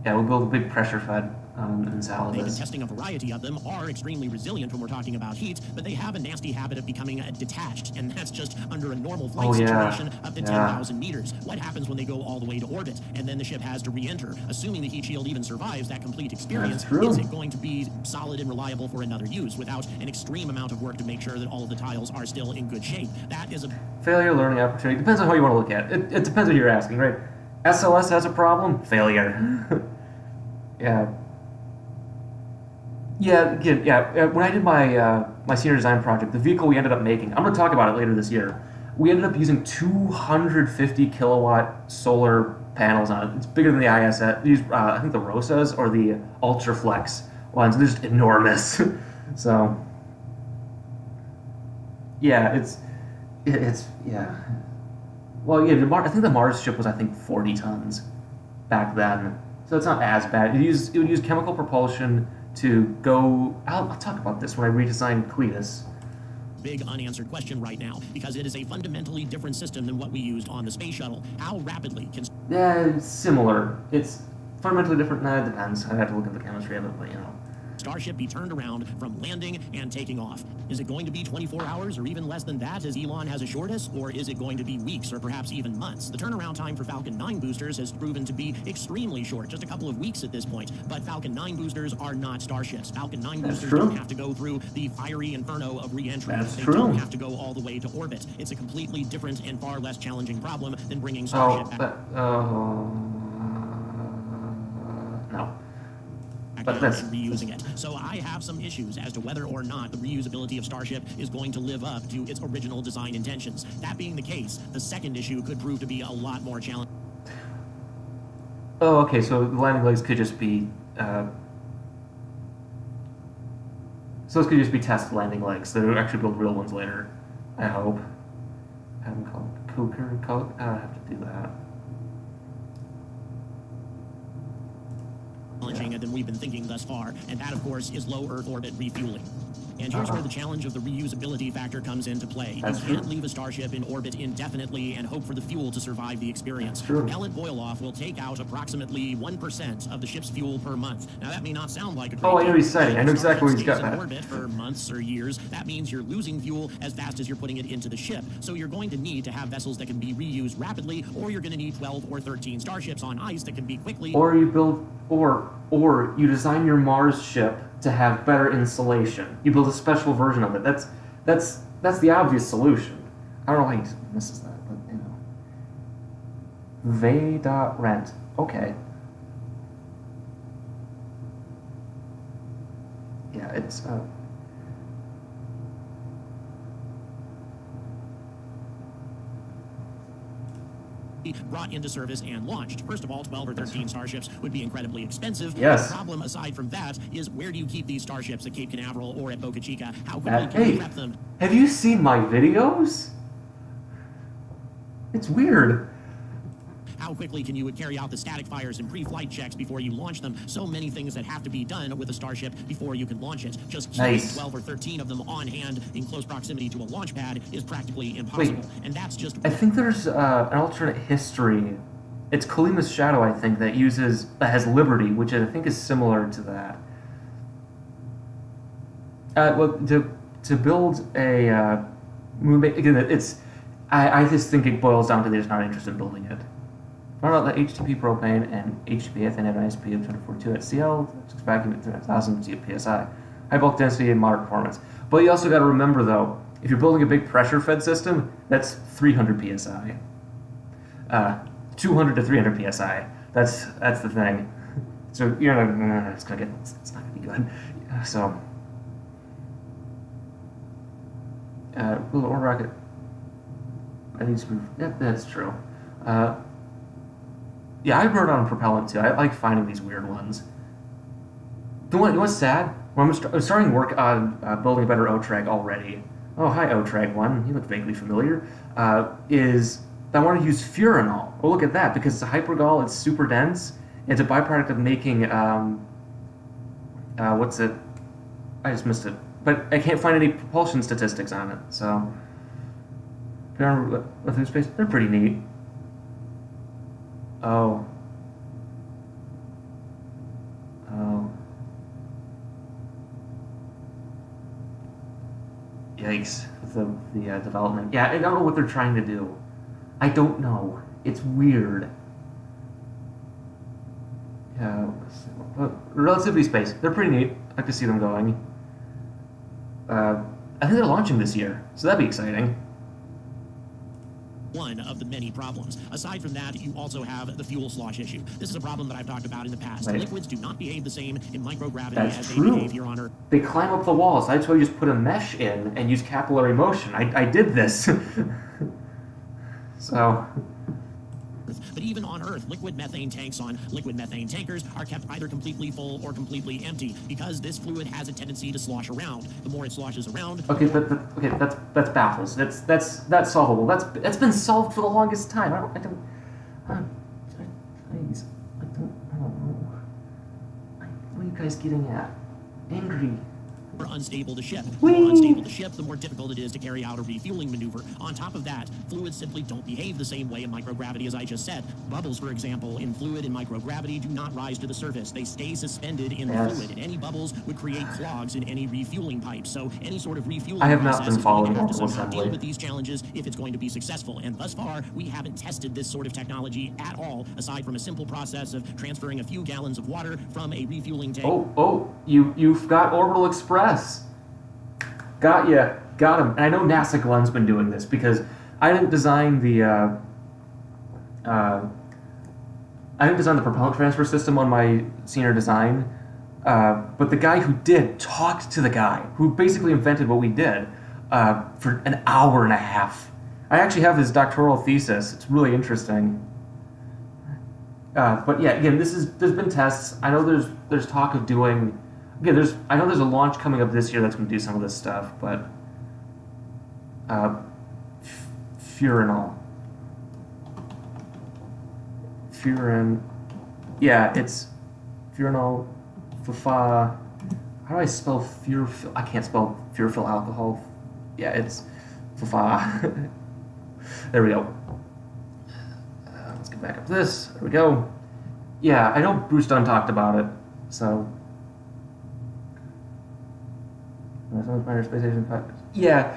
yeah, we'll build a big pressure fed and salad They've been this. testing a variety of them, are extremely resilient when we're talking about heat, but they have a nasty habit of becoming detached, and that's just under a normal flight situation up to 10,000 meters. What happens when they go all the way to orbit, and then the ship has to re-enter? Assuming the heat shield even survives that complete experience, is it going to be solid and reliable for another use without an extreme amount of work to make sure that all of the tiles are still in good shape? That is a Failure, learning opportunity. Depends on how you want to look at it. It depends what you're asking, right? SLS has a problem? Failure. Yeah. Yeah. When I did my my senior design project, the vehicle we ended up making, I'm going to talk about it later this year. We ended up using 250 kilowatt solar panels on it. It's bigger than the ISS. These, I think the Rosas or the Ultraflex ones. They're just enormous. So, yeah, it's yeah. Well, yeah, I think the Mars ship was 40 tons back then. So it's not as bad. It would use chemical propulsion to go. I'll talk about this when I redesign Cletus. big unanswered question right now, because it is a fundamentally different system than what we used on the space shuttle. How rapidly can... Yeah, it's similar. It's fundamentally different. Nah, it depends. I'd have to look at the chemistry of it, but Starship be turned around from landing and taking off? Is it going to be 24 hours or even less than that, as Elon has assured us, or is it going to be weeks or perhaps even months? The turnaround time for Falcon 9 boosters has proven to be extremely short, just a couple of weeks at this point. But Falcon 9 boosters are not Starships. Falcon 9 boosters don't have to go through the fiery inferno of re-entry. They don't have to go all the way to orbit. It's a completely different and far less challenging problem than bringing Starship back. No. But that's reusing it. So I have some issues as to whether or not the reusability of Starship is going to live up to its original design intentions. That being the case, the second issue could prove to be a lot more challenging. Oh, okay, so the landing legs could just be so those could just be test landing legs. They'll actually build real ones later, I hope. I haven't called Coker. I don't have to do that. Than we've been thinking thus far, and that, of course, is low Earth orbit refueling. And here's where the challenge of the reusability factor comes into play. You can't leave a Starship in orbit indefinitely and hope for the fuel to survive the experience. Propellant boil-off will take out approximately 1% of the ship's fuel per month. Now, that may not sound like a great I know he's saying. I know exactly what he's got. In orbit for months or years, that means you're losing fuel as fast as you're putting it into the ship. So you're going to need to have vessels that can be reused rapidly, or you're going to need 12 or 13 Starships on ice that can be quickly... Or you build... Or you design your Mars ship to have better insulation. You build a special version of it. That's the obvious solution. I don't know how he misses that, but Vay.rent. Okay. Yeah, it's brought into service and launched. First of all, 12 or 13 Starships would be incredibly expensive. Yes. The problem, aside from that, is where do you keep these Starships at Cape Canaveral or at Boca Chica? How quickly can you prep them? Have you seen my videos? It's weird. How quickly can you carry out the static fires and pre-flight checks before you launch them? So many things that have to be done with a Starship before you can launch it. Just keeping 12 or 13 of them on hand in close proximity to a launch pad is practically impossible. And that's just... I think there's an alternate history. It's Kalima's Shadow, I think, that has Liberty, which I think is similar to that. Well, to build a moonbase, again, I just think it boils down to they're just not interested in building it. What about the HTP propane and HTP ethane have an ISP of 242 at CL, vacuum at 3,000 psi, high bulk density and moderate performance. But you also got to remember, though, if you're building a big pressure-fed system, that's 300 psi, 200 to 300 psi. That's the thing. So it's not gonna be good. So, little rocket. I need to. Yeah, that's true. Yeah, I wrote on propellant too. I like finding these weird ones. You know what's sad? When I'm starting work on building a better O-Trag already. Oh, hi O-Trag 1. You look vaguely familiar. Is I want to use furanol. Oh, look at that, because it's a hypergol, it's super dense. It's a byproduct of making, what's it? I just missed it. But I can't find any propulsion statistics on it, so. Lithium space, they're pretty neat. Oh. Oh. Yikes, with the development. Yeah, I don't know what they're trying to do. I don't know. It's weird. Yeah, but relativity space, they're pretty neat. I like to see them going. I think they're launching this year, so that'd be exciting. One of the many problems. Aside from that, you also have the fuel slosh issue. This is a problem that I've talked about in the past. Right. Liquids do not behave the same in microgravity That's as true. they behave here on Earth. They climb up the walls. I told you just put a mesh in and use capillary motion. I did this. So. But even on Earth, liquid methane tanks on liquid methane tankers are kept either completely full or completely empty because this fluid has a tendency to slosh around. The more it sloshes around. Okay, that's baffles. That's solvable. That's been solved for the longest time. I don't know. What are you guys getting at? Angry. More unstable to ship. The Whee! more unstable the ship, the more difficult it is to carry out a refueling maneuver. On top of that, fluids simply don't behave the same way in microgravity as I just said. Bubbles, for example, in fluid in microgravity do not rise to the surface. They stay suspended in the fluid, and any bubbles would create clogs in any refueling pipe. So any sort of refueling I have not process been is going following to have to orbital somehow deal assembly. with these challenges if it's going to be successful. And thus far, we haven't tested this sort of technology at all, aside from a simple process of transferring a few gallons of water from a refueling tank. You've got Orbital Express. Got him. And I know NASA Glenn's been doing this because I didn't design the propellant transfer system on my senior design, but the guy who did talked to the guy who basically invented what we did for an hour and a half. I actually have his doctoral thesis. It's really interesting. But yeah, again, there's been tests. I know there's talk of doing. Again, I know there's a launch coming up this year that's going to do some of this stuff, but furanol. Yeah, it's furanol. How do I spell furfil? I can't spell furfil alcohol. Yeah, it's fufa. There we go. Let's get back up to this. There we go. Yeah, I know Bruce Dunn talked about it, so. Minor space station. Yeah,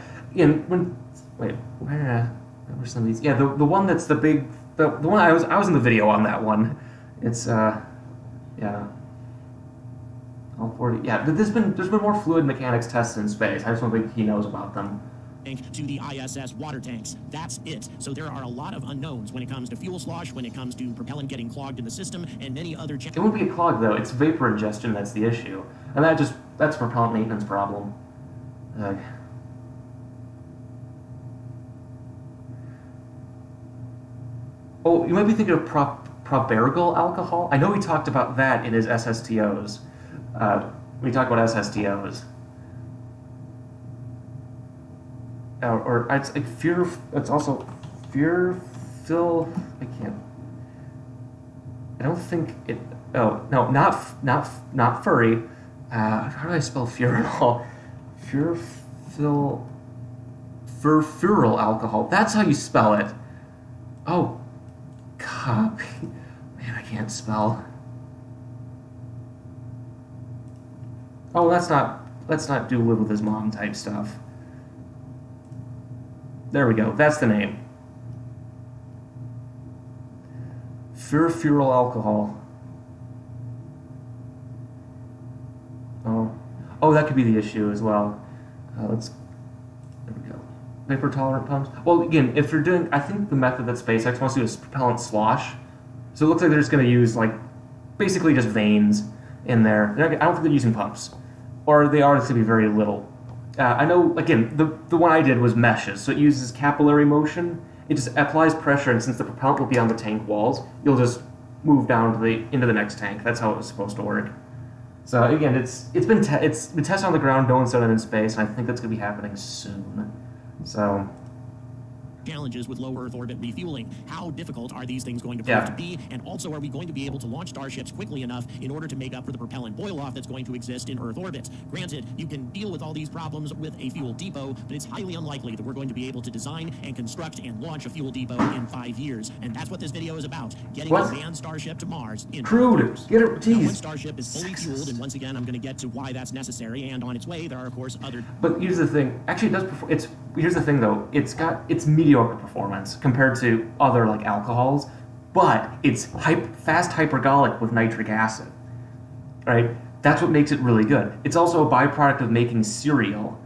where's some of these? Yeah, the one that's the big, the one I was in the video on that one. It's yeah. All 40. Yeah, there's been more fluid mechanics tests in space. I just don't think he knows about them. To the ISS water tanks. That's it. So there are a lot of unknowns when it comes to fuel slosh, when it comes to propellant getting clogged in the system, and many other It wouldn't be a clog though. It's vapor ingestion that's the issue, and that's a propellant maintenance problem. Oh, you might be thinking of probergal alcohol. I know we talked about that in his SSTOs. We talked about SSTOs. Or it's like fear. It's also fearful. I can't. I don't think it. Oh no, not furry. How do I spell furanol? Furfural alcohol. That's how you spell it. Oh, copy. Man, I can't spell. Oh, let's not do live with his mom type stuff. There we go. That's the name. Furfural alcohol. Oh, that could be the issue as well. There we go. Vapor tolerant pumps. Well, again, if you're doing, I think the method that SpaceX wants to do is propellant slosh. So it looks like they're just going to use basically just veins in there. I don't think they're using pumps, or they are. It's going to be very little. I know, again, the one I did was meshes, so it uses capillary motion. It just applies pressure, and since the propellant will be on the tank walls, you'll just move down into the next tank. That's how it was supposed to work. So again, it's been tested on the ground. No one's done it in space, and I think that's going to be happening soon. So challenges with low Earth orbit refueling. How difficult are these things going to prove to be? And also, are we going to be able to launch starships quickly enough in order to make up for the propellant boil-off that's going to exist in Earth orbit? Granted, you can deal with all these problems with a fuel depot, but it's highly unlikely that we're going to be able to design and construct and launch a fuel depot in 5 years. And that's what this video is about, getting a manned Starship to Mars in 5 years. Get it, now, one Starship is fully fueled, and once again, I'm going to get to why that's necessary, and on its way, there are, of course, other... But here's the thing. Actually, it does perform... Here's the thing, though. It's mediocre performance compared to other, like, alcohols, but it's fast hypergolic with nitric acid, right? That's what makes it really good. It's also a byproduct of making cereal.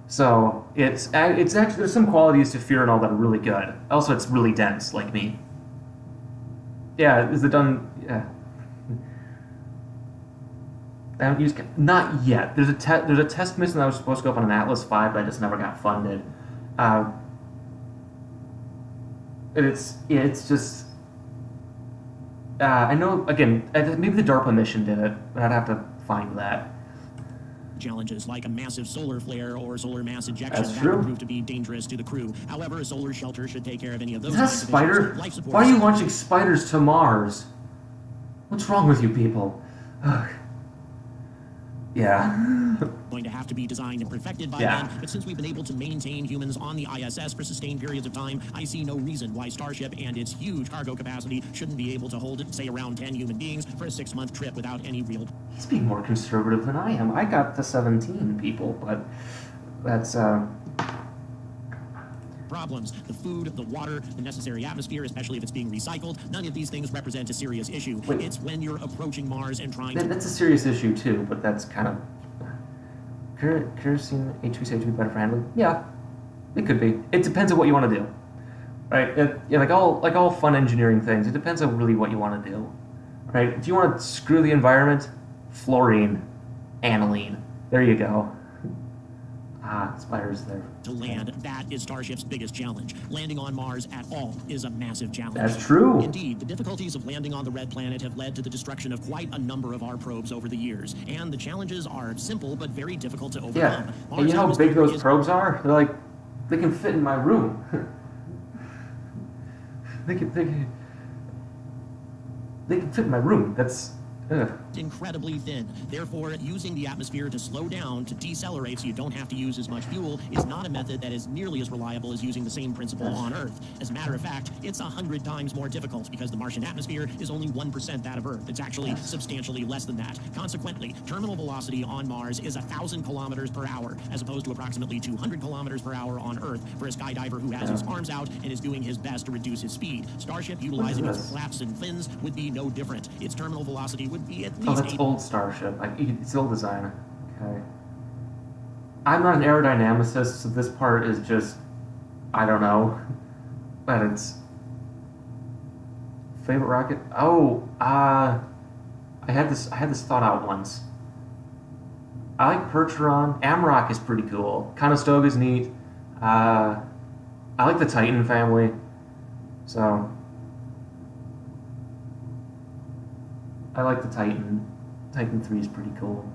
So it's actually... There's some qualities to Furanol that are really good. Also, it's really dense, like me. Yeah, is it done... Yeah. I haven't used... Not yet. There's a test mission that was supposed to go up on an Atlas V, but I just never got funded. And it's just... I know, again, maybe the DARPA mission did it, but I'd have to find that. Challenges like a massive solar flare or solar mass ejection That's that true. would prove to be dangerous to the crew. However, a solar shelter should take care of any of those. Is that a kinds of spider? issues. Life support Why are you launching spiders to Mars? What's wrong with you people? Ugh. Yeah. going to have to be designed and perfected by then, but since we've been able to maintain humans on the ISS for sustained periods of time, I see no reason why Starship and its huge cargo capacity shouldn't be able to hold, say, around 10 human beings for a 6-month trip without any real... He's being more conservative than I am. I got to 17 people, but that's, problems. The food, the water, the necessary atmosphere, especially if it's being recycled, none of these things represent a serious issue. Wait. It's when you're approaching Mars and trying to... That's a serious issue, too, but that's kind of... Kerosene H2 would be better for handling? Yeah, it could be. It depends on what you want to do, right? Yeah, like all fun engineering things, it depends on really what you want to do, right? If you want to screw the environment, fluorine, aniline. There you go. Spiders there. To land, that is Starship's biggest challenge. Landing on Mars at all is a massive challenge. That's true. Indeed, the difficulties of landing on the red planet have led to the destruction of quite a number of our probes over the years, and the challenges are simple but very difficult to overcome. Yeah, Mars and you know how big atmosphere those probes are? They're like, they can fit in my room. they can fit in my room. That's... incredibly thin. Therefore, using the atmosphere to slow down, to decelerate so you don't have to use as much fuel, is not a method that is nearly as reliable as using the same principle on Earth. As a matter of fact, it's 100 times more difficult because the Martian atmosphere is only 1% that of Earth. It's actually substantially less than that. Consequently, terminal velocity on Mars is 1,000 kilometers per hour, as opposed to approximately 200 kilometers per hour on Earth for a skydiver who has his arms out and is doing his best to reduce his speed. Starship, utilizing its flaps and fins, would be no different. Its terminal velocity would be at least... Oh, that's old Starship. It's old design. Okay. I'm not an aerodynamicist, so this part is just... I don't know. But it's... Favorite rocket? Oh, I had this thought out once. I like Percheron. Amrock is pretty cool. Conestoga's neat. I like the Titan family. So... I like the Titan. Titan 3 is pretty cool.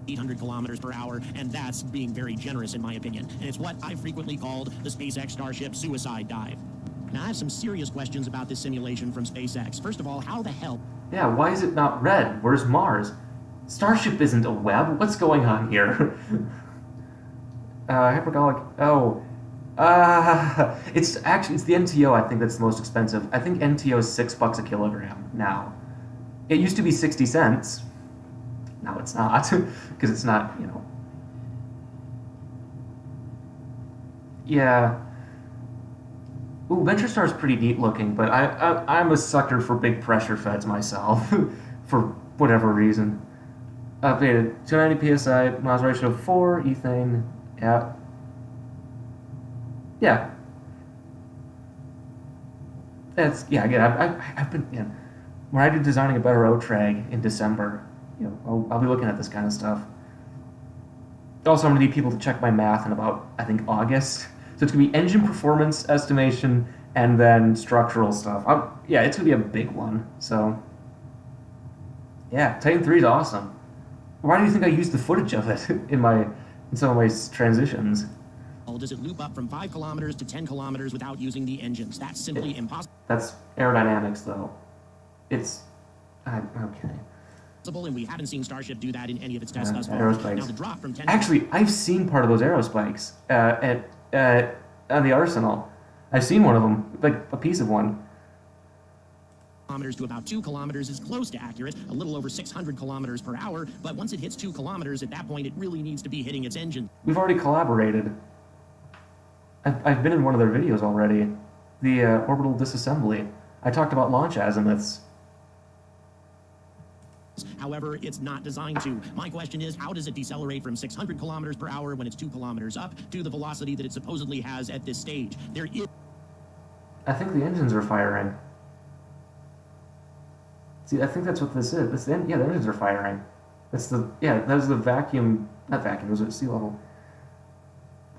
800 kilometers per hour, and that's being very generous in my opinion. And it's what I frequently called the SpaceX Starship suicide dive. Now, I have some serious questions about this simulation from SpaceX. First of all, how the hell... Yeah, why is it not red? Where's Mars? Starship isn't a web. What's going on here? Hypergolic... Oh. It's the NTO, I think, that's the most expensive. I think NTO is $6 a kilogram now. It used to be 60 cents. Now it's not, because it's not, you know. Yeah. Ooh, VentureStar is pretty neat looking, but I'm a sucker for big pressure feds myself, for whatever reason. Updated 290 psi, miles ratio of 4, ethane, yeah. Yeah. Again, I've been, yeah. When I do designing a better O-Trag in December, you know, I'll be looking at this kind of stuff. Also, I'm going to need people to check my math in about, I think, August. So it's going to be engine performance estimation and then structural stuff. Yeah, it's going to be a big one. So, yeah, Titan 3 is awesome. Why do you think I used the footage of it in some of my transitions? does it loop up from 5 kilometers to 10 kilometers without using the engines. That's simply impossible. That's aerodynamics, though. It's... okay. And we haven't seen Starship do that in any of its tests thus far. Aerospikes. Now the drop from 10... Actually, I've seen part of those aerospikes on the Arsenal. I've seen one of them, like a piece of one. Kilometers to about 2 kilometers is close to accurate, a little over 600 kilometers per hour, but once it hits 2 kilometers, at that point it really needs to be hitting its engine. We've already collaborated. I've been in one of their videos already. The orbital disassembly. I talked about launch azimuths. However, it's not designed to. My question is, how does it decelerate from 600 kilometers per hour when it's 2 kilometers up to the velocity that it supposedly has at this stage? There is... I think the engines are firing. See, I think that's what this is. The engines are firing. That's the... Yeah, that was the vacuum... Not vacuum, it was at sea level.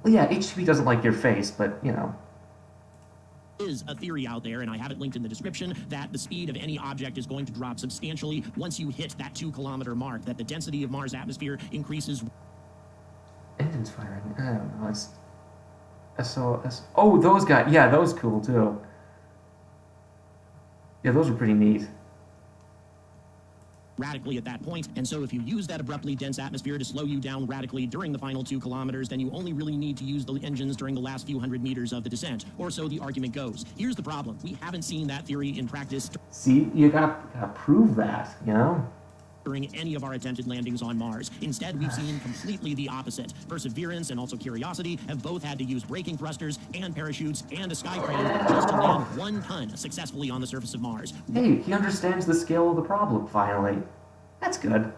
Well, yeah, HTTP doesn't like your face, but, you know... is a theory out there, and I have it linked in the description, that the speed of any object is going to drop substantially once you hit that 2 kilometer mark, that the density of Mars' atmosphere increases. Engines firing. I don't know. It's SOS. Oh, those guys. Yeah, those cool too. Yeah, those are pretty neat. Radically at that point, and so if you use that abruptly dense atmosphere to slow you down radically during the final 2 kilometers, then you only really need to use the engines during the last few hundred meters of the descent, or so the argument goes. Here's the problem: we haven't seen that theory in practice. See, you gotta prove that, you know? During any of our attempted landings on Mars. Instead, we've seen completely the opposite. Perseverance and also Curiosity have both had to use braking thrusters and parachutes and a sky crane just to land 1 ton successfully on the surface of Mars. Hey, he understands the scale of the problem, finally. That's good.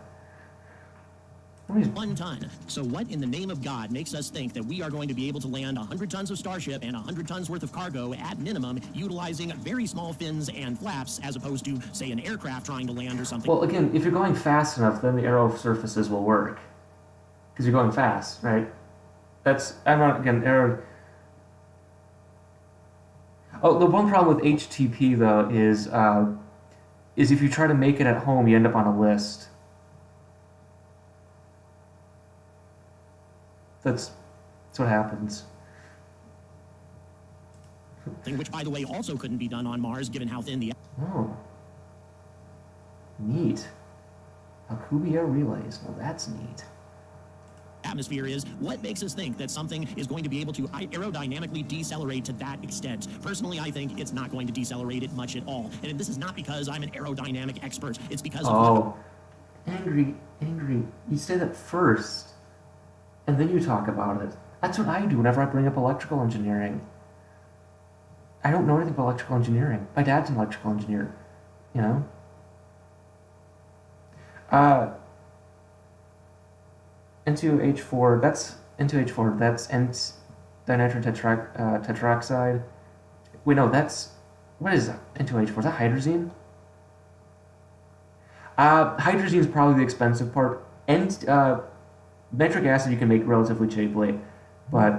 1 ton. So what in the name of God makes us think that we are going to be able to land 100 tons of Starship and 100 tons worth of cargo at minimum, utilizing very small fins and flaps, as opposed to, say, an aircraft trying to land or something? Well, again, if you're going fast enough, then the aero surfaces will work. Because you're going fast, right? I'm not, again, aero... Oh, the one problem with HTTP, though, is if you try to make it at home, you end up on a list. That's what happens. Which, by the way, also couldn't be done on Mars, given how thin the... Oh. Neat. Alcubierre relays. Well, that's neat. atmosphere is. What makes us think that something is going to be able to aerodynamically decelerate to that extent? Personally, I think it's not going to decelerate it much at all. And this is not because I'm an aerodynamic expert. It's because of... Oh. Angry. You say that first, and then you talk about it. That's what I do whenever I bring up electrical engineering. I don't know anything about electrical engineering. My dad's an electrical engineer, you know? N2H4, that's N-dinitro tetroxide. Wait, no, that's... What is that? N2H4, is that hydrazine? Hydrazine is probably the expensive part. Nitric acid you can make relatively cheaply. But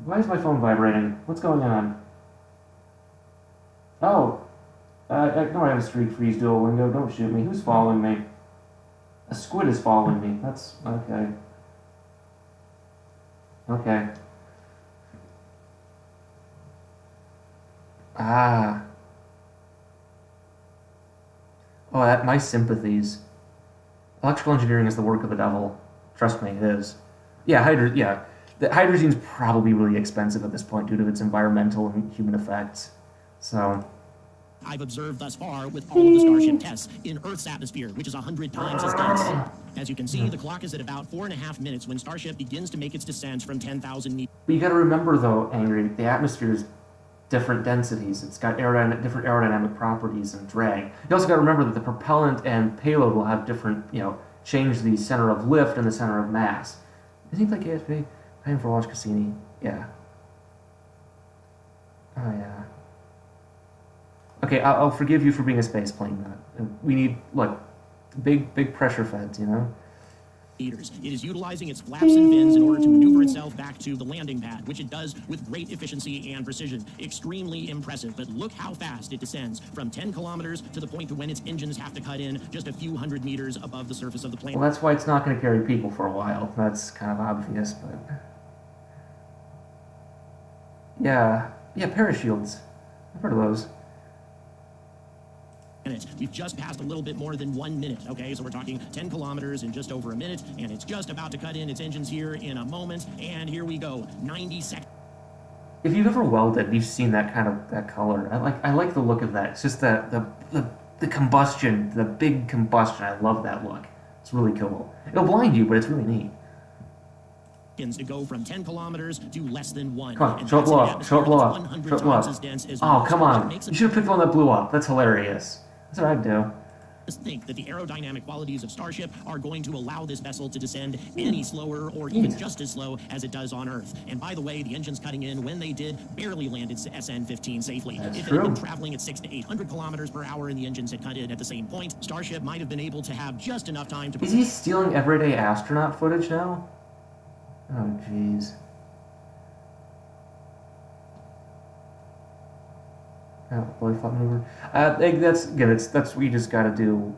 why is my phone vibrating? What's going on? Oh, ignore I have a streak freeze dual window. Don't shoot me. Who's following me? A squid is following me. That's okay. Okay. Ah. Oh, my sympathies. Electrical engineering is the work of the devil. Trust me, it is. Yeah, the hydrazine's probably really expensive at this point due to its environmental and human effects. So... I've observed thus far with all of the Starship tests in Earth's atmosphere, which is 100 times as dense. As you can see, the clock is at about 4.5 minutes when Starship begins to make its descent from 10,000 meters. But you gotta remember, though, Angry, the atmosphere is different densities. It's got different aerodynamic properties and drag. You also gotta remember that the propellant and payload will have different, change the center of lift and the center of mass. Isn't he like KSP? Paying for launch Cassini. Yeah. Oh, yeah. Okay, I'll forgive you for being a space plane. We need, big pressure feds, It is utilizing its flaps and fins in order to maneuver itself back to the landing pad, which it does with great efficiency and precision. Extremely impressive, but look how fast it descends from 10 kilometers to the point to when its engines have to cut in just a few hundred meters above the surface of the plane. Well, that's why it's not going to carry people for a while. That's kind of obvious, but... Yeah, parachutes. I've heard of those. We've just passed a little bit more than 1 minute, okay? So we're talking 10 kilometers in just over a minute, and it's just about to cut in its engines here in a moment, and here we go, 90 seconds. If you've ever welded, you've seen that color. I like the look of that. It's just the combustion, the big combustion. I love that look. It's really cool. It'll blind you, but it's really neat. To go from 10 kilometers to less than 1. Come on, show it blow up. Show it blow up. Show it blow up. Oh, come on. You should have picked one that blew up. That's hilarious. That's what I'd do. Think that the aerodynamic qualities of Starship are going to allow this vessel to descend any slower or even just as slow as it does on Earth. And by the way, the engines cutting in when they did barely landed SN-15 safely. That's if true. it had been traveling at 600 to 800 kilometers per hour and the engines had cut in at the same point, Starship might have been able to have just enough time to... Is he stealing everyday astronaut footage now? Oh, jeez. Oh, belly flop maneuver. That's what you just got to do.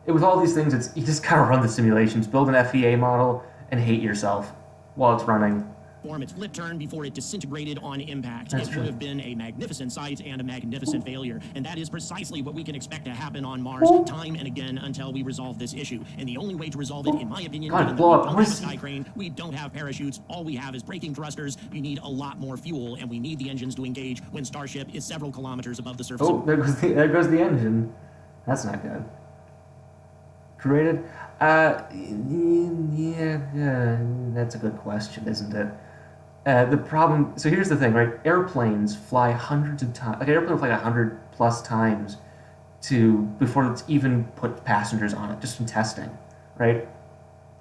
With all these things, you just got to run the simulations, build an FEA model, and hate yourself while it's running. Form its flip turn before it disintegrated on impact. That's it true. would have been a magnificent sight and a magnificent failure, and that is precisely what we can expect to happen on Mars time and again until we resolve this issue. And the only way to resolve it, in my opinion, God, given that blow we up. don't Where's have a sky crane, we don't have parachutes, all we have is braking thrusters, we need a lot more fuel, and we need the engines to engage when Starship is several kilometers above the surface. Oh, there goes the engine. That's not good. Created? That's a good question, isn't it? The problem, so here's the thing, right? Airplanes fly hundreds of times, like an airplane will fly 100 plus times before it's even put passengers on it, just from testing, right?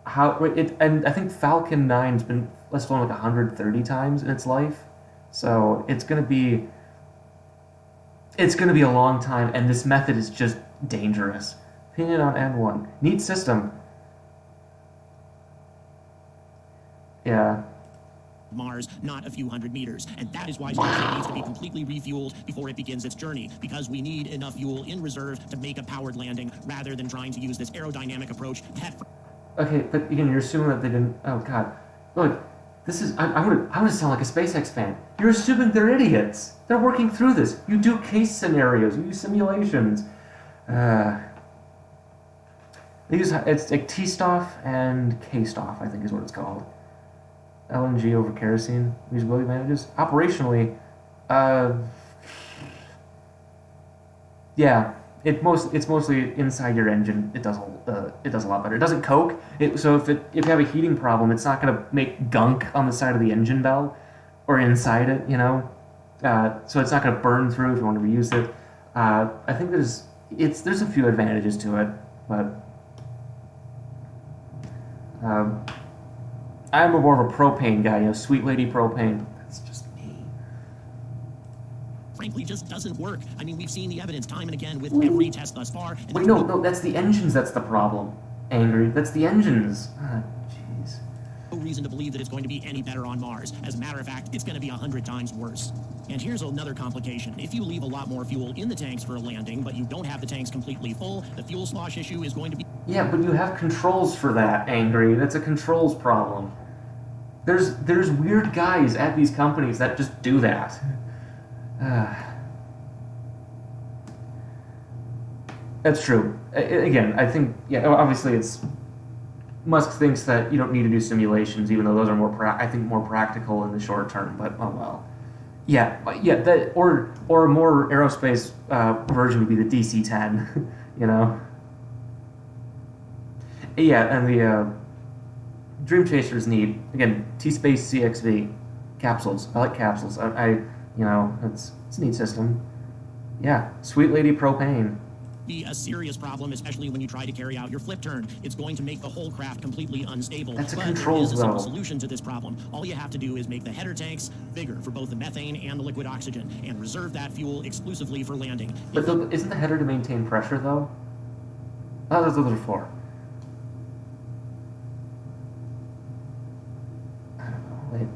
And I think Falcon 9's been flown like 130 times in its life, so it's gonna be a long time, and this method is just dangerous. Opinion on N1. Neat system. Yeah. Mars, not a few hundred meters. And that is why Starship needs to be completely refueled before it begins its journey, because we need enough fuel in reserve to make a powered landing rather than trying to use this aerodynamic approach. Okay, but again, you're assuming that they didn't... Oh, God. Look, this is... I'm gonna sound like a SpaceX fan. You're assuming they're idiots. They're working through this. You do case scenarios. You use simulations. It's like T-Stoff and K-Stoff, I think is what it's called. LNG over kerosene, reusability advantages. Operationally, yeah, it's mostly inside your engine. It does a lot better. It doesn't coke. So if you have a heating problem, it's not gonna make gunk on the side of the engine bell or inside it, you know. So it's not gonna burn through if you want to reuse it. I think there's a few advantages to it, but I'm more of a propane guy, you know, sweet lady propane. That's just me. Frankly, just doesn't work. I mean, we've seen the evidence time and again with every test thus far. Wait, no, that's the engines that's the problem. Angry, that's the engines. Ah, jeez. No reason to believe that it's going to be any better on Mars. As a matter of fact, it's going to be 100 times worse. And here's another complication. If you leave a lot more fuel in the tanks for a landing, but you don't have the tanks completely full, the fuel slosh issue is going to be... Yeah, but you have controls for that, Angry. That's a controls problem. There's weird guys at these companies that just do that. That's true. Again, I think, yeah, obviously Musk thinks that you don't need to do simulations, even though those are more practical in the short term, but oh well. Yeah, that or a more aerospace version would be the DC-10, you know? Yeah, and the Dream Chasers need, again, T-Space CXV capsules. I like capsules. It's a neat system. Yeah, sweet lady propane. Be a serious problem, especially when you try to carry out your flip turn. It's going to make the whole craft completely unstable. That's a but control, there is a simple though. solution to this problem. All you have to do is make the header tanks bigger for both the methane and the liquid oxygen, and reserve that fuel exclusively for landing. But isn't the header to maintain pressure, though? Oh, that's what those are for. I don't know. Wait,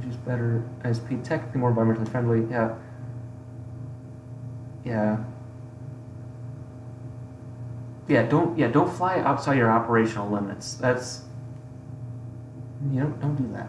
choose better. ISP technically more environmentally friendly. Yeah. Yeah. Don't fly outside your operational limits. Don't do that.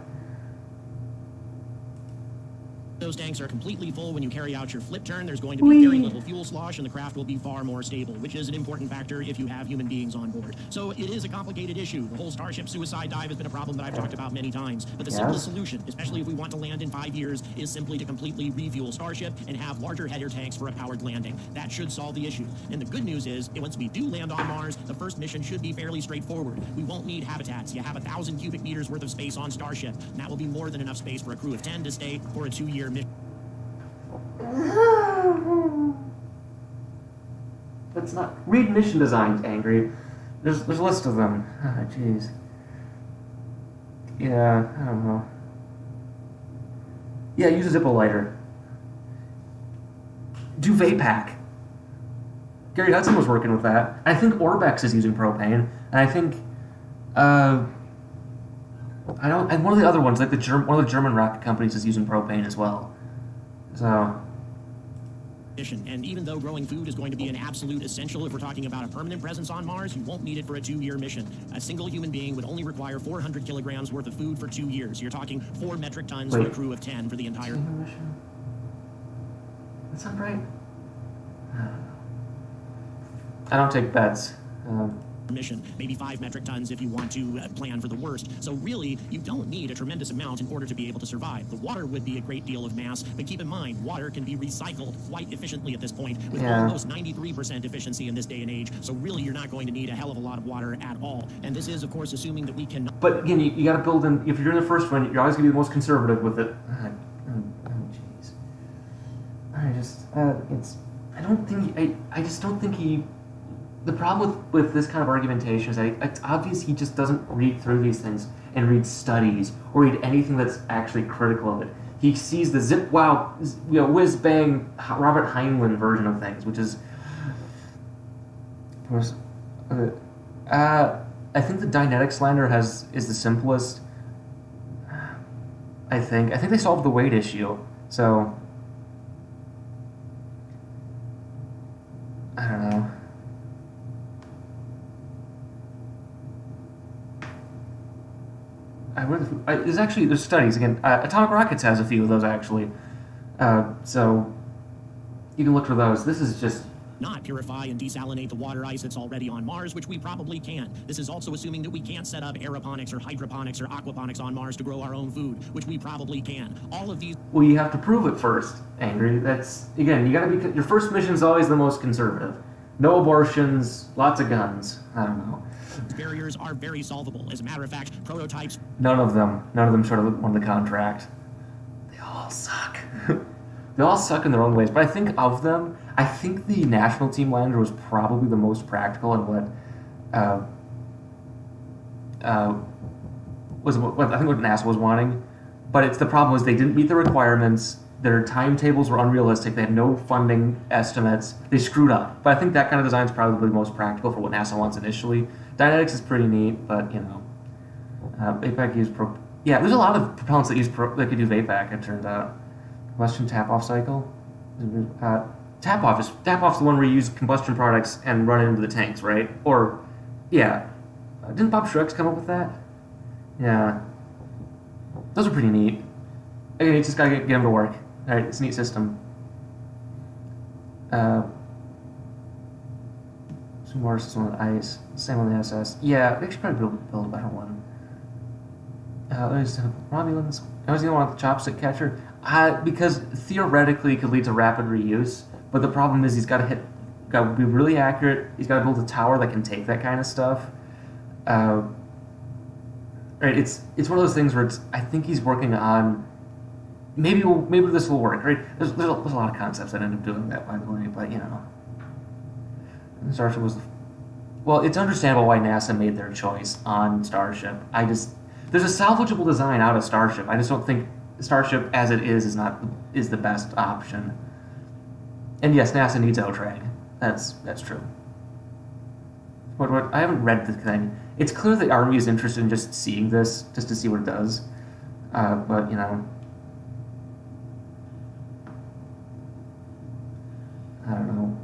those tanks are completely full when you carry out your flip turn, there's going to be very little fuel slosh, and the craft will be far more stable, which is an important factor if you have human beings on board. So it is a complicated issue. The whole Starship suicide dive has been a problem that I've talked about many times. But the simplest solution, especially if we want to land in 5 years, is simply to completely refuel Starship and have larger header tanks for a powered landing. That should solve the issue. And the good news is, once we do land on Mars, the first mission should be fairly straightforward. We won't need habitats. You have 1,000 cubic meters worth of space on Starship, and that will be more than enough space for a crew of 10 to stay for a 2-year mission. That's not... Read mission designs, Angry. There's a list of them. Ah, jeez. Yeah, I don't know. Yeah, use a Zippo lighter. Do Vapac. Gary Hudson was working with that. I think Orbex is using propane, and I think, and one of the other ones, like one of the German rocket companies, is using propane as well. So. And even though growing food is going to be an absolute essential if we're talking about a permanent presence on Mars, you won't need it for a 2-year mission. A single human being would only require 400 kilograms worth of food for 2 years. You're talking 4 metric tons for a crew of 10 for the entire mission. That's not right. I don't take bets. mission, maybe 5 metric tons if you want to plan for the worst. So really, you don't need a tremendous amount in order to be able to survive. The water would be a great deal of mass, but keep in mind, water can be recycled quite efficiently at this point, with almost 93% efficiency in this day and age. So really, you're not going to need a hell of a lot of water at all. And this is, of course, assuming that we can... But again, you got to build in... If you're doing the first one, you're always going to be the most conservative with it. Jeez. I just don't think he... The problem with this kind of argumentation is that it's obvious he just doesn't read through these things and read studies or read anything that's actually critical of it. He sees the zip wow, whiz bang Robert Heinlein version of things, which is, of course, I think the Dynetics lander is the simplest. I think they solved the weight issue, so I don't know. There's studies again. Atomic Rockets has a few of those actually, so you can look for those. This is just not purify and desalinate the water ice that's already on Mars, which we probably can. This is also assuming that we can't set up aeroponics or hydroponics or aquaponics on Mars to grow our own food, which we probably can. All of these... Well, you have to prove it first, Angry. That's, again, you gotta be... Your first mission's always the most conservative. No abortions, lots of guns. I don't know. Barriers are very solvable. As a matter of fact, prototypes... None of them sort of won the contract. They all suck. They all suck in their own ways, but I think of them... I think the national team lander was probably the most practical in what NASA was wanting. But it's the problem was they didn't meet the requirements. Their timetables were unrealistic. They had no funding estimates. They screwed up. But I think that kind of design is probably the most practical for what NASA wants initially. Dynetics is pretty neat, but you know, VAPAC used yeah. There's a lot of propellants that could do VAPAC. It turned out. Combustion tap-off cycle. Tap-off's the one where you use combustion products and run it into the tanks, right? Or, yeah. Didn't Bob Schrex come up with that? Yeah. Those are pretty neat. Again, you just gotta get them to work. Alright, it's a neat system. Some more system on ice. Same on the SS. Yeah, they should probably build a better one. There's Romulans. I was the only one with the chopstick catcher. Because theoretically it could lead to rapid reuse, but the problem is he's got to be really accurate. He's got to build a tower that can take that kind of stuff. Right? It's one of those things where I think he's working on. Maybe this will work. Right? There's a lot of concepts that end up doing that, by the way. But you know, Starship was. Well, it's understandable why NASA made their choice on Starship. There's a salvageable design out of Starship. I just don't think Starship as it is the best option. And yes, NASA needs outrag. That's true. What I haven't read the thing. It's clear the Army is interested in just seeing this, just to see what it does. But you know, I don't know.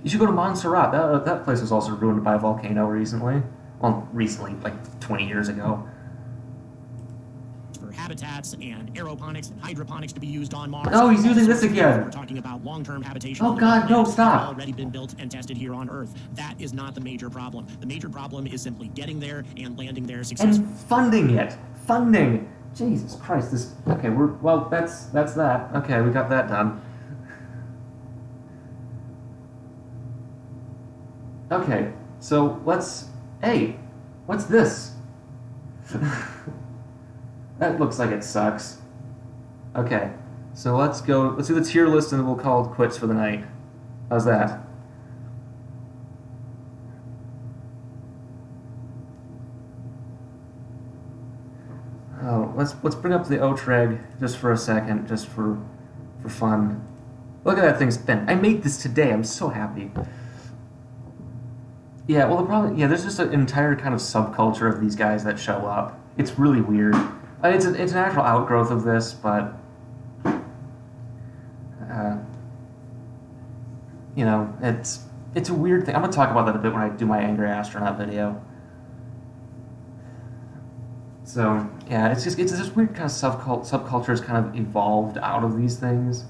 You should go to Montserrat. That place was also ruined by a volcano recently. Well, recently, like 20 years ago. habitats and aeroponics and hydroponics to be used on Mars. Oh, he's using this again. We're talking about long-term habitation. Oh God, no, stop. Have already been built and tested here on Earth. That is not the major problem. The major problem is simply getting there and landing there successfully. And funding it. Funding. Jesus Christ, this... Okay, that's that. Okay, we got that done. Okay, so let's... Hey, what's this? That looks like it sucks. Okay, so let's do the tier list and we'll call it quits for the night. How's that? Oh, let's bring up the Otreg just for a second, just for fun. Look at that thing spin. I made this today. I'm so happy. Yeah, well, there's just an entire kind of subculture of these guys that show up. It's really weird. It's a natural outgrowth of this, but you know, it's a weird thing. I'm gonna talk about that a bit when I do my Angry Astronaut video. So yeah, it's this weird kind of subcultures kind of evolved out of these things.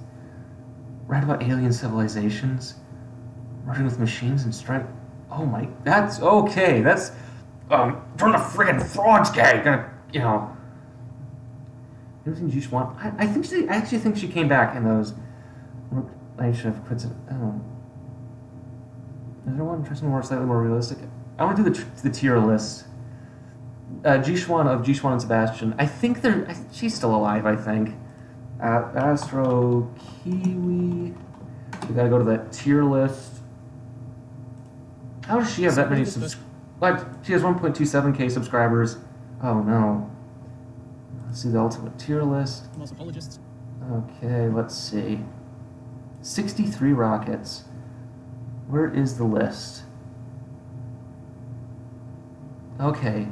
Write about alien civilizations, working with machines and strike. Oh my, that's okay. That's turn the friggin' frogs gay. You know. Everything you just want. I actually think she came back in those. I should have quit it. Oh. Is there one interesting, slightly more realistic? I want to do the tier list. G-Schwan of G-Schwan and Sebastian. I think she's still alive, I think. Astro Kiwi. We gotta go to that tier list. How does she have that many subscribers? She has 1.27k subscribers. Oh no. Let's see the ultimate tier list. Most apologists. Okay, let's see. 63 rockets. Where is the list? Okay.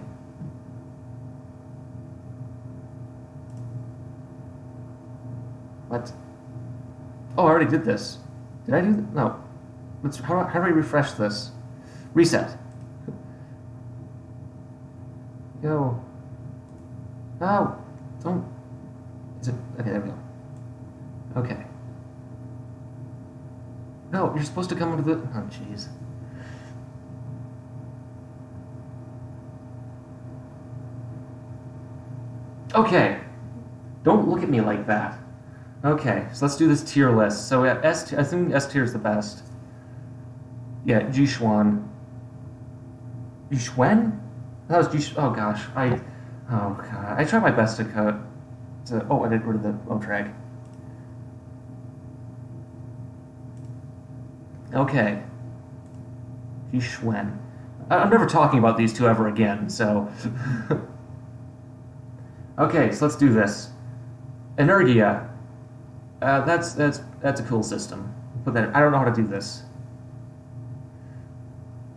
What? Oh, I already did this. Did I do that? No. How do I refresh this? Reset. Go. No. Don't. Is it? Okay, there we go. Okay. No, you're supposed to come into the... Oh, jeez. Okay. Don't look at me like that. Okay, so let's do this tier list. So I think S tier is the best. Yeah, G-Schwan. G-Schwen? That was G... Oh, gosh. Oh, God. I tried my best to cut... Oh, I did rid of the O-Drag. Okay. G-Schwen. I'm never talking about these two ever again, so... Okay, so let's do this. Energia. That's a cool system. Put that. I don't know how to do this.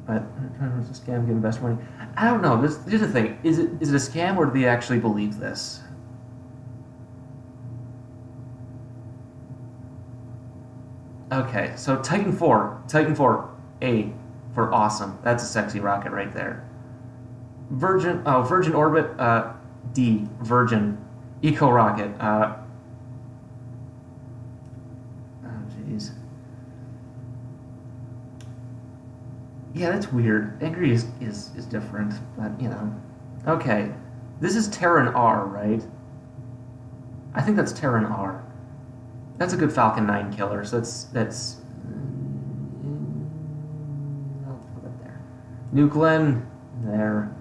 But it's a scam, give invest money. I don't know. Here's the thing. Is it a scam or do they actually believe this? Okay, so Titan 4, A for awesome. That's a sexy rocket right there. Virgin Orbit, D, Virgin. Eco rocket. Oh, jeez. Yeah, that's weird. Angry is different, but, you know. Okay. This is Terran R, right? I think that's Terran R. That's a good Falcon 9 killer, so that's I'll put it there. New Glenn, there.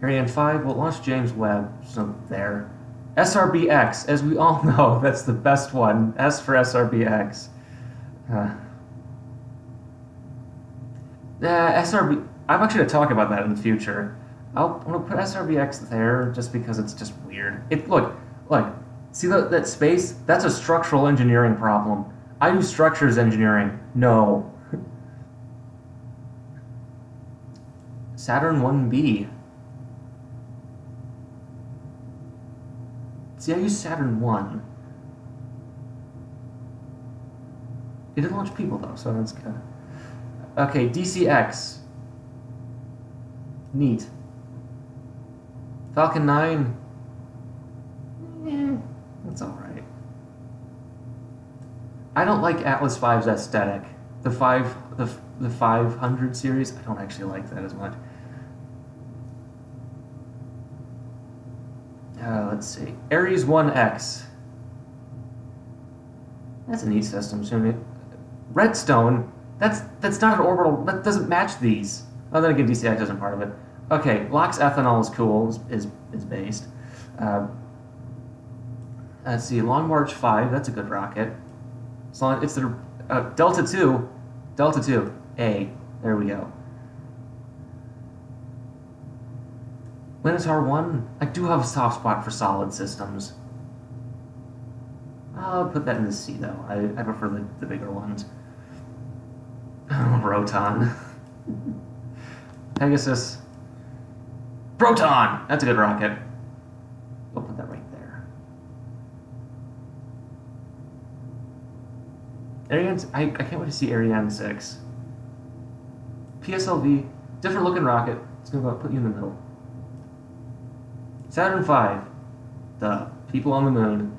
Ariane 5, well, launch James Webb, so there. SRBX, as we all know, that's the best one. S for SRBX. SRB... I'm actually going to talk about that in the future. I'm going to put SRBX there just because it's just weird. Look, see that space? That's a structural engineering problem. I do structures engineering. No. Saturn 1B. See, I use Saturn 1. It didn't launch people, though, so that's good. Okay, DCX. Neat. Falcon 9. I don't like Atlas V's aesthetic. The 500 series, I don't actually like that as much. Let's see. Ares 1X. That's a neat system. Redstone. That's not an orbital. That doesn't match these. Oh, then again, DCX isn't part of it. Okay, LOX ethanol is cool. Is based. Let's see. Long March 5. That's a good rocket. So it's the Delta 2. Delta 2. A. There we go. Minotaur 1. I do have a soft spot for solid systems. I'll put that in the C, though. I prefer the bigger ones. Roton. Pegasus. Proton! That's a good rocket. I'll put that right there. Ariane... I can't wait to see Ariane 6. PSLV. Different looking rocket. It's going to put you in the middle. Saturn V. The people on the moon.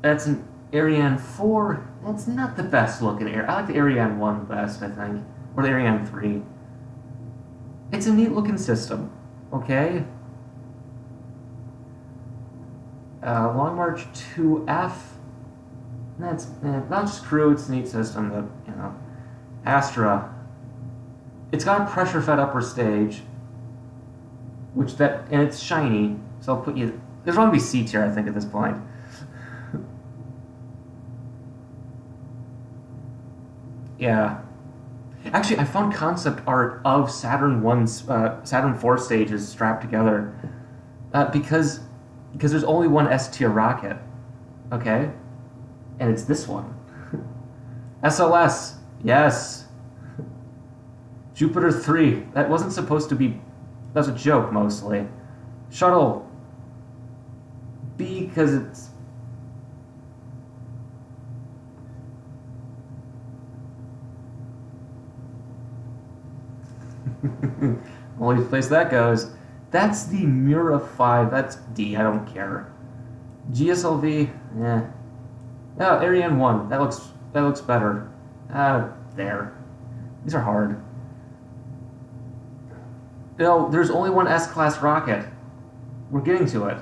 That's an Ariane 4. That's not the best looking I like the Ariane 1 best, I think. Or the Ariane 3. It's a neat looking system. Okay? Long March 2F. That's not just crew, it's a neat system, but, you know. Astra. It's got a pressure fed upper stage. And it's shiny, so I'll put you... There's going to be C tier, I think, at this point. Yeah. Actually, I found concept art of Saturn 4 stages strapped together because there's only one S tier rocket, okay? And it's this one. SLS, yes. Jupiter 3, that wasn't supposed to be... That was a joke, mostly. Shuttle. B, because it's... Only place that goes. That's the Mura 5. That's D. I don't care. GSLV. Eh. Oh, Ariane 1. That looks better. There. These are hard. No, there's only one S-class rocket. We're getting to it.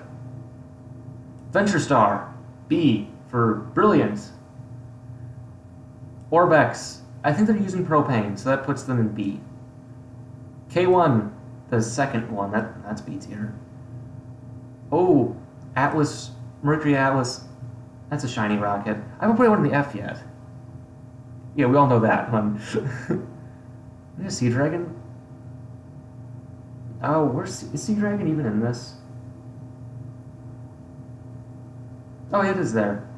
Venture Star. B for brilliant. Orbex. I think they're using propane, so that puts them in B. K1, the second one, that's B tier. Oh, Atlas, Mercury Atlas, that's a shiny rocket. I haven't put one in the F yet. Yeah, we all know that one. Is Sea Dragon? Oh, is Sea Dragon even in this? Oh, it is there.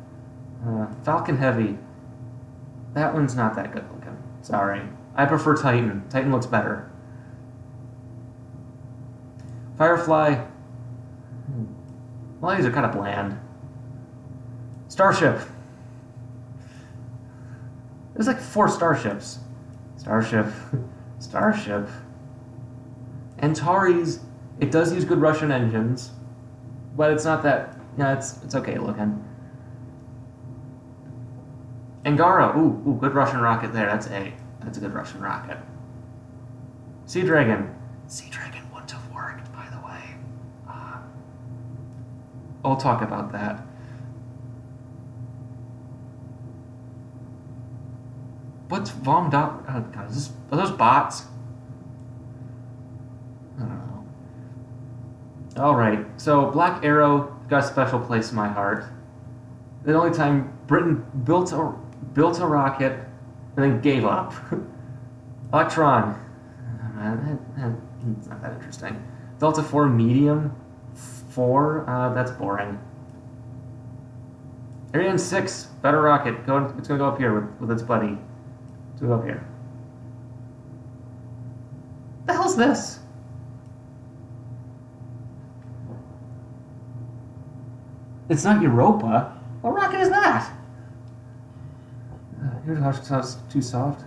Falcon Heavy. That one's not that good looking. Sorry. I prefer Titan. Titan looks better. Firefly. Well, these are kind of bland. Starship. There's like 4 starships. Starship. Starship. Antares. It does use good Russian engines, but it's not that... Yeah, it's okay looking. Angara. Ooh, good Russian rocket there. That's A. That's a good Russian rocket. Sea Dragon. Sea Dragon wouldn't have worked, by the way. I'll talk about that. What's Vom Dot? Oh God, are those bots? I don't know. All right, so Black Arrow got a special place in my heart. The only time Britain built a rocket and then gave up. Electron. Oh, man, it's not that interesting. Delta 4 medium 4. That's boring. Ariane 6, better rocket. It's gonna go up here with its buddy. It's gonna go up here. What the hell's this? It's not Europa. What rocket is that? Here's how it sounds too soft.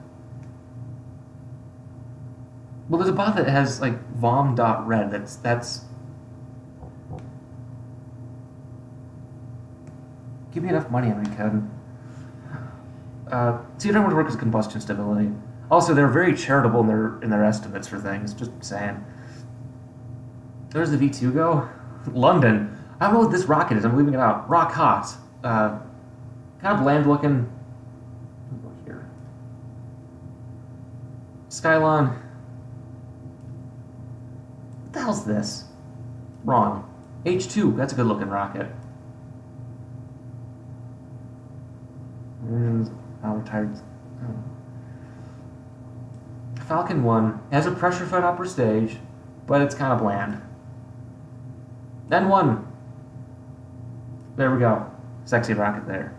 Well, there's a bot that has like vom.red. That's Give me enough money and I could. See, I don't want to work with combustion stability. Also, they're very charitable in their estimates for things. Just saying. There's the V2 go. London. I don't know what this rocket is. I'm leaving it out. Rock hot. Kind of bland looking. Go here. Skylon. What the hell's this? Wrong. H2. That's a good looking rocket. Now retired. Oh. Falcon 1 has a pressure-fed upper stage, but it's kind of bland. N1. There we go. Sexy rocket there.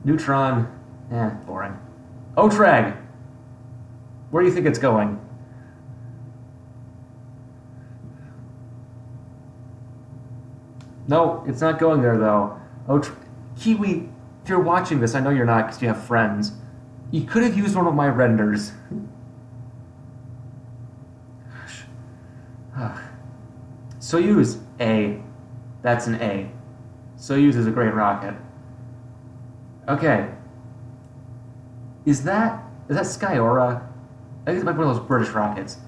Neutron. Boring. Otrag. Where do you think it's going? No, it's not going there, though. Kiwi, if you're watching this, I know you're not because you have friends. You could have used one of my renders. Soyuz, A. That's an A. Soyuz is a great rocket. Okay. Is that Skyora? I think it's like one of those British rockets.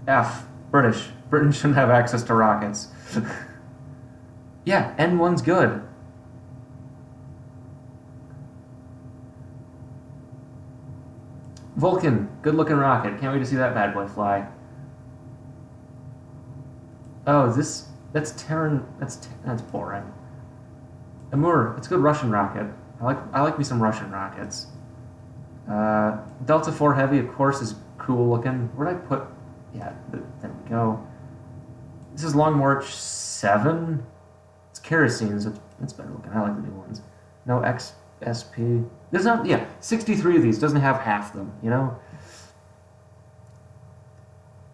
F. British. Britain shouldn't have access to rockets. Yeah, N1's good. Vulcan, good-looking rocket. Can't wait to see that bad boy fly. Oh, that's Terran. That's boring. Amur, it's a good Russian rocket. I like me some Russian rockets. Delta 4 Heavy, of course, is cool looking. Where'd I put? Yeah, there we go. This is Long March 7. It's kerosene, so it's better looking. I like the new ones. No XSP. There's not. Yeah, 63 of these doesn't have half them. You know.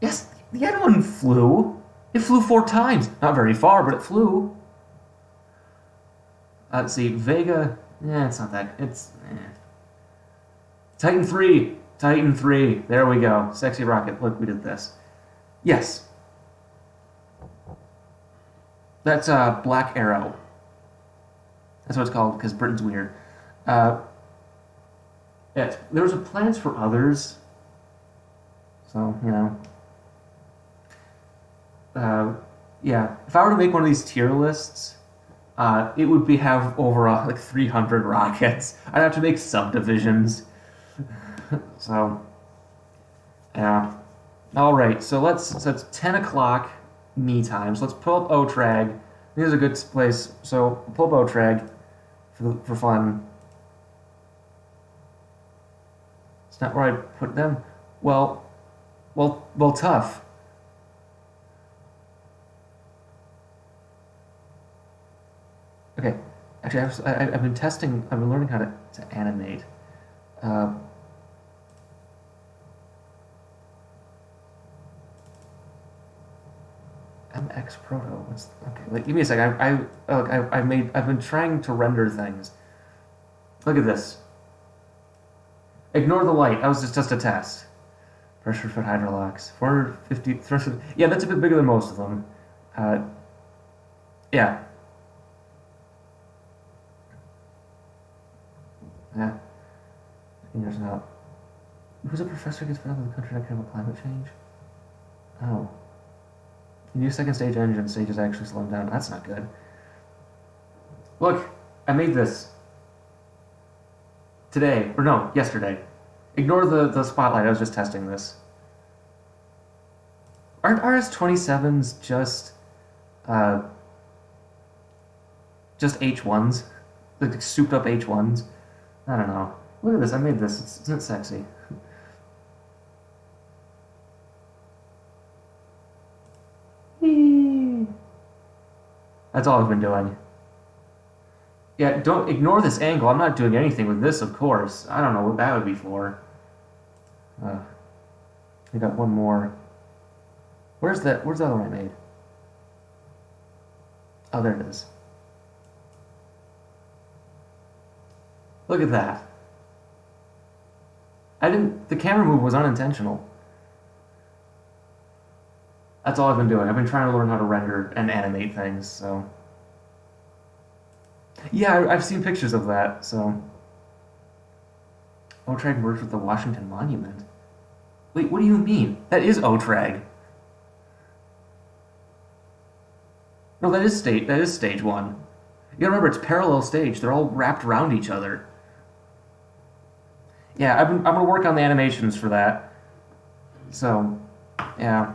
Yes, the other one flew. It flew 4 times. Not very far, but it flew. Let's see, Vega. It's not that. Titan 3. Titan 3. There we go. Sexy rocket. Look, we did this. Yes. That's Black Arrow. That's what it's called because Britain's weird. There was plans for others. So, you know. Yeah, if I were to make one of these tier lists, it would have over like 300 rockets. I'd have to make subdivisions. So, yeah. All right, so it's 10 o'clock me time. So let's pull up Otrag. This is a good place. So pull up Otrag for fun. It's not where I put them. Well, tough. Okay, actually, I've been testing. I've been learning how to animate. MX Proto. Okay? Like, give me a second. I've been trying to render things. Look at this. Ignore the light. That was just a test. Pressure foot hydrolocks. 450 threshold. Yeah, that's a bit bigger than most of them. Yeah. Yeah. Years out. Who's a professor gets put out of the country that about climate change? Oh. New second stage engine stage is actually slowing down. That's not good. Look, I made this. Today. Or no, yesterday. Ignore the spotlight, I was just testing this. Aren't RS-27s just H1s? Like souped up H1s? I don't know. Look at this, I made this. Isn't it sexy? That's all I've been doing. Yeah, don't ignore this angle. I'm not doing anything with this, of course. I don't know what that would be for. I got one more. Where's the other one I made? Oh, there it is. Look at that. The camera move was unintentional. That's all I've been doing. I've been trying to learn how to render and animate things, so Yeah, I've seen pictures of that, so... Otrag merged with the Washington Monument. Wait, what do you mean? That is Otrag. No, that is stage one. You gotta remember, it's parallel stage. They're all wrapped around each other. Yeah, I'm gonna work on the animations for that. So, yeah.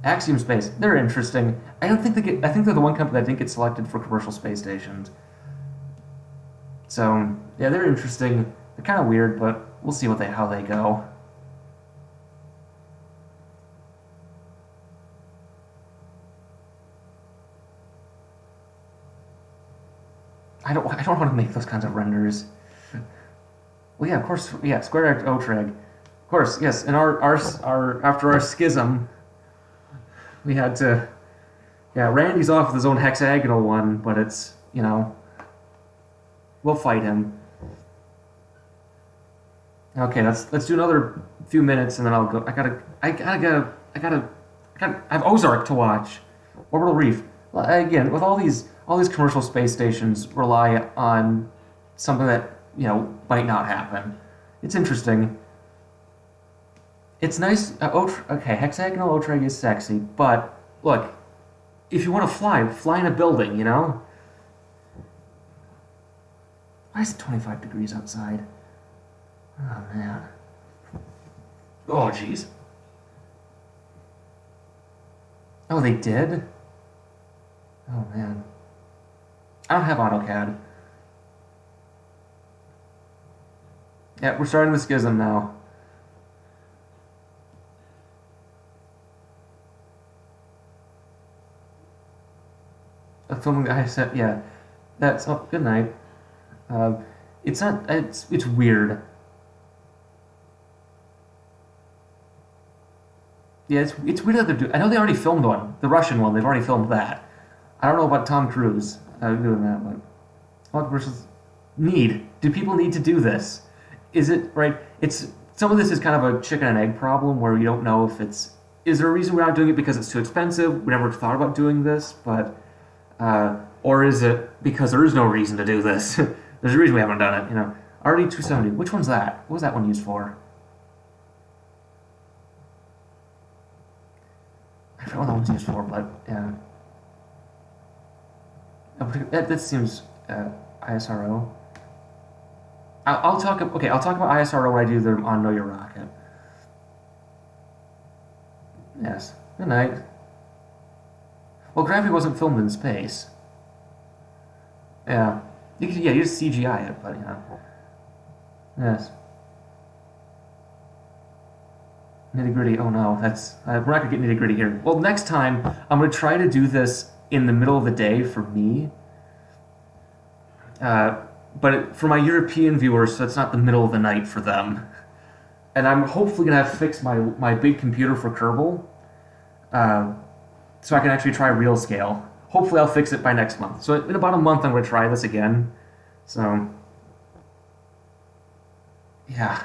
Axiom Space, they're interesting. I think they're the one company that didn't get selected for commercial space stations. So, yeah, they're interesting. They're kind of weird, but we'll see how they go. I don't want to make those kinds of renders. Well, yeah, of course, yeah, Square Otrag. Of course, yes, and our after our schism, we had to, yeah, Randy's off with his own hexagonal one, but it's, you know, we'll fight him. Okay, let's do another few minutes and then I'll go. I have Ozark to watch. Orbital Reef. Well, again, with all these commercial space stations rely on something that, you know, might not happen. It's interesting. It's nice. Okay, hexagonal Otrag is sexy, but look, if you want to fly in a building, you know? Why is it 25 degrees outside? Oh, man. Oh, jeez. Oh, they did? Oh, man. I don't have AutoCAD. Yeah, we're starting the schism now. A filming guy said, yeah. That's, oh, good night. It's not, it's weird. Yeah, it's weird that they're doing. I know they already filmed one, the Russian one. They've already filmed that. I don't know about Tom Cruise doing that, but Hawk versus need. Do people need to do this? Is it right? It's some of this is kind of a chicken and egg problem where you don't know if it's. Is there a reason we're not doing it because it's too expensive? We never thought about doing this, but or is it because there is no reason to do this? There's a reason we haven't done it. You know, RD270. Which one's that? What was that one used for? I forgot what that one's used for, but yeah. That seems ISRO. I'll talk about ISRO when I do them on Know Your Rocket. Yes. Good night. Well, Gravity wasn't filmed in space. Yeah. You just CGI it, but yeah. Yes. Nitty gritty. Oh no, that's we're not gonna get nitty gritty here. Well, next time I'm gonna try to do this in the middle of the day for me. But for my European viewers, so it's not the middle of the night for them. And I'm hopefully gonna have fixed my big computer for Kerbal, so I can actually try real scale. Hopefully, I'll fix it by next month. So in about a month, I'm gonna try this again. So yeah.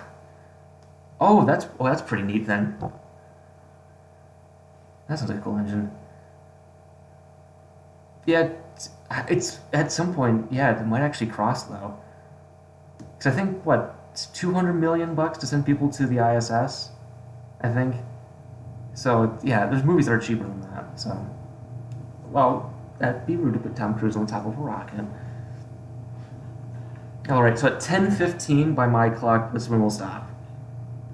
Oh, that's pretty neat then. That sounds like a cool engine. Yeah, it's at some point. Yeah, it might actually cross though. Because I think it's $200 million to send people to the ISS. I think. So yeah, there's movies that are cheaper than that. So, well, that'd be rude to put Tom Cruise on top of a rocket. All right, so at 10:15 by my clock, this is when we'll stop.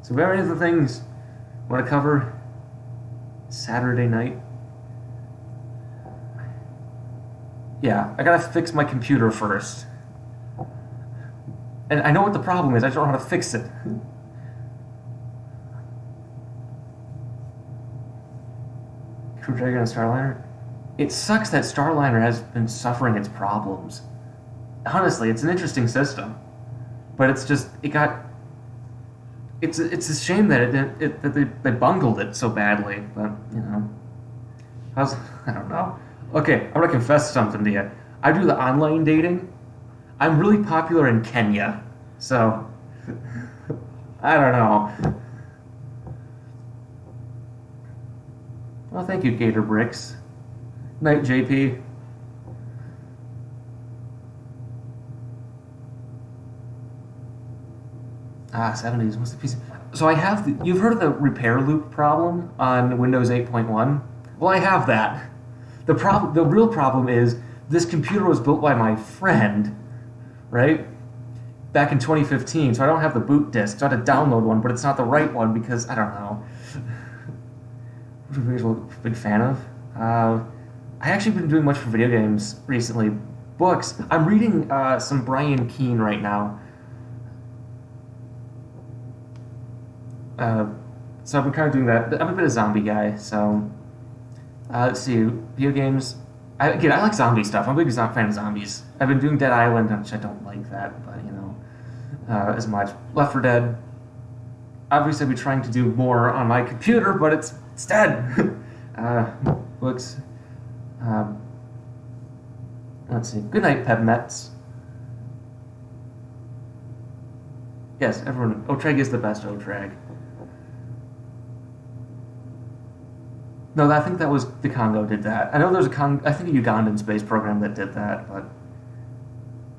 So, we have any other things I want to cover Saturday night? Yeah, I gotta fix my computer first. And I know what the problem is, I just don't know how to fix it. Crew Dragon and Starliner? It sucks that Starliner has been suffering its problems. Honestly, it's an interesting system. But it's just, it's a shame that they bungled it so badly, but, you know. I don't know. Okay, I'm gonna confess something to you. I do the online dating. I'm really popular in Kenya, so I don't know. Well, thank you, Gator Bricks. Night, JP. 70s. What's the piece? So I have you've heard of the repair loop problem on Windows 8.1? Well, I have that. The real problem is this computer was built by my friend, right? Back in 2015, so I don't have the boot disk, so I had to download one, but it's not the right one because I don't know. Which I'm a big fan of. I actually been doing much for video games recently. Books. I'm reading some Brian Keene right now. So I've been kind of doing that. I'm a bit of a zombie guy, so let's see. Video games. I like zombie stuff. I'm a big fan of zombies. I've been doing Dead Island, which I don't like that, but you know, as much. Left 4 Dead. Obviously, I've been trying to do more on my computer, but it's dead. Books. Let's see. Good night, Pebmets. Yes, everyone. Otreg is the best Otreg. No, I think that was the Congo did that. I know there's I think a Ugandan space program that did that, but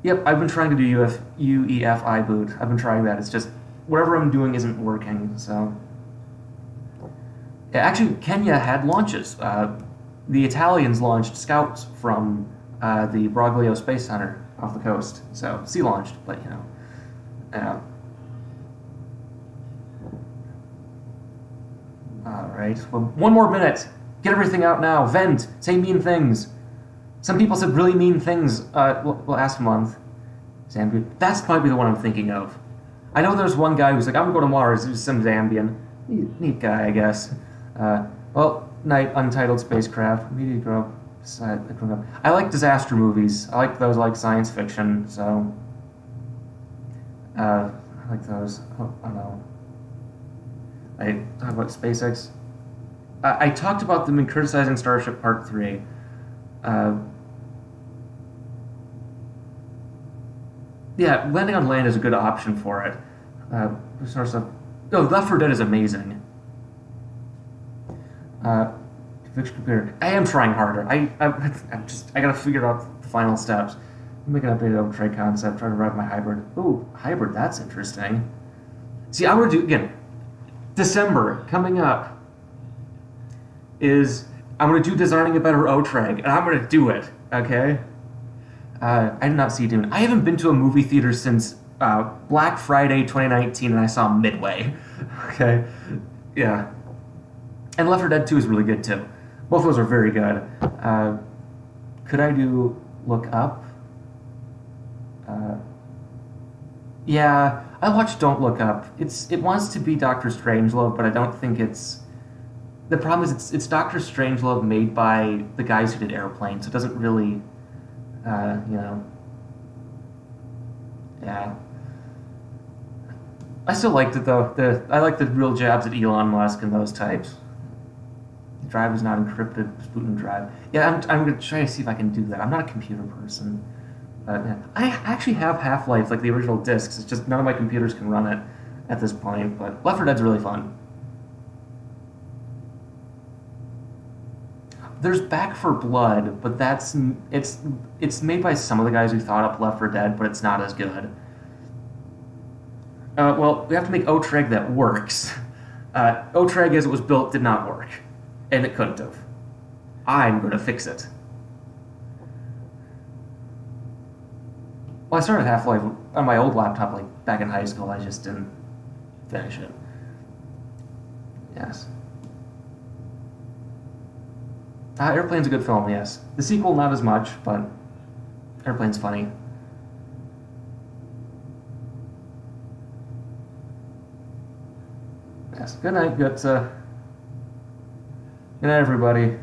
yep, I've been trying to do UEFI boot. I've been trying that. It's just whatever I'm doing isn't working. So yeah, actually, Kenya had launches. The Italians launched scouts from the Broglio Space Center off the coast. So sea launched, but you know. Alright, well, 1 more minute. Get everything out now. Vent. Say mean things. Some people said really mean things last month. Zambian. That's probably the one I'm thinking of. I know there's one guy who's like, I'm gonna go to Mars. There's some Zambian. Neat guy, I guess. Well, night, untitled spacecraft. Media grow. I like disaster movies. I like those. I like science fiction, so... I like those. Oh no. I talk about SpaceX. I talked about them in criticizing Starship Part 3. Yeah, landing on land is a good option for it. Sort of stuff. No, Left 4 Dead is amazing. Fixed computer. I am trying harder. I gotta figure out the final steps. I'm making an updated trade concept. Try to drive my hybrid. Ooh, hybrid. That's interesting. See, I'm gonna do again. December coming up is I'm going to do designing a better Otreg, and I'm going to do it, okay? I did not see Dune. I haven't been to a movie theater since Black Friday 2019, and I saw Midway, okay? Yeah. And Left 4 Dead 2 is really good, too. Both of those are very good. Could I do Look Up? Yeah, I watched Don't Look Up. It wants to be Doctor Strangelove, but I don't think it's... The problem is it's Doctor Strangelove made by the guys who did Airplane, so it doesn't really, you know... Yeah. I still liked it, though. I like the real jabs at Elon Musk and those types. The drive is not encrypted, Putin drive. Yeah, I'm going to try to see if I can do that. I'm not a computer person. Yeah. I actually have Half-Life, like the original discs. It's just none of my computers can run it at this point. But Left 4 Dead's really fun. There's Back 4 Blood, but it's made by some of the guys who thought up Left 4 Dead, but it's not as good. Well, we have to make Otreg that works. Otreg, as it was built, did not work, and it couldn't have. I'm going to fix it. Well, I started Half-Life on my old laptop, like, back in high school. I just didn't finish it. Yes. Airplane's a good film, yes. The sequel, not as much, but Airplane's funny. Yes. Good night, Gutsa. Good night, everybody.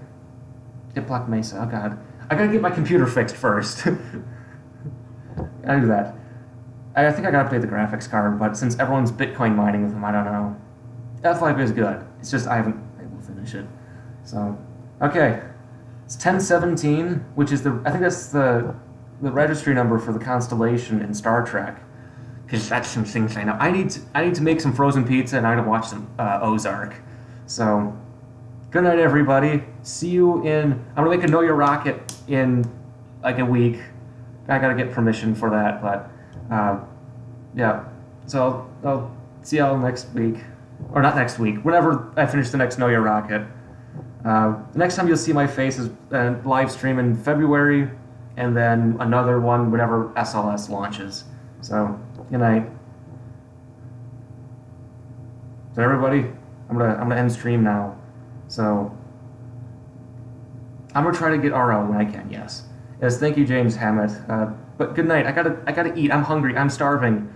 Get Black Mesa. Oh, God. I gotta get my computer fixed first. I do that. I think I gotta update the graphics card, but since everyone's Bitcoin mining with them, I don't know. Half-Life is good. It's just I haven't been able to finish it. So, okay. It's 1017, which is I think that's the registry number for the constellation in Star Trek. Because that's some things I know. I need to make some frozen pizza, and I'm gonna watch some Ozark. So, good night, everybody. See you in... I'm gonna make a Know Your Rocket in like a week. I gotta get permission for that, but yeah. So I'll see y'all next week. Or not next week, whenever I finish the next Know Your Rocket. The next time you'll see my face is a live stream in February, and then another one whenever SLS launches. So, good night. So everybody, I'm gonna end stream now. So I'm gonna try to get RL when I can. Yes. Yes. Thank you, James Hammett. But good night. I gotta eat. I'm hungry. I'm starving.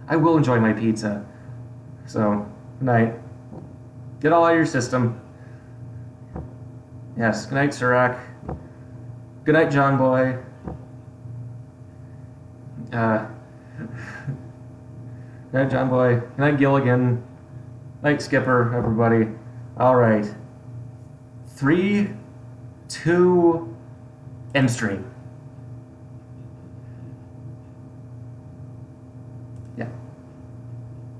I will enjoy my pizza. So good night. Get all out of your system. Yes. Good night, Sirac. Good night, John Boy. Good night, John Boy. Good night, Gilligan. Good night, Skipper, everybody. All right. 3, 2, end stream.